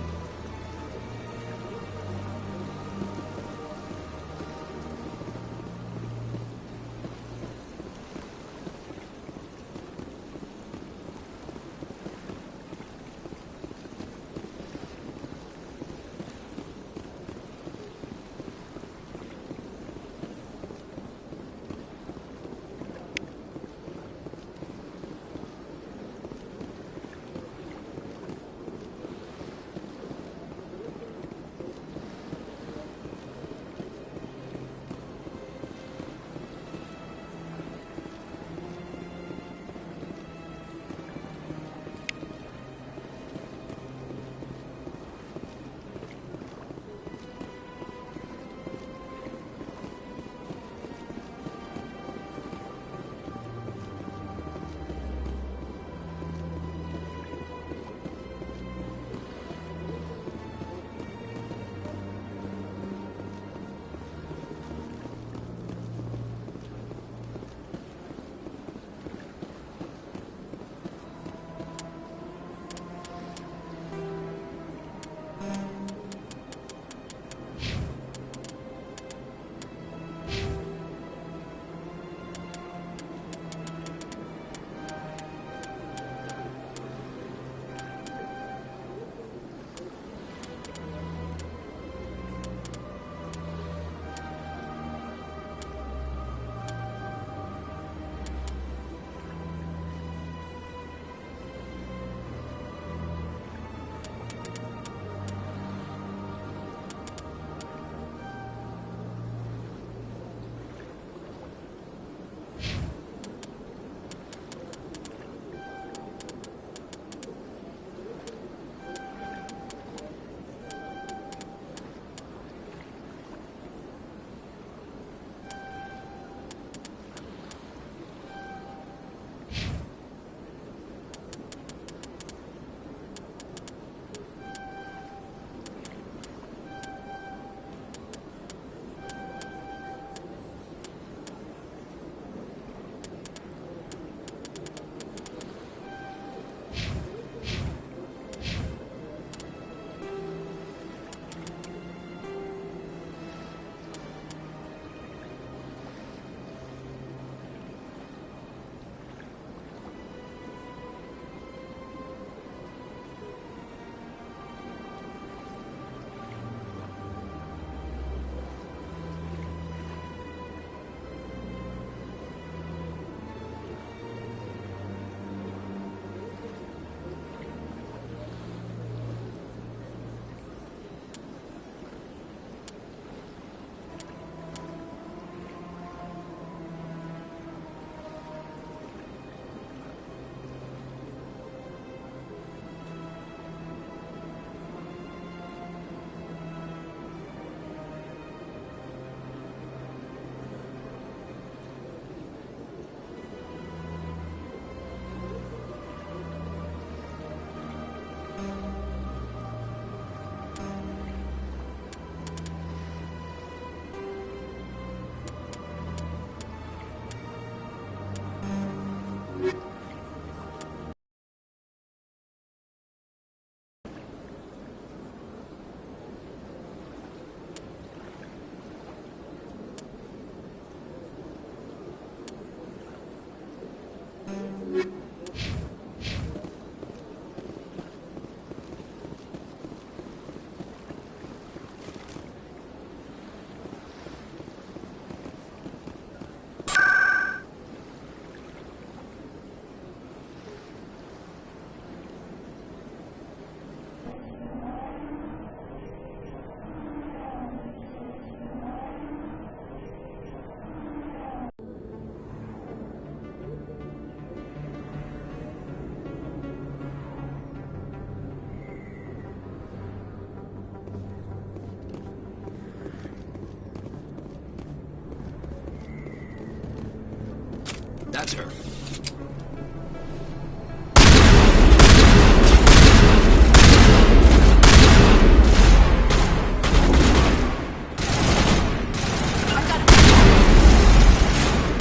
has her.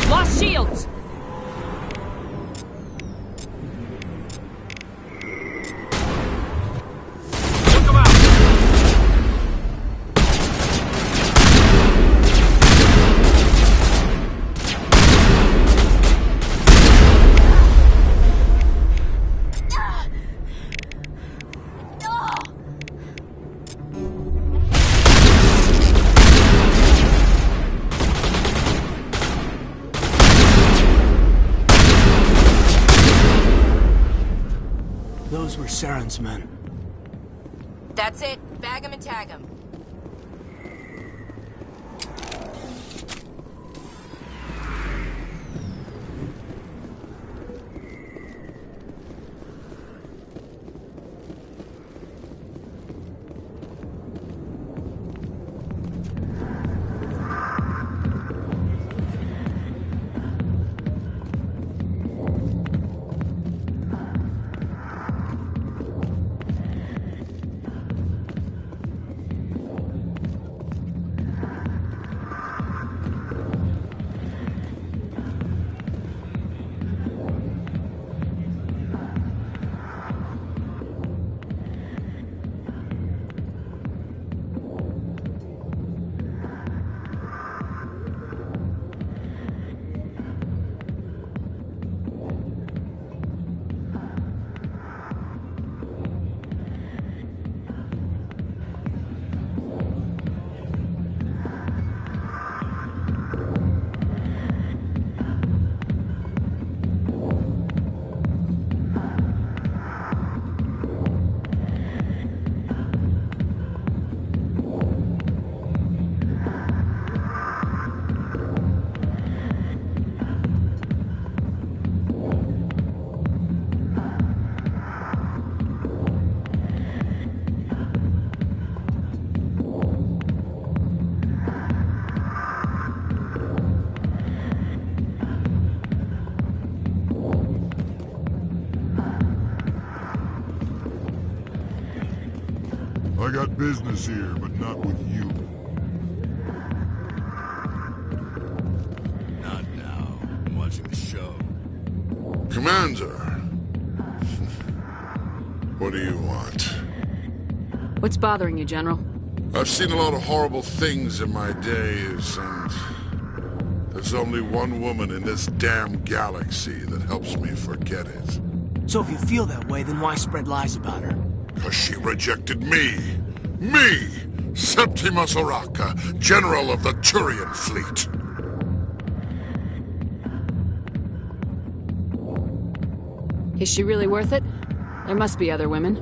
Lost shields! Those were Saren's men. That's it. Bag him and tag him. I got business here, but not with you. Not now. I'm watching the show. Commander! What do you want? What's bothering you, General? I've seen a lot of horrible things in my days, and there's only one woman in this damn galaxy that helps me forget it. So if you feel that way, then why spread lies about her? Because she rejected me! Me! Septimus Oraka, General of the Turian Fleet! Is she really worth it? There must be other women.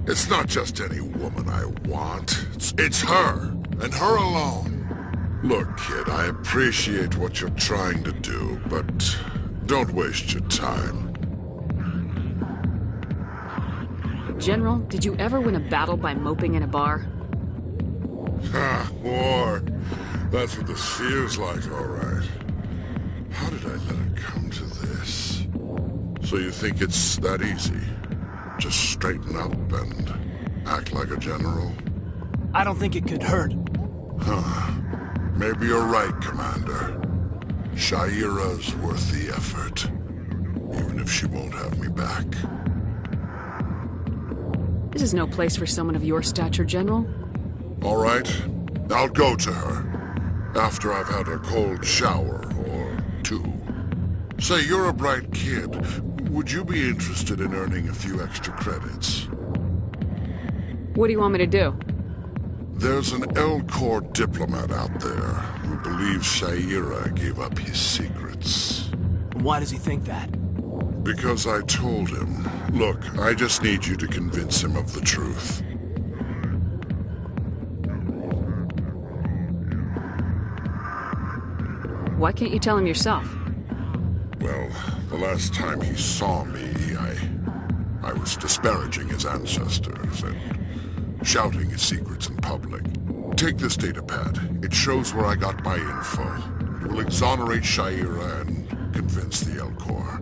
It's not just any woman I want. It's her, and her alone. Look, kid, I appreciate what you're trying to do, but don't waste your time. General, did you ever win a battle by moping in a bar? Ha, war. That's what this feels like, all right. How did I let it come to this? So you think it's that easy? Just straighten up and act like a general? I don't think it could hurt. Huh. Maybe you're right, Commander. Shaira's worth the effort. Even if she won't have me back. This is no place for someone of your stature, General. All right. I'll go to her. After I've had a cold shower, or two. Say, you're a bright kid. Would you be interested in earning a few extra credits? What do you want me to do? There's an L-Corps diplomat out there who believes Shaira gave up his secrets. Why does he think that? Because I told him. Look, I just need you to convince him of the truth. Why can't you tell him yourself? Well, the last time he saw me, I was disparaging his ancestors and shouting his secrets in public. Take this datapad. It shows where I got my info. It will exonerate Shaira and convince the Elcor.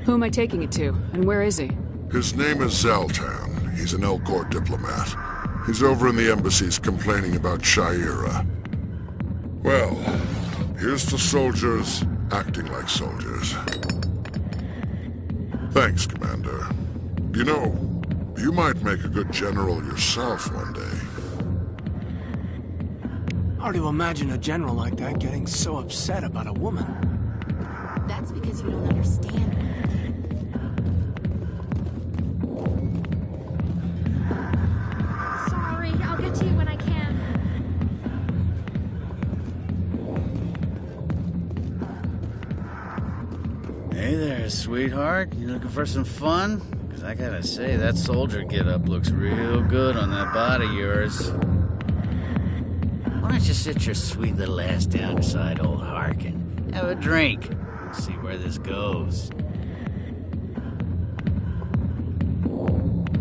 Who am I taking it to, and where is he? His name is Zaltan. He's an Elcor diplomat. He's over in the embassies complaining about Sha'ira. Well, here's to soldiers acting like soldiers. Thanks, Commander. You know, you might make a good general yourself one day. Hard to imagine a general like that getting so upset about a woman. That's because you don't understand women. Sorry, I'll get to you when I can. Hey there, sweetheart. You looking for some fun? Because I gotta say, that soldier get-up looks real good on that body of yours. Why don't you sit your sweet little ass down beside old Harkin? Have a drink. See where this goes.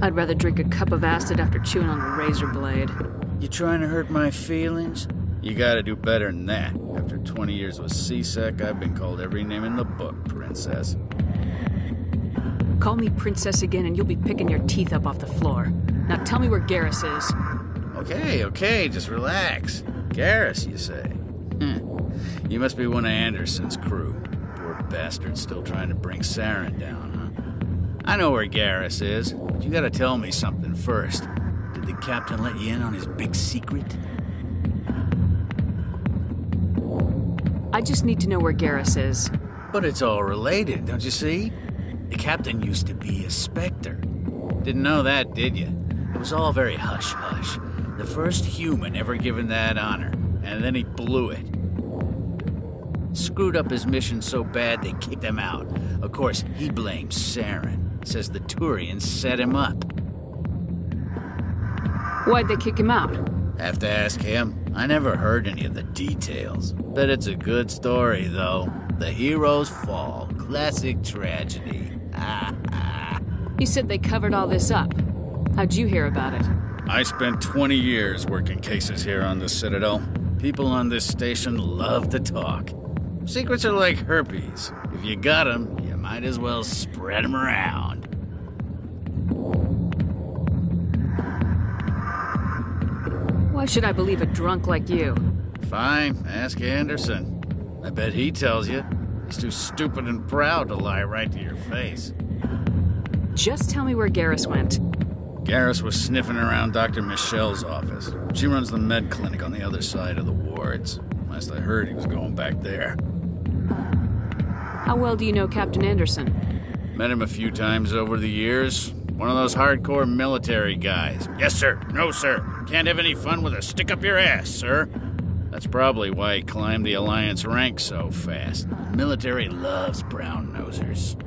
I'd rather drink a cup of acid after chewing on a razor blade. You trying to hurt my feelings? You gotta do better than that. After 20 years with C-Sec, I've been called every name in the book, Princess. Call me Princess again and you'll be picking your teeth up off the floor. Now tell me where Garrus is. Okay, just relax. Garrus, you say? You must be one of Anderson's crew. Poor bastard still trying to bring Saren down, huh? I know where Garrus is, but you gotta tell me something first. Did the captain let you in on his big secret? I just need to know where Garrus is. But it's all related, don't you see? The captain used to be a Spectre. Didn't know that, did you? It was all very hush-hush. The first human ever given that honor, and then he blew it. Screwed up his mission so bad they kicked him out. Of course, he blames Saren. Says the Turians set him up. Why'd they kick him out? Have to ask him. I never heard any of the details. Bet it's a good story, though. The hero's fall. Classic tragedy. You said they covered all this up. How'd you hear about it? I spent 20 years working cases here on the Citadel. People on this station love to talk. Secrets are like herpes. If you got them, you might as well spread them around. Why should I believe a drunk like you? Fine, ask Anderson. I bet he tells you. He's too stupid and proud to lie right to your face. Just tell me where Garrus went. Garrus was sniffing around Dr. Michelle's office. She runs the med clinic on the other side of the wards. Last I heard, he was going back there. How well do you know Captain Anderson? Met him a few times over the years. One of those hardcore military guys. Yes, sir. No, sir. Can't have any fun with a stick up your ass, sir. That's probably why he climbed the Alliance ranks so fast. The military loves brown-nosers.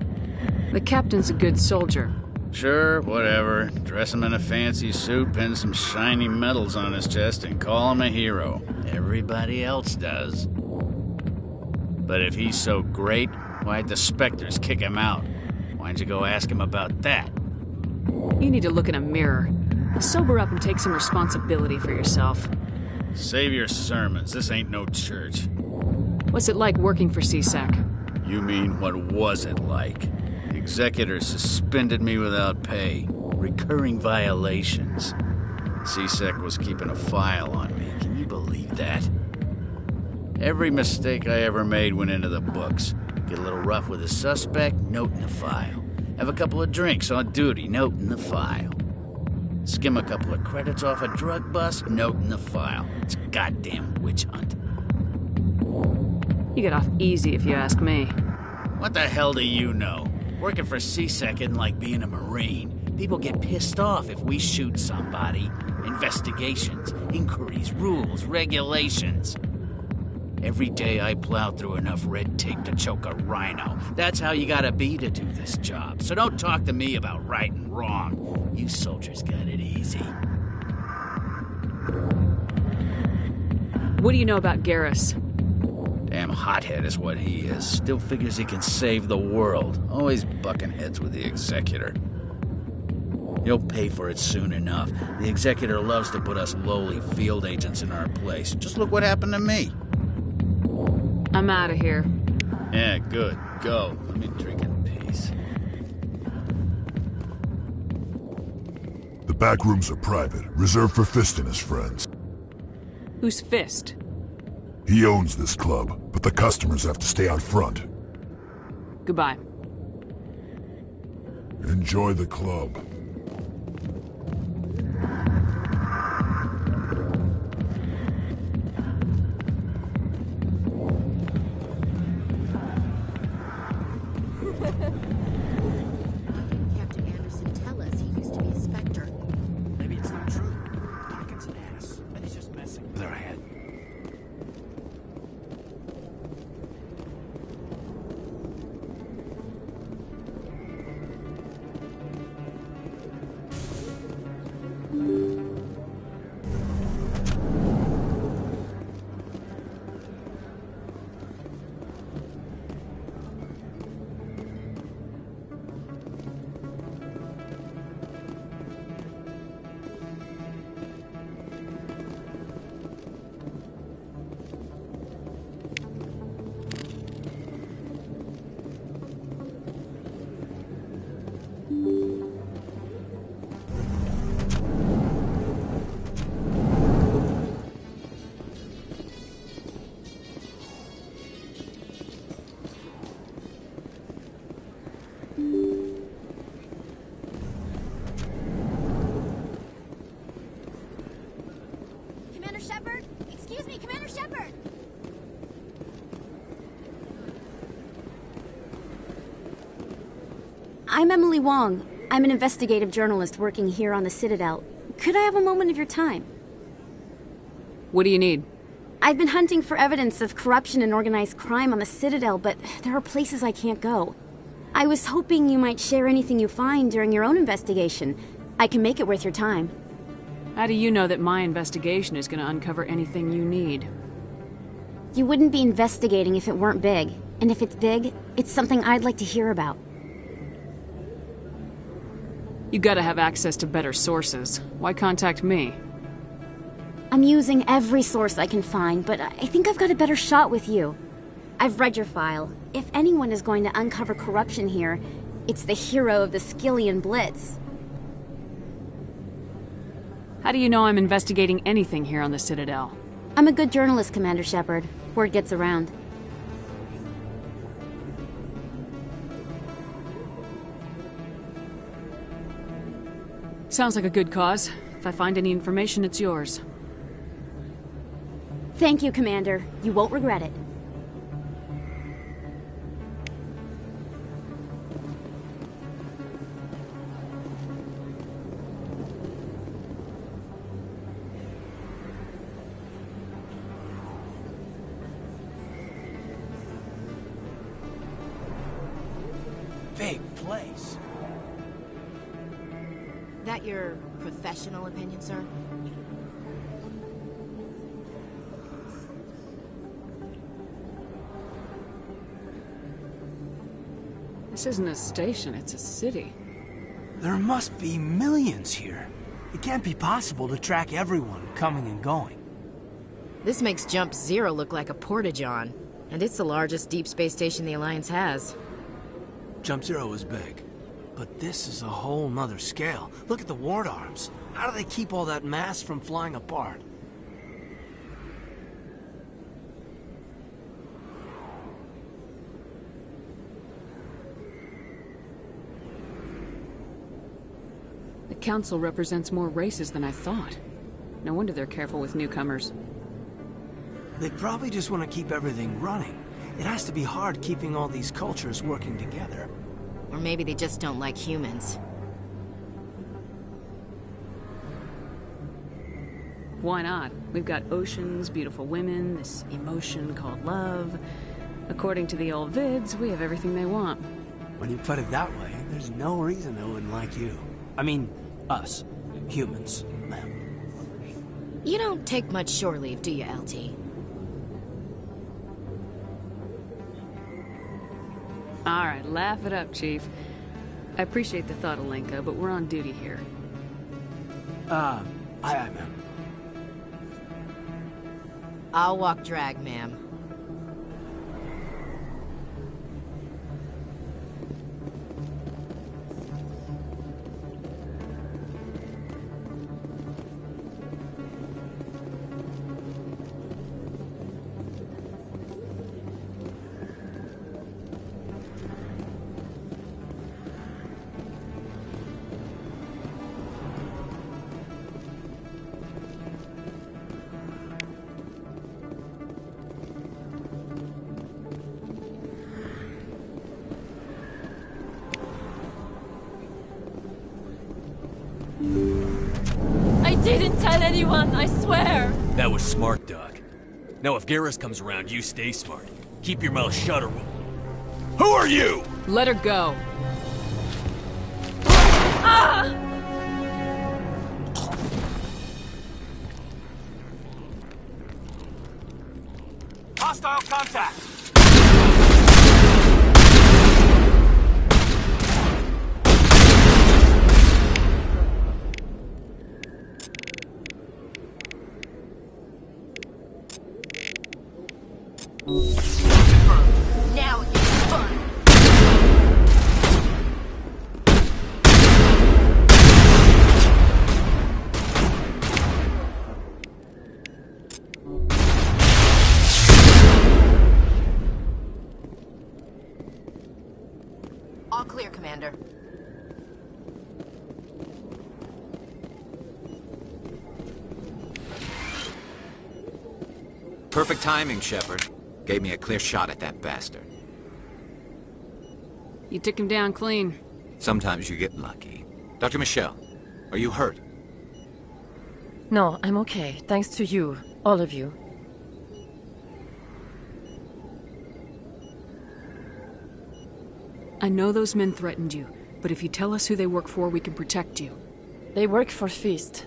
The captain's a good soldier. Sure, whatever. Dress him in a fancy suit, pin some shiny medals on his chest, and call him a hero. Everybody else does. But if he's so great, why'd the Spectres kick him out? Why'd you go ask him about that? You need to look in a mirror. Sober up and take some responsibility for yourself. Save your sermons. This ain't no church. What's it like working for C-Sec? You mean, what was it like? The executor suspended me without pay. Recurring violations. C-Sec was keeping a file on me. Can you believe that? Every mistake I ever made went into the books. Get a little rough with a suspect, note in the file. Have a couple of drinks on duty, note in the file. Skim a couple of credits off a drug bust, note in the file. It's a goddamn witch hunt. You get off easy if you ask me. What the hell do you know? Working for C-Sec isn't like being a Marine. People get pissed off if we shoot somebody. Investigations, inquiries, rules, regulations. Every day I plow through enough red tape to choke a rhino. That's how you gotta be to do this job. So don't talk to me about right and wrong. You soldiers got it easy. What do you know about Garrus? Damn hothead is what he is. Still figures he can save the world. Always bucking heads with the executor. You'll pay for it soon enough. The Executor loves to put us lowly field agents in our place. Just look what happened to me. I'm out of here. Yeah, good. Go. Let me drink in peace. The back rooms are private, reserved for Fist and his friends. Who's Fist? He owns this club, but the customers have to stay out front. Goodbye. Enjoy the club. Captain Anderson tell us he used to be a Spectre. Maybe it's not true. Dawkins an ass. And he's just messing with our head. Commander Shepard? Excuse me, Commander Shepard! I'm Emily Wong. I'm an investigative journalist working here on the Citadel. Could I have a moment of your time? What do you need? I've been hunting for evidence of corruption and organized crime on the Citadel, but there are places I can't go. I was hoping you might share anything you find during your own investigation. I can make it worth your time. How do you know that my investigation is going to uncover anything you need? You wouldn't be investigating if it weren't big. And if it's big, it's something I'd like to hear about. You gotta have access to better sources. Why contact me? I'm using every source I can find, but I think I've got a better shot with you. I've read your file. If anyone is going to uncover corruption here, it's the hero of the Skillian Blitz. How do you know I'm investigating anything here on the Citadel? I'm a good journalist, Commander Shepard. Word gets around. Sounds like a good cause. If I find any information, it's yours. Thank you, Commander. You won't regret it. Big place. That your professional opinion, sir? This isn't a station, it's a city. There must be millions here. It can't be possible to track everyone coming and going. This makes Jump Zero look like a porta-john, and it's the largest deep space station the Alliance has. Jump Zero is big, but this is a whole nother scale. Look at the ward arms. How do they keep all that mass from flying apart? The Council represents more races than I thought. No wonder they're careful with newcomers. They probably just want to keep everything running. It has to be hard keeping all these cultures working together. Or maybe they just don't like humans. Why not? We've got oceans, beautiful women, this emotion called love. According to the old vids, we have everything they want. When you put it that way, there's no reason they wouldn't like you. I mean, us. Humans, ma'am. You don't take much shore leave, do you, LT? All right, laugh it up, Chief. I appreciate the thought, Alenko, but we're on duty here. Aye, aye, ma'am. I'll walk drag, ma'am. I didn't tell anyone, I swear! That was smart, Doc. Now if Garrus comes around, you stay smart. Keep your mouth shut or we'll... Who are you? Let her go. Ah! Hostile contact! Now it gets fun! All clear, Commander. Perfect timing, Shepard. Gave me a clear shot at that bastard. You took him down clean. Sometimes you get lucky. Dr. Michelle, are you hurt? No, I'm okay. Thanks to you. All of you. I know those men threatened you, but if you tell us who they work for, we can protect you. They work for Feast.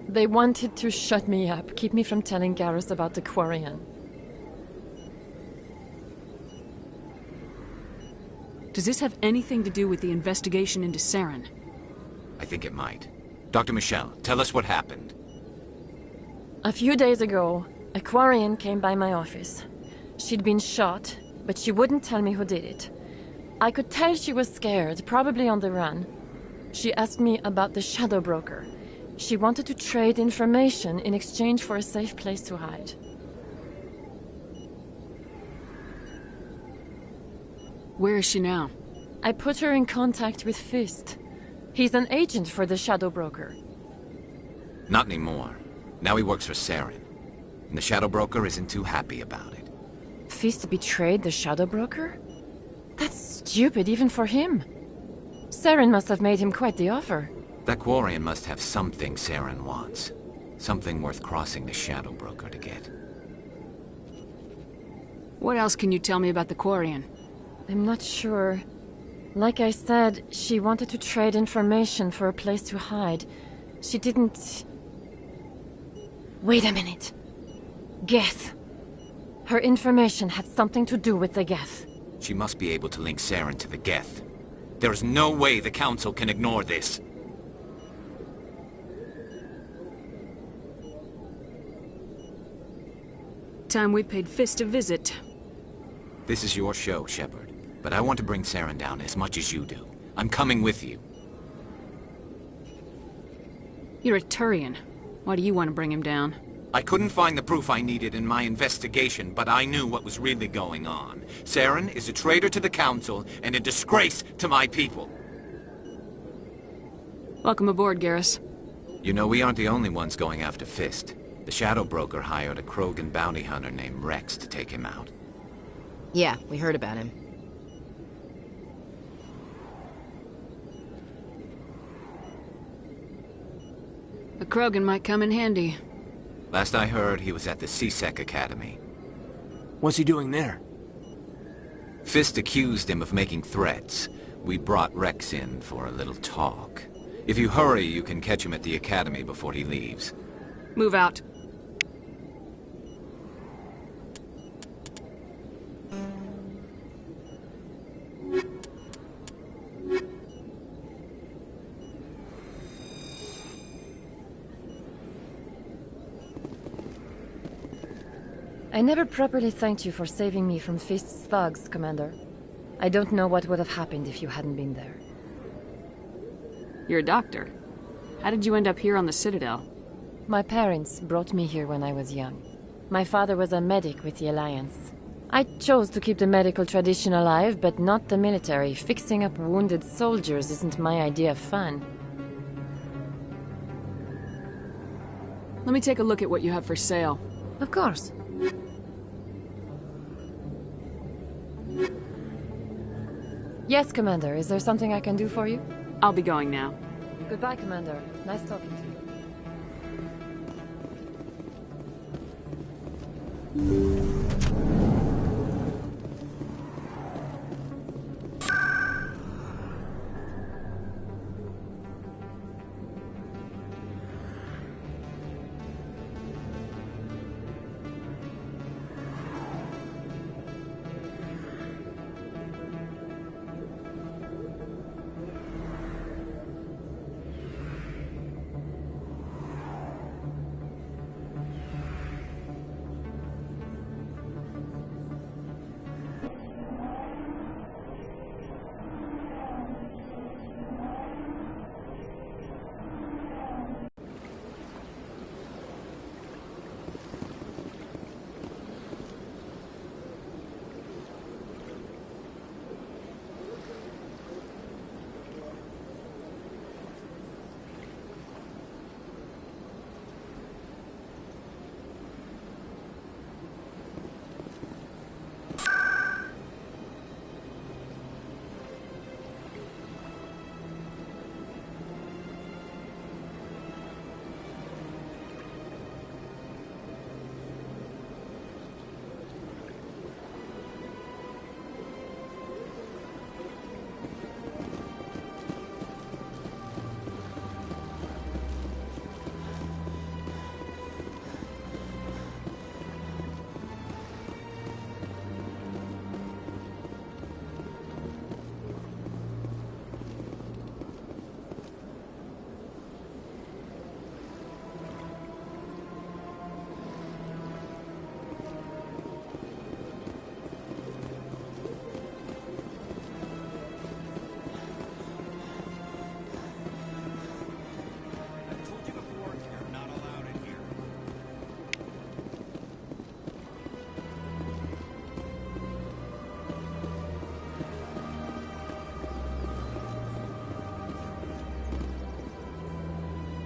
They wanted to shut me up, keep me from telling Garrus about the Quarian. Does this have anything to do with the investigation into Saren? I think it might. Dr. Michelle, tell us what happened. A few days ago, a Quarian came by my office. She'd been shot, but she wouldn't tell me who did it. I could tell she was scared, probably on the run. She asked me about the Shadow Broker. She wanted to trade information in exchange for a safe place to hide. Where is she now? I put her in contact with Fist. He's an agent for the Shadow Broker. Not anymore. Now he works for Saren. And the Shadow Broker isn't too happy about it. Fist betrayed the Shadow Broker? That's stupid even for him. Saren must have made him quite the offer. That Quarian must have something Saren wants. Something worth crossing the Shadow Broker to get. What else can you tell me about the Quarian? I'm not sure. Like I said, she wanted to trade information for a place to hide. She didn't... Wait a minute. Geth. Her information had something to do with the Geth. She must be able to link Saren to the Geth. There is no way the Council can ignore this. Time we paid Fist a visit. This is your show, Shepard. But I want to bring Saren down as much as you do. I'm coming with you. You're a Turian. Why do you want to bring him down? I couldn't find the proof I needed in my investigation, but I knew what was really going on. Saren is a traitor to the Council and a disgrace to my people. Welcome aboard, Garrus. You know, we aren't the only ones going after Fist. The Shadow Broker hired a Krogan bounty hunter named Rex to take him out. Yeah, we heard about him. A Krogan might come in handy. Last I heard, he was at the C-Sec Academy. What's he doing there? Fist accused him of making threats. We brought Rex in for a little talk. If you hurry, you can catch him at the Academy before he leaves. Move out. I never properly thanked you for saving me from Fist's thugs, Commander. I don't know what would have happened if you hadn't been there. You're a doctor. How did you end up here on the Citadel? My parents brought me here when I was young. My father was a medic with the Alliance. I chose to keep the medical tradition alive, but not the military. Fixing up wounded soldiers isn't my idea of fun. Let me take a look at what you have for sale. Of course. Yes, Commander. Is there something I can do for you? I'll be going now. Goodbye, Commander. Nice talking to you.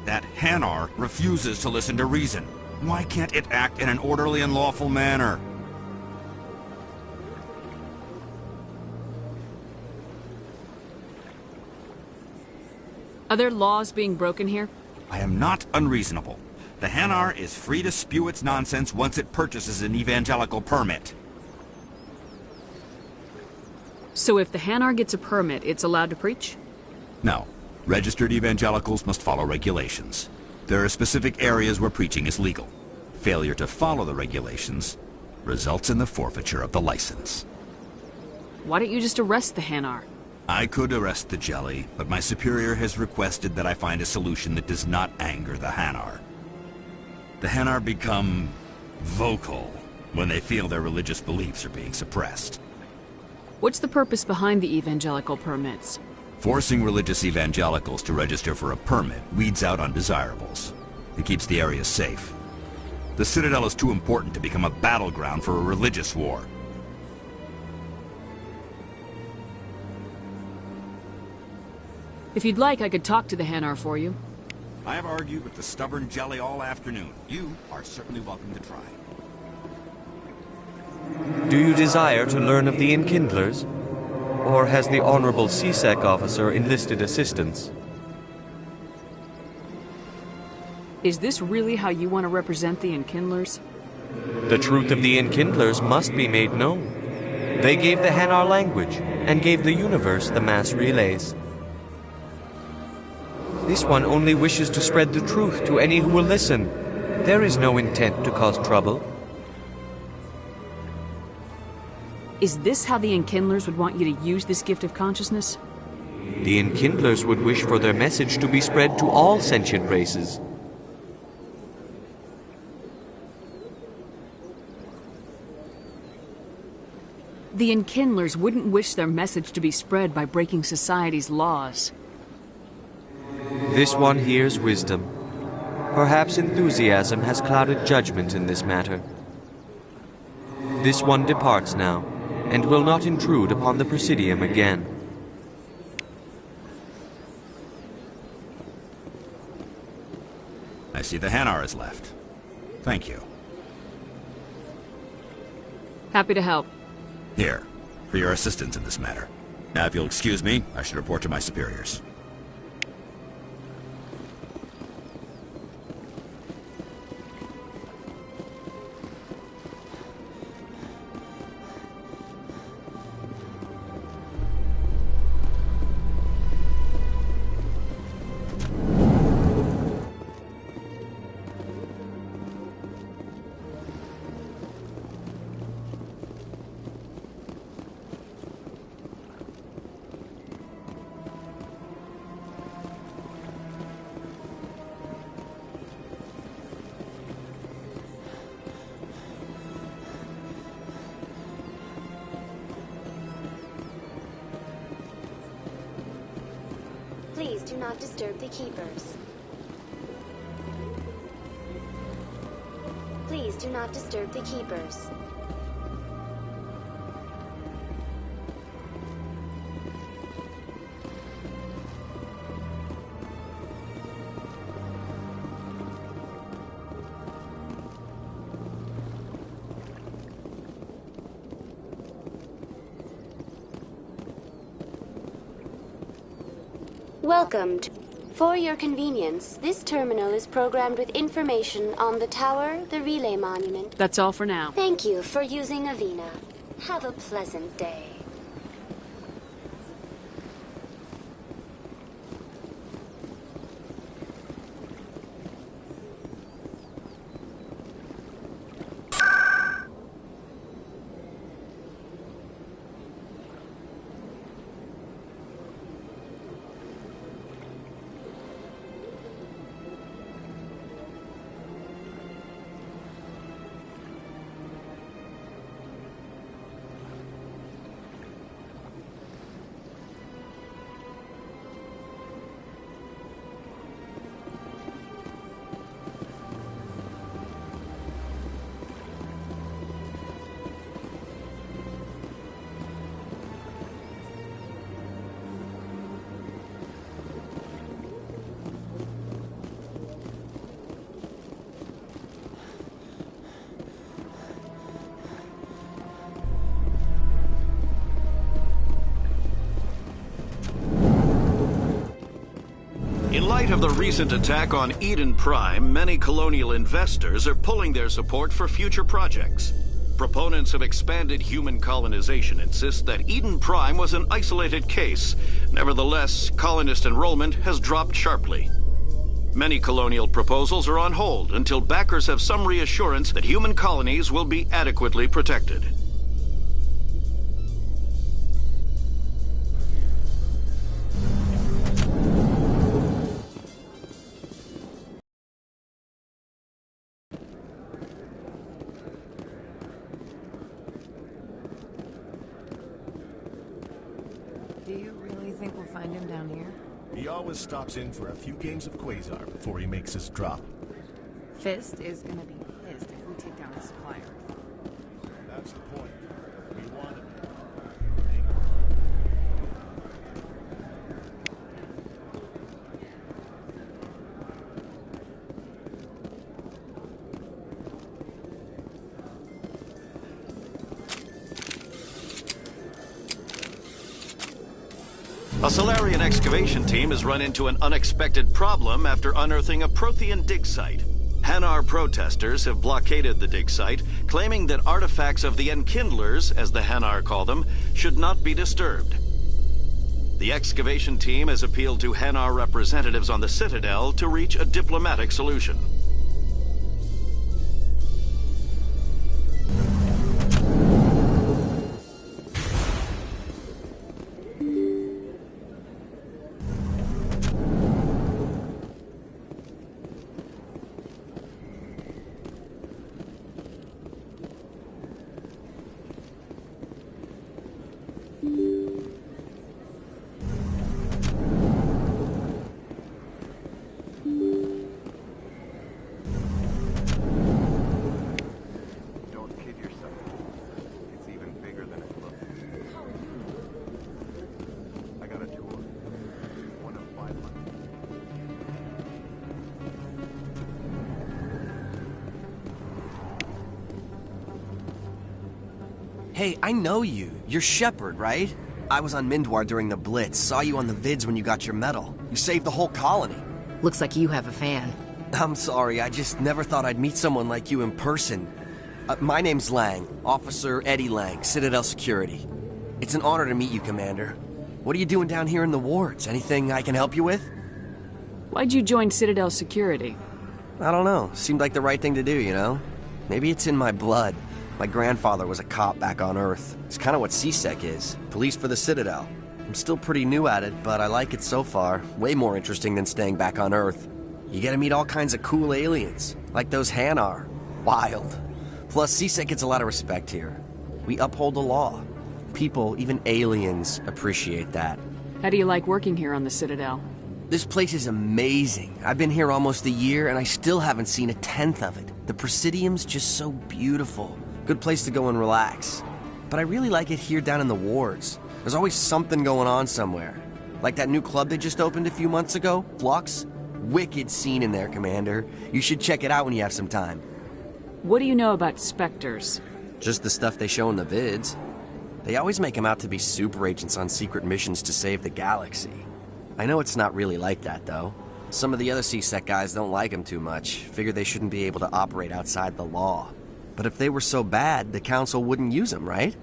That Hanar refuses to listen to reason. Why can't it act in an orderly and lawful manner? Are there laws being broken here? I am not unreasonable. The Hanar is free to spew its nonsense once it purchases an evangelical permit. So if the Hanar gets a permit, it's allowed to preach? No. Registered evangelicals must follow regulations. There are specific areas where preaching is legal. Failure to follow the regulations results in the forfeiture of the license. Why don't you just arrest the Hanar? I could arrest the jelly, but my superior has requested that I find a solution that does not anger the Hanar. The Hanar become vocal when they feel their religious beliefs are being suppressed. What's the purpose behind the evangelical permits? Forcing religious evangelicals to register for a permit weeds out undesirables. It keeps the area safe. The Citadel is too important to become a battleground for a religious war. If you'd like, I could talk to the Hanar for you. I have argued with the stubborn jelly all afternoon. You are certainly welcome to try. Do you desire to learn of the Enkindlers? Or has the Honorable CSEC officer enlisted assistance? Is this really how you want to represent the Enkindlers? The truth of the Enkindlers must be made known. They gave the Hanar language, and gave the universe the mass relays. This one only wishes to spread the truth to any who will listen. There is no intent to cause trouble. Is this how the Enkindlers would want you to use this gift of consciousness? The Enkindlers would wish for their message to be spread to all sentient races. The Enkindlers wouldn't wish their message to be spread by breaking society's laws. This one hears wisdom. Perhaps enthusiasm has clouded judgment in this matter. This one departs now, and will not intrude upon the Presidium again. I see the Hanar is left. Thank you. Happy to help. Here, for your assistance in this matter. Now, if you'll excuse me, I should report to my superiors. Please do not disturb the keepers. Please do not disturb the keepers. Welcome to... For your convenience, this terminal is programmed with information on the tower, the relay monument. That's all for now. Thank you for using Avina. Have a pleasant day. In light of the recent attack on Eden Prime, many colonial investors are pulling their support for future projects. Proponents of expanded human colonization insist that Eden Prime was an isolated case. Nevertheless, colonist enrollment has dropped sharply. Many colonial proposals are on hold until backers have some reassurance that human colonies will be adequately protected. Do you really think we'll find him down here? He always stops in for a few games of Quasar before he makes his drop. Fist is gonna be pissed if we take down his supplier. That's the point. We want him. A Solarian excavation team has run into an unexpected problem after unearthing a Prothean dig site. Hanar protesters have blockaded the dig site, claiming that artifacts of the Enkindlers, as the Hanar call them, should not be disturbed. The excavation team has appealed to Hanar representatives on the Citadel to reach a diplomatic solution. Hey, I know you. You're Shepard, right? I was on Mindwar during the Blitz. Saw you on the vids when you got your medal. You saved the whole colony. Looks like you have a fan. I'm sorry, I just never thought I'd meet someone like you in person. My name's Lang, Officer Eddie Lang, Citadel Security. It's an honor to meet you, Commander. What are you doing down here in the wards? Anything I can help you with? Why'd you join Citadel Security? I don't know. Seemed like the right thing to do, you know? Maybe it's in my blood. My grandfather was a cop back on Earth. It's kind of what CSEC is. Police for the Citadel. I'm still pretty new at it, but I like it so far. Way more interesting than staying back on Earth. You get to meet all kinds of cool aliens, like those Hanar. Wild. Plus, CSEC gets a lot of respect here. We uphold the law. People, even aliens, appreciate that. How do you like working here on the Citadel? This place is amazing. I've been here almost a year, and I still haven't seen a tenth of it. The Presidium's just so beautiful. Good place to go and relax. But I really like it here down in the wards. There's always something going on somewhere. Like that new club they just opened a few months ago, Flux. Wicked scene in there, Commander. You should check it out when you have some time. What do you know about Spectres? Just the stuff they show in the vids. They always make them out to be super agents on secret missions to save the galaxy. I know it's not really like that, though. Some of the other CSEC guys don't like them too much. Figure they shouldn't be able to operate outside the law. But if they were so bad, the Council wouldn't use them, right?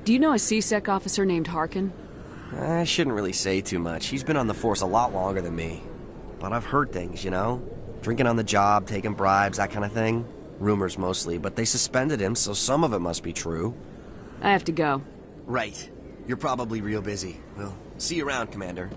Do you know a CSEC officer named Harkin? I shouldn't really say too much. He's been on the force a lot longer than me. But I've heard things, you know? Drinking on the job, taking bribes, that kind of thing. Rumors mostly, but they suspended him, so some of it must be true. I have to go. Right. You're probably real busy. Well, see you around, Commander.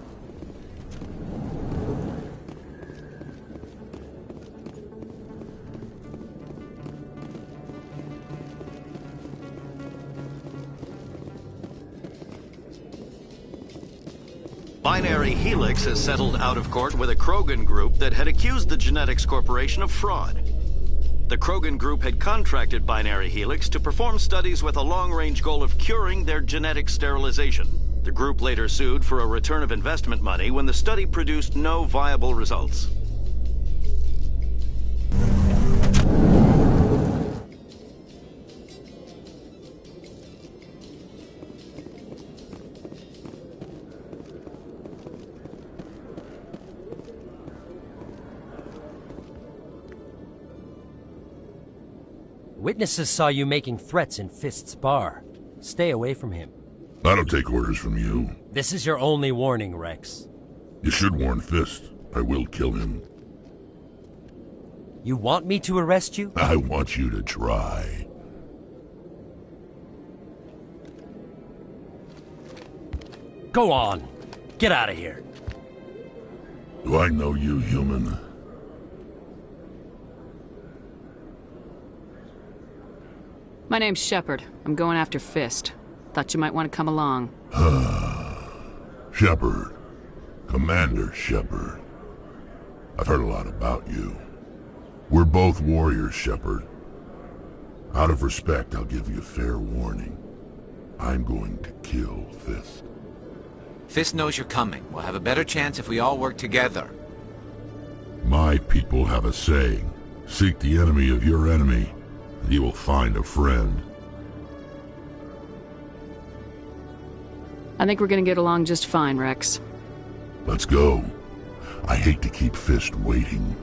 Binary Helix has settled out of court with a Krogan group that had accused the Genetics Corporation of fraud. The Krogan group had contracted Binary Helix to perform studies with a long-range goal of curing their genetic sterilization. The group later sued for a return of investment money when the study produced no viable results. Witnesses saw you making threats in Fist's bar. Stay away from him. I don't take orders from you. This is your only warning, Rex. You should warn Fist. I will kill him. You want me to arrest you? I want you to try. Go on. Get out of here. Do I know you, human? My name's Shepard. I'm going after Fist. Thought you might want to come along. Shepard. Commander Shepard. I've heard a lot about you. We're both warriors, Shepard. Out of respect, I'll give you a fair warning. I'm going to kill Fist. Fist knows you're coming. We'll have a better chance if we all work together. My people have a saying. Seek the enemy of your enemy, and you will find a friend. I think we're gonna get along just fine, Rex. Let's go. I hate to keep Fist waiting.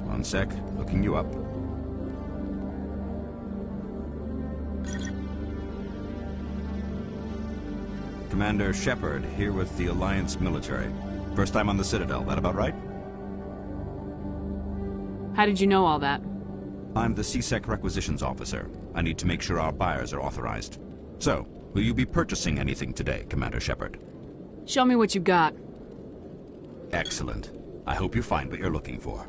One sec, looking you up. Commander Shepard, here with the Alliance military. First time on the Citadel, that about right? How did you know all that? I'm the CSEC requisitions officer. I need to make sure our buyers are authorized. So, Will you be purchasing anything today, Commander Shepard? Show me what you got. Excellent. I hope you find what you're looking for.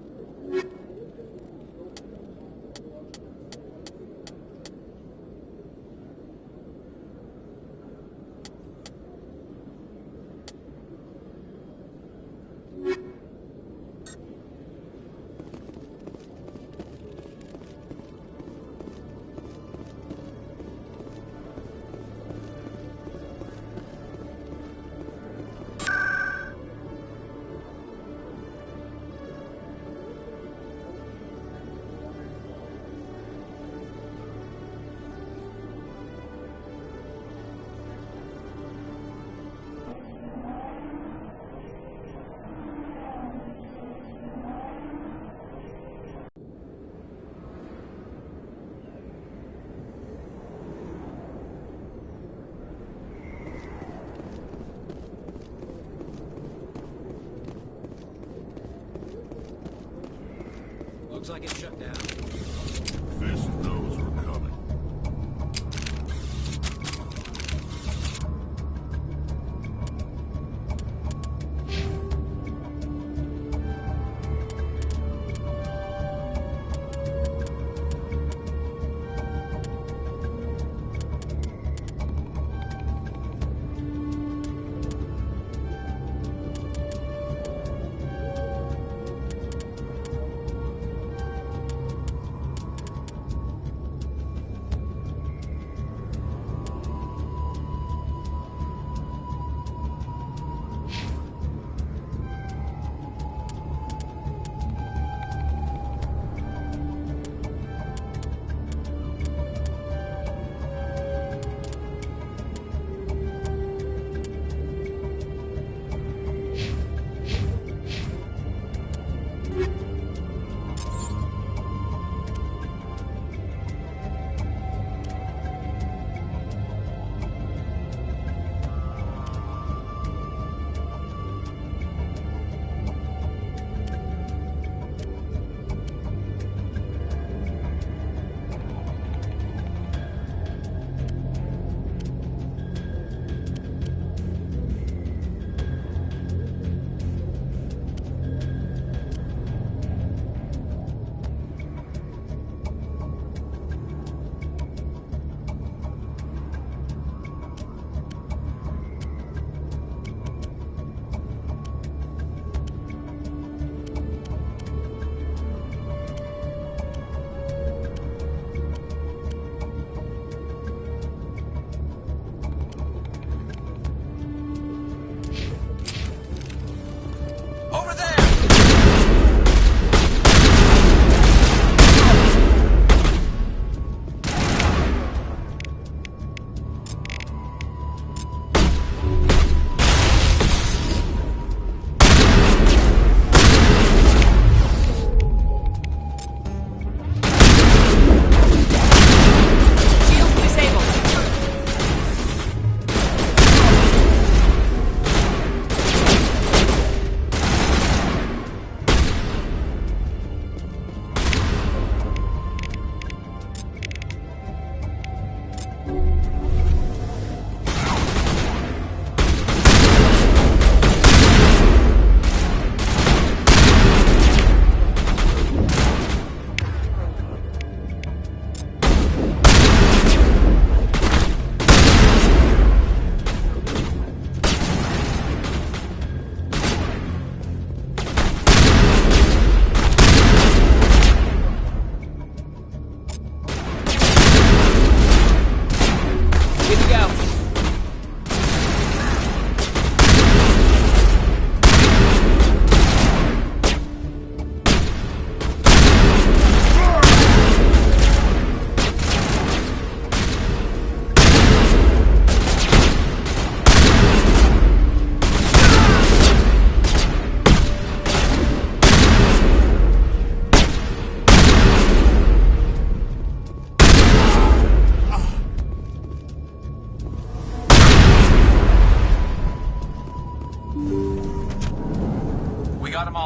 Looks like it's shut down. Fist knows we're coming.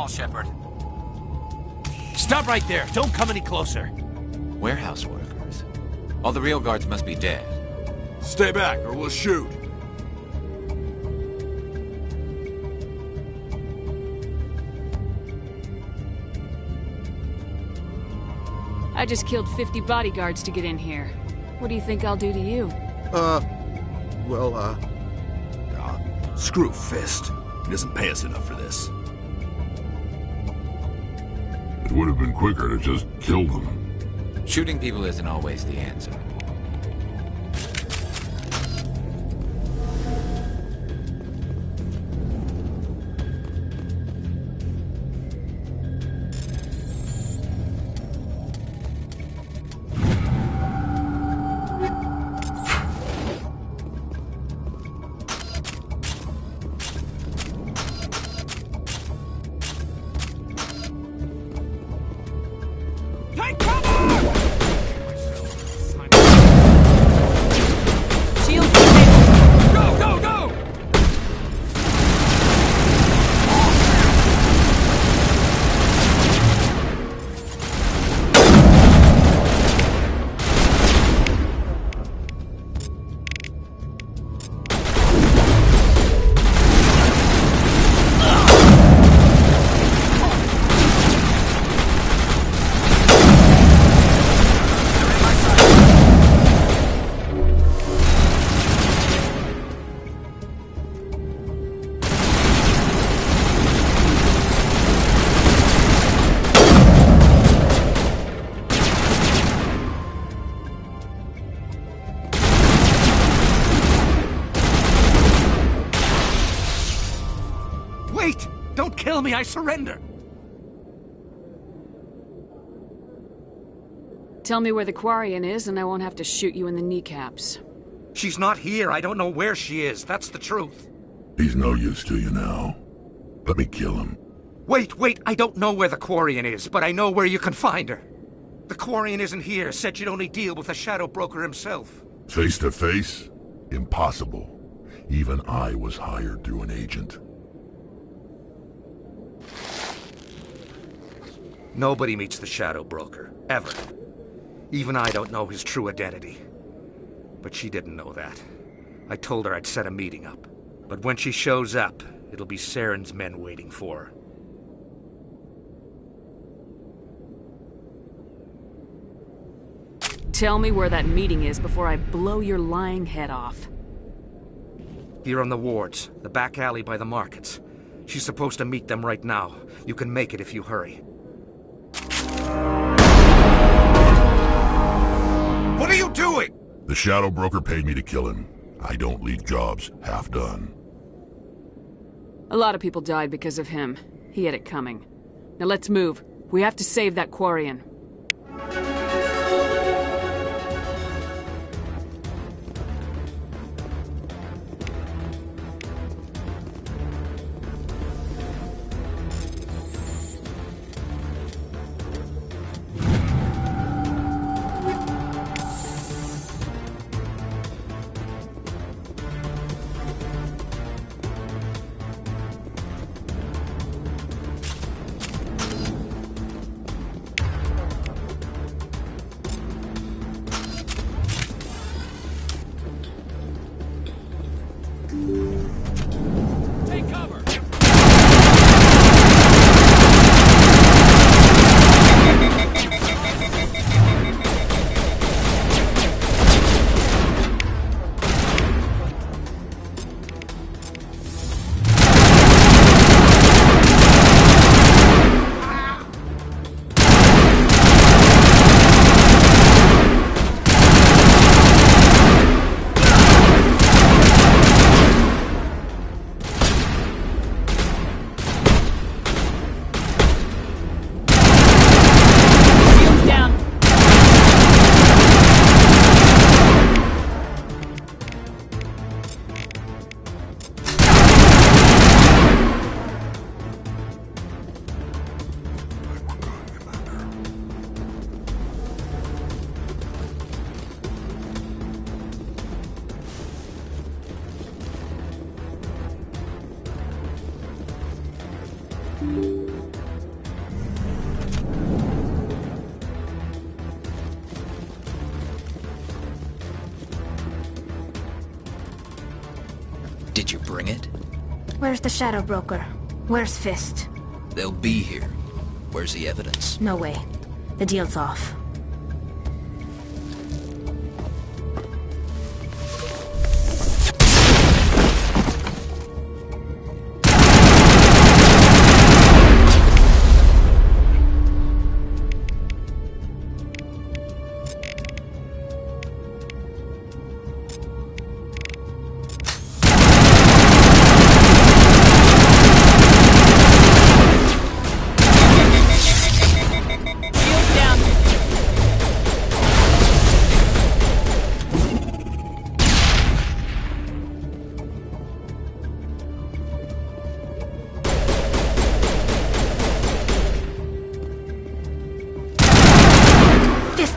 Shepard. Stop right there. Don't come any closer. Warehouse workers. All the real guards must be dead. Stay back, or we'll shoot. I just killed 50 bodyguards to get in here. What do you think I'll do to you? Screw Fist. He doesn't pay us enough for this. It would have been quicker to just kill them. Shooting people isn't always the answer. Wait! Don't kill me, I surrender! Tell me where the Quarian is and I won't have to shoot you in the kneecaps. She's not here, I don't know where she is, that's the truth. He's no use to you now. Let me kill him. Wait, I don't know where the Quarian is, but I know where you can find her. The Quarian isn't here, said she'd only deal with the Shadow Broker himself. Face to face? Impossible. Even I was hired through an agent. Nobody meets the Shadow Broker, ever. Even I don't know his true identity. But she didn't know that. I told her I'd set a meeting up. But when she shows up, it'll be Saren's men waiting for her. Tell me where that meeting is before I blow your lying head off. Here on the wards, the back alley by the markets. She's supposed to meet them right now. You can make it if you hurry. What are you doing? The Shadow Broker paid me to kill him. I don't leave jobs half done. A lot of people died because of him. He had it coming. Now let's move. We have to save that Quarian. Did you bring it? Where's the Shadow Broker? Where's Fist? They'll be here. Where's the evidence? No way. The deal's off.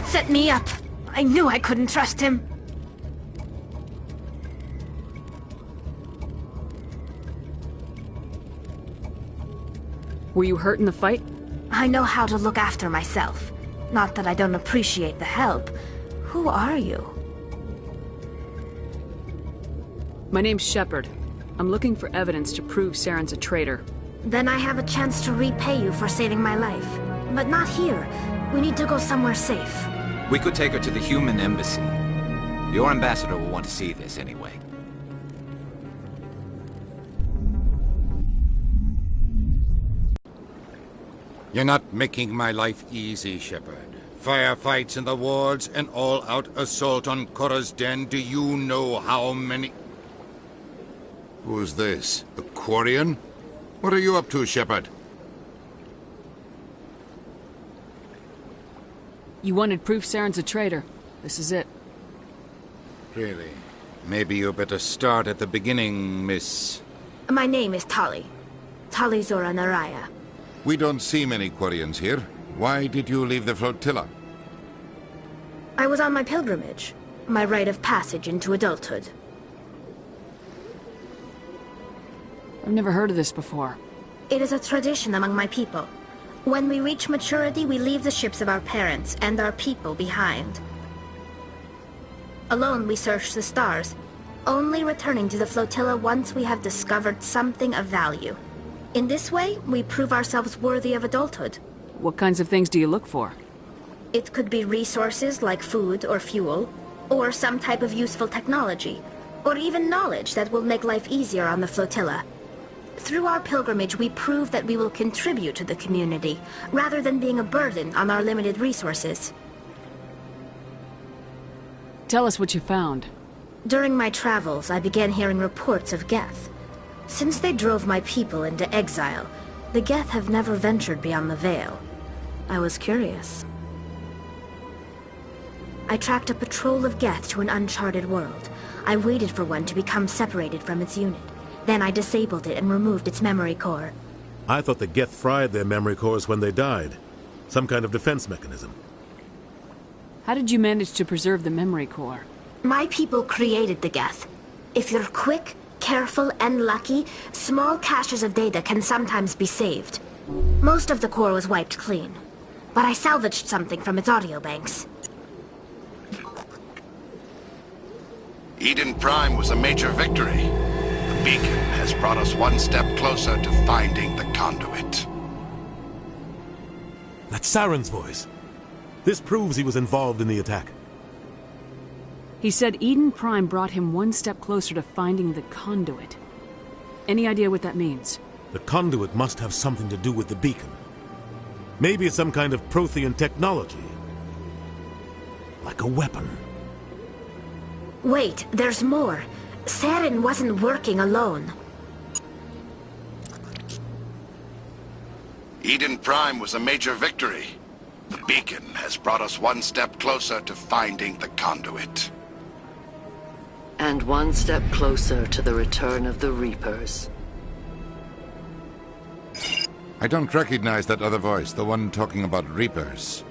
Set me up. I knew I couldn't trust him. Were you hurt in the fight? I know how to look after myself. Not that I don't appreciate the help. Who are you? My name's Shepard. I'm looking for evidence to prove Saren's a traitor. Then I have a chance to repay you for saving my life. But not here. We need to go somewhere safe. We could take her to the human embassy. Your ambassador will want to see this anyway. You're not making my life easy, Shepard. Firefights in the wards, an all-out assault on Korra's den. Do you know how many... Who is this? A Quarian? What are you up to, Shepard? You wanted proof Saren's a traitor. This is it. Really? Maybe you better start at the beginning, Miss... My name is Tali. Tali Zora Naraya. We don't see many Quarians here. Why did you leave the flotilla? I was on my pilgrimage. My rite of passage into adulthood. I've never heard of this before. It is a tradition among my people. When we reach maturity, we leave the ships of our parents and our people behind. Alone, we search the stars, only returning to the flotilla once we have discovered something of value. In this way, we prove ourselves worthy of adulthood. What kinds of things do you look for? It could be resources like food or fuel, or some type of useful technology, or even knowledge that will make life easier on the flotilla. Through our pilgrimage, we prove that we will contribute to the community, rather than being a burden on our limited resources. Tell us what you found. During my travels, I began hearing reports of Geth. Since they drove my people into exile, the Geth have never ventured beyond the Veil. I was curious. I tracked a patrol of Geth to an uncharted world. I waited for one to become separated from its unit. Then I disabled it and removed its memory core. I thought the Geth fried their memory cores when they died. Some kind of defense mechanism. How did you manage to preserve the memory core? My people created the Geth. If you're quick, careful, and lucky, small caches of data can sometimes be saved. Most of the core was wiped clean, but I salvaged something from its audio banks. Eden Prime was a major victory. The beacon has brought us one step closer to finding the conduit. That's Saren's voice. This proves he was involved in the attack. He said Eden Prime brought him one step closer to finding the conduit. Any idea what that means? The conduit must have something to do with the beacon. Maybe it's some kind of Prothean technology. Like a weapon. Wait, there's more. Saren wasn't working alone. Eden Prime was a major victory. The beacon has brought us one step closer to finding the conduit. And one step closer to the return of the Reapers. I don't recognize that other voice, the one talking about Reapers.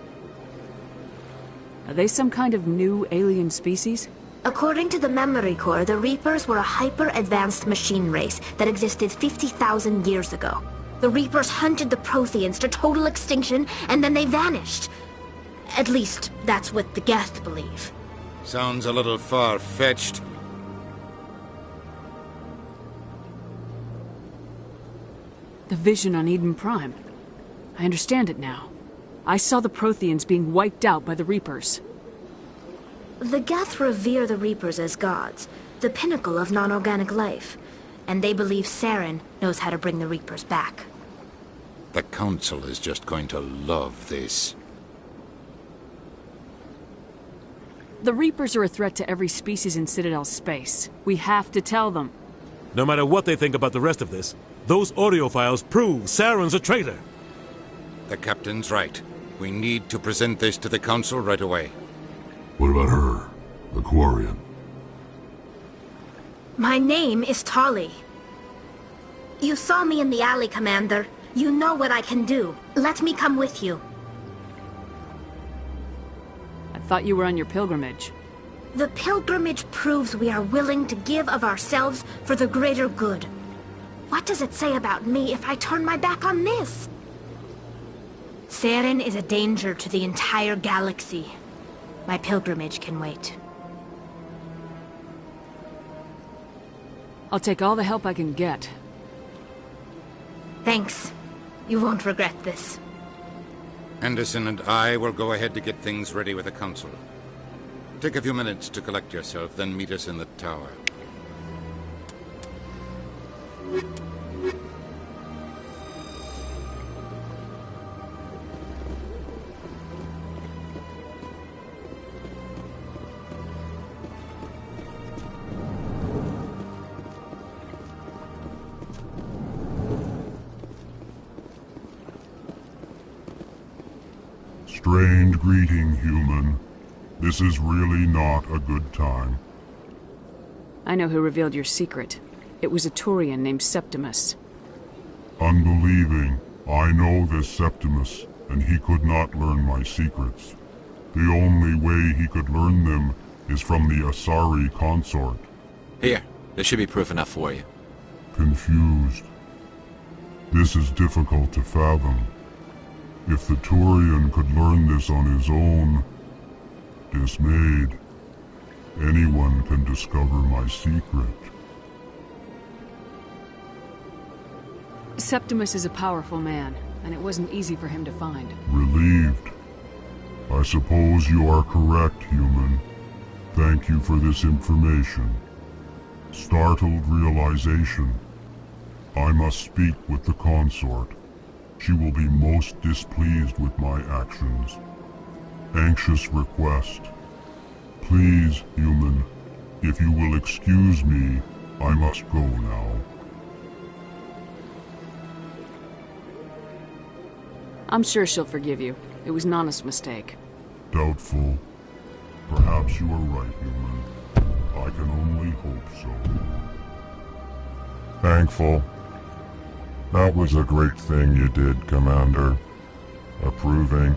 Are they some kind of new alien species? According to the memory core, the Reapers were a hyper-advanced machine race that existed 50,000 years ago. The Reapers hunted the Protheans to total extinction, and then they vanished. At least, that's what the Geth believe. Sounds a little far-fetched. The vision on Eden Prime. I understand it now. I saw the Protheans being wiped out by the Reapers. The Geth revere the Reapers as gods, the pinnacle of non-organic life. And they believe Saren knows how to bring the Reapers back. The Council is just going to love this. The Reapers are a threat to every species in Citadel's space. We have to tell them. No matter what they think about the rest of this, those audio files prove Saren's a traitor. The Captain's right. We need to present this to the Council right away. What about her, the Quarian? My name is Tali. You saw me in the alley, Commander. You know what I can do. Let me come with you. I thought you were on your pilgrimage. The pilgrimage proves we are willing to give of ourselves for the greater good. What does it say about me if I turn my back on this? Saren is a danger to the entire galaxy. My pilgrimage can wait. I'll take all the help I can get. Thanks. You won't regret this. Anderson and I will go ahead to get things ready with the Council. Take a few minutes to collect yourself, then meet us in the tower. Strange greeting, human. This is really not a good time. I know who revealed your secret. It was a Turian named Septimus. Unbelieving, I know this Septimus, and he could not learn my secrets. The only way he could learn them is from the Asari consort. Here, this should be proof enough for you. Confused. This is difficult to fathom. If the Turian could learn this on his own, dismayed, anyone can discover my secret. Septimus is a powerful man, and it wasn't easy for him to find. Relieved. I suppose you are correct, human. Thank you for this information. Startled realization. I must speak with the consort. She will be most displeased with my actions. Anxious request. Please, human, if you will excuse me, I must go now. I'm sure she'll forgive you. It was an honest mistake. Doubtful. Perhaps you are right, human. I can only hope so. Thankful. That was a great thing you did, Commander. Approving.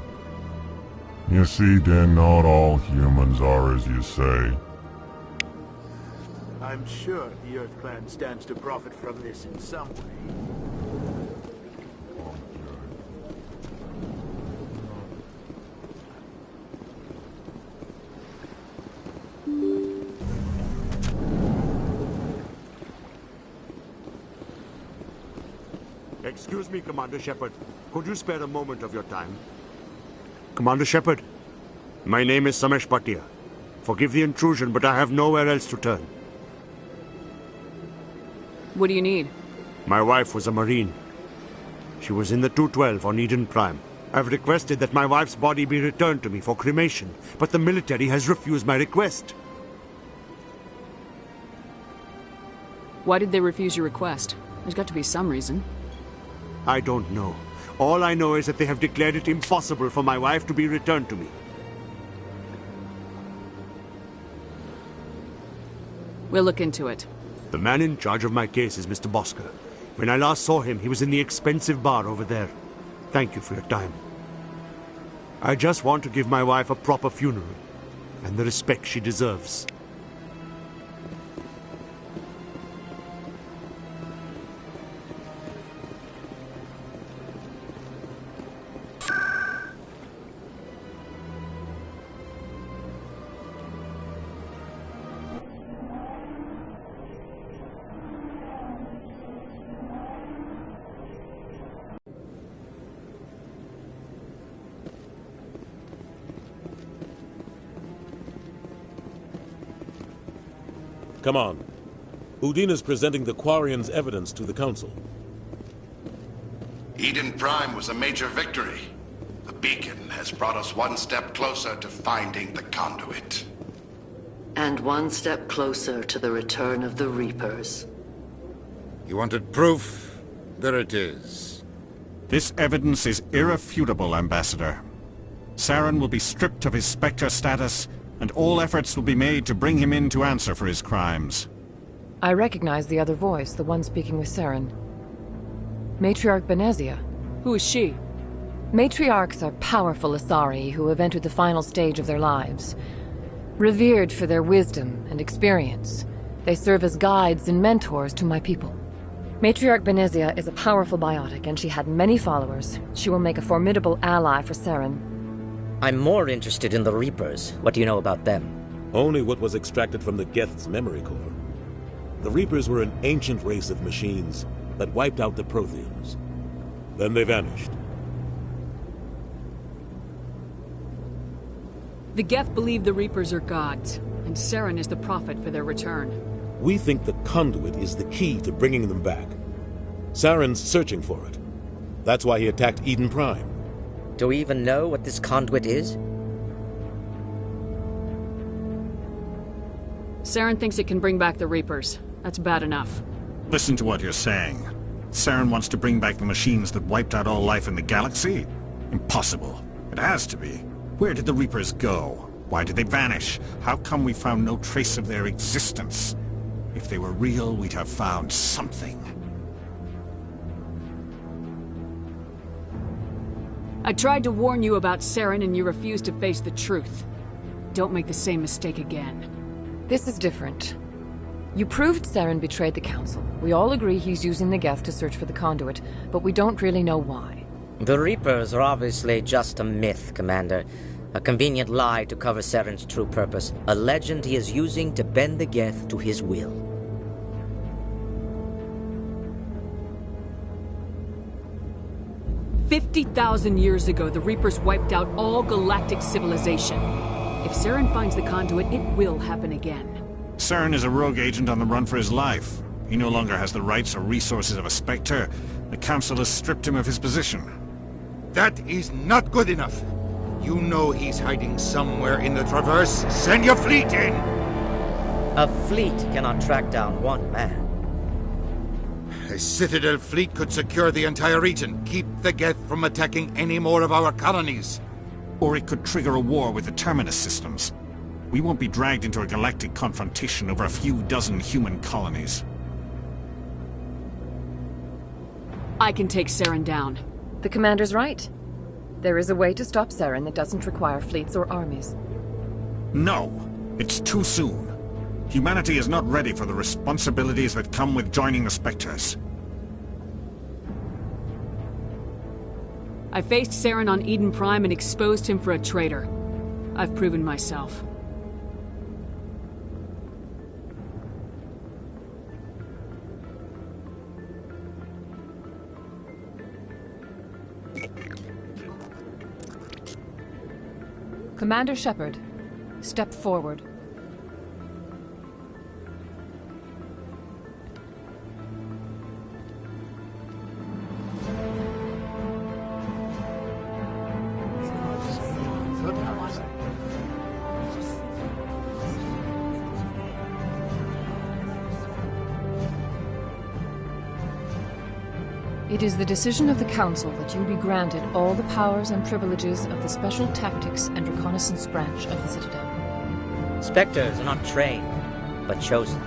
You see, Din, not all humans are as you say. I'm sure the Earth Clan stands to profit from this in some way. Excuse me, Commander Shepard. Could you spare a moment of your time? Commander Shepard, my name is Samesh Bhatia. Forgive the intrusion, but I have nowhere else to turn. What do you need? My wife was a Marine. She was in the 212 on Eden Prime. I've requested that my wife's body be returned to me for cremation, but the military has refused my request. Why did they refuse your request? There's got to be some reason. I don't know. All I know is that they have declared it impossible for my wife to be returned to me. We'll look into it. The man in charge of my case is Mr. Bosker. When I last saw him, he was in the expensive bar over there. Thank you for your time. I just want to give my wife a proper funeral, and the respect she deserves. Come on. Udina's presenting the Quarians' evidence to the Council. Eden Prime was a major victory. The beacon has brought us one step closer to finding the conduit. And one step closer to the return of the Reapers. You wanted proof? There it is. This evidence is irrefutable, Ambassador. Saren will be stripped of his Spectre status, and all efforts will be made to bring him in to answer for his crimes. I recognize the other voice, the one speaking with Saren. Matriarch Benezia. Who is she? Matriarchs are powerful Asari who have entered the final stage of their lives. Revered for their wisdom and experience, they serve as guides and mentors to my people. Matriarch Benezia is a powerful biotic, and she had many followers. She will make a formidable ally for Saren. I'm more interested in the Reapers. What do you know about them? Only what was extracted from the Geth's memory core. The Reapers were an ancient race of machines that wiped out the Protheans. Then they vanished. The Geth believe the Reapers are gods, and Saren is the prophet for their return. We think the conduit is the key to bringing them back. Saren's searching for it. That's why he attacked Eden Prime. Do we even know what this conduit is? Saren thinks it can bring back the Reapers. That's bad enough. Listen to what you're saying. Saren wants to bring back the machines that wiped out all life in the galaxy? Impossible. It has to be. Where did the Reapers go? Why did they vanish? How come we found no trace of their existence? If they were real, we'd have found something. I tried to warn you about Saren and you refused to face the truth. Don't make the same mistake again. This is different. You proved Saren betrayed the Council. We all agree he's using the Geth to search for the conduit, but we don't really know why. The Reapers are obviously just a myth, Commander. A convenient lie to cover Saren's true purpose. A legend he is using to bend the Geth to his will. "50,000 years ago, the Reapers wiped out all galactic civilization. If Saren finds the conduit, it will happen again. Saren is a rogue agent on the run for his life. He no longer has the rights or resources of a Spectre. The Council has stripped him of his position. That is not good enough. You know he's hiding somewhere in the Traverse. Send your fleet in! A fleet cannot track down one man. A Citadel fleet could secure the entire region, keep the Geth from attacking any more of our colonies. Or it could trigger a war with the Terminus systems. We won't be dragged into a galactic confrontation over a few dozen human colonies. I can take Saren down. The Commander's right. There is a way to stop Saren that doesn't require fleets or armies. No! It's too soon. Humanity is not ready for the responsibilities that come with joining the Spectres. I faced Saren on Eden Prime and exposed him for a traitor. I've proven myself. Commander Shepard, step forward. It is the decision of the Council that you be granted all the powers and privileges of the Special Tactics and Reconnaissance branch of the Citadel. Spectres are not trained, but chosen.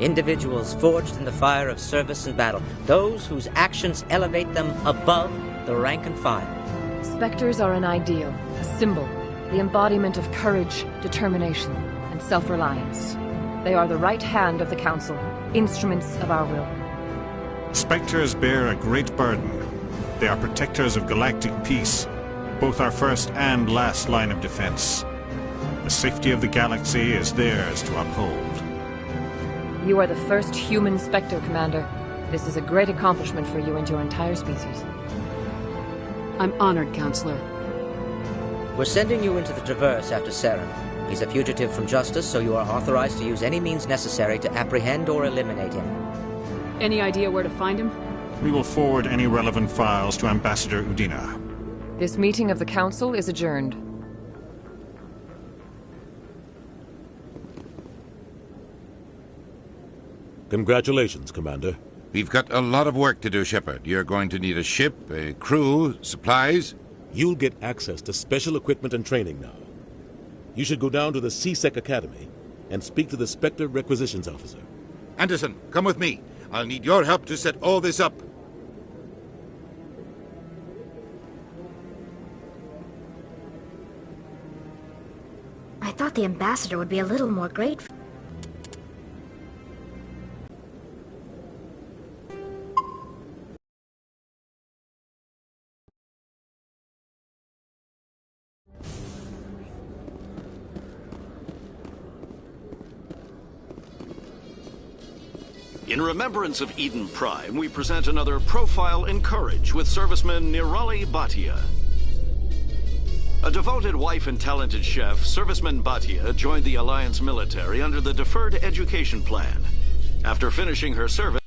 Individuals forged in the fire of service and battle. Those whose actions elevate them above the rank and file. Spectres are an ideal, a symbol, the embodiment of courage, determination, and self-reliance. They are the right hand of the Council, instruments of our will. Spectres bear a great burden. They are protectors of galactic peace, both our first and last line of defense. The safety of the galaxy is theirs to uphold. You are the first human Spectre, Commander. This is a great accomplishment for you and your entire species. I'm honored, Counselor. We're sending you into the Traverse after Saren. He's a fugitive from justice, so you are authorized to use any means necessary to apprehend or eliminate him. Any idea where to find him? We will forward any relevant files to Ambassador Udina. This meeting of the Council is adjourned. Congratulations, Commander. We've got a lot of work to do, Shepard. You're going to need a ship, a crew, supplies. You'll get access to special equipment and training now. You should go down to the CSEC Academy and speak to the Spectre Requisitions Officer. Anderson, come with me. I'll need your help to set all this up. I thought the ambassador would be a little more grateful. In remembrance of Eden Prime, we present another Profile in Courage with serviceman Nirali Bhatia. A devoted wife and talented chef, serviceman Bhatia joined the Alliance military under the Deferred Education Plan. After finishing her service,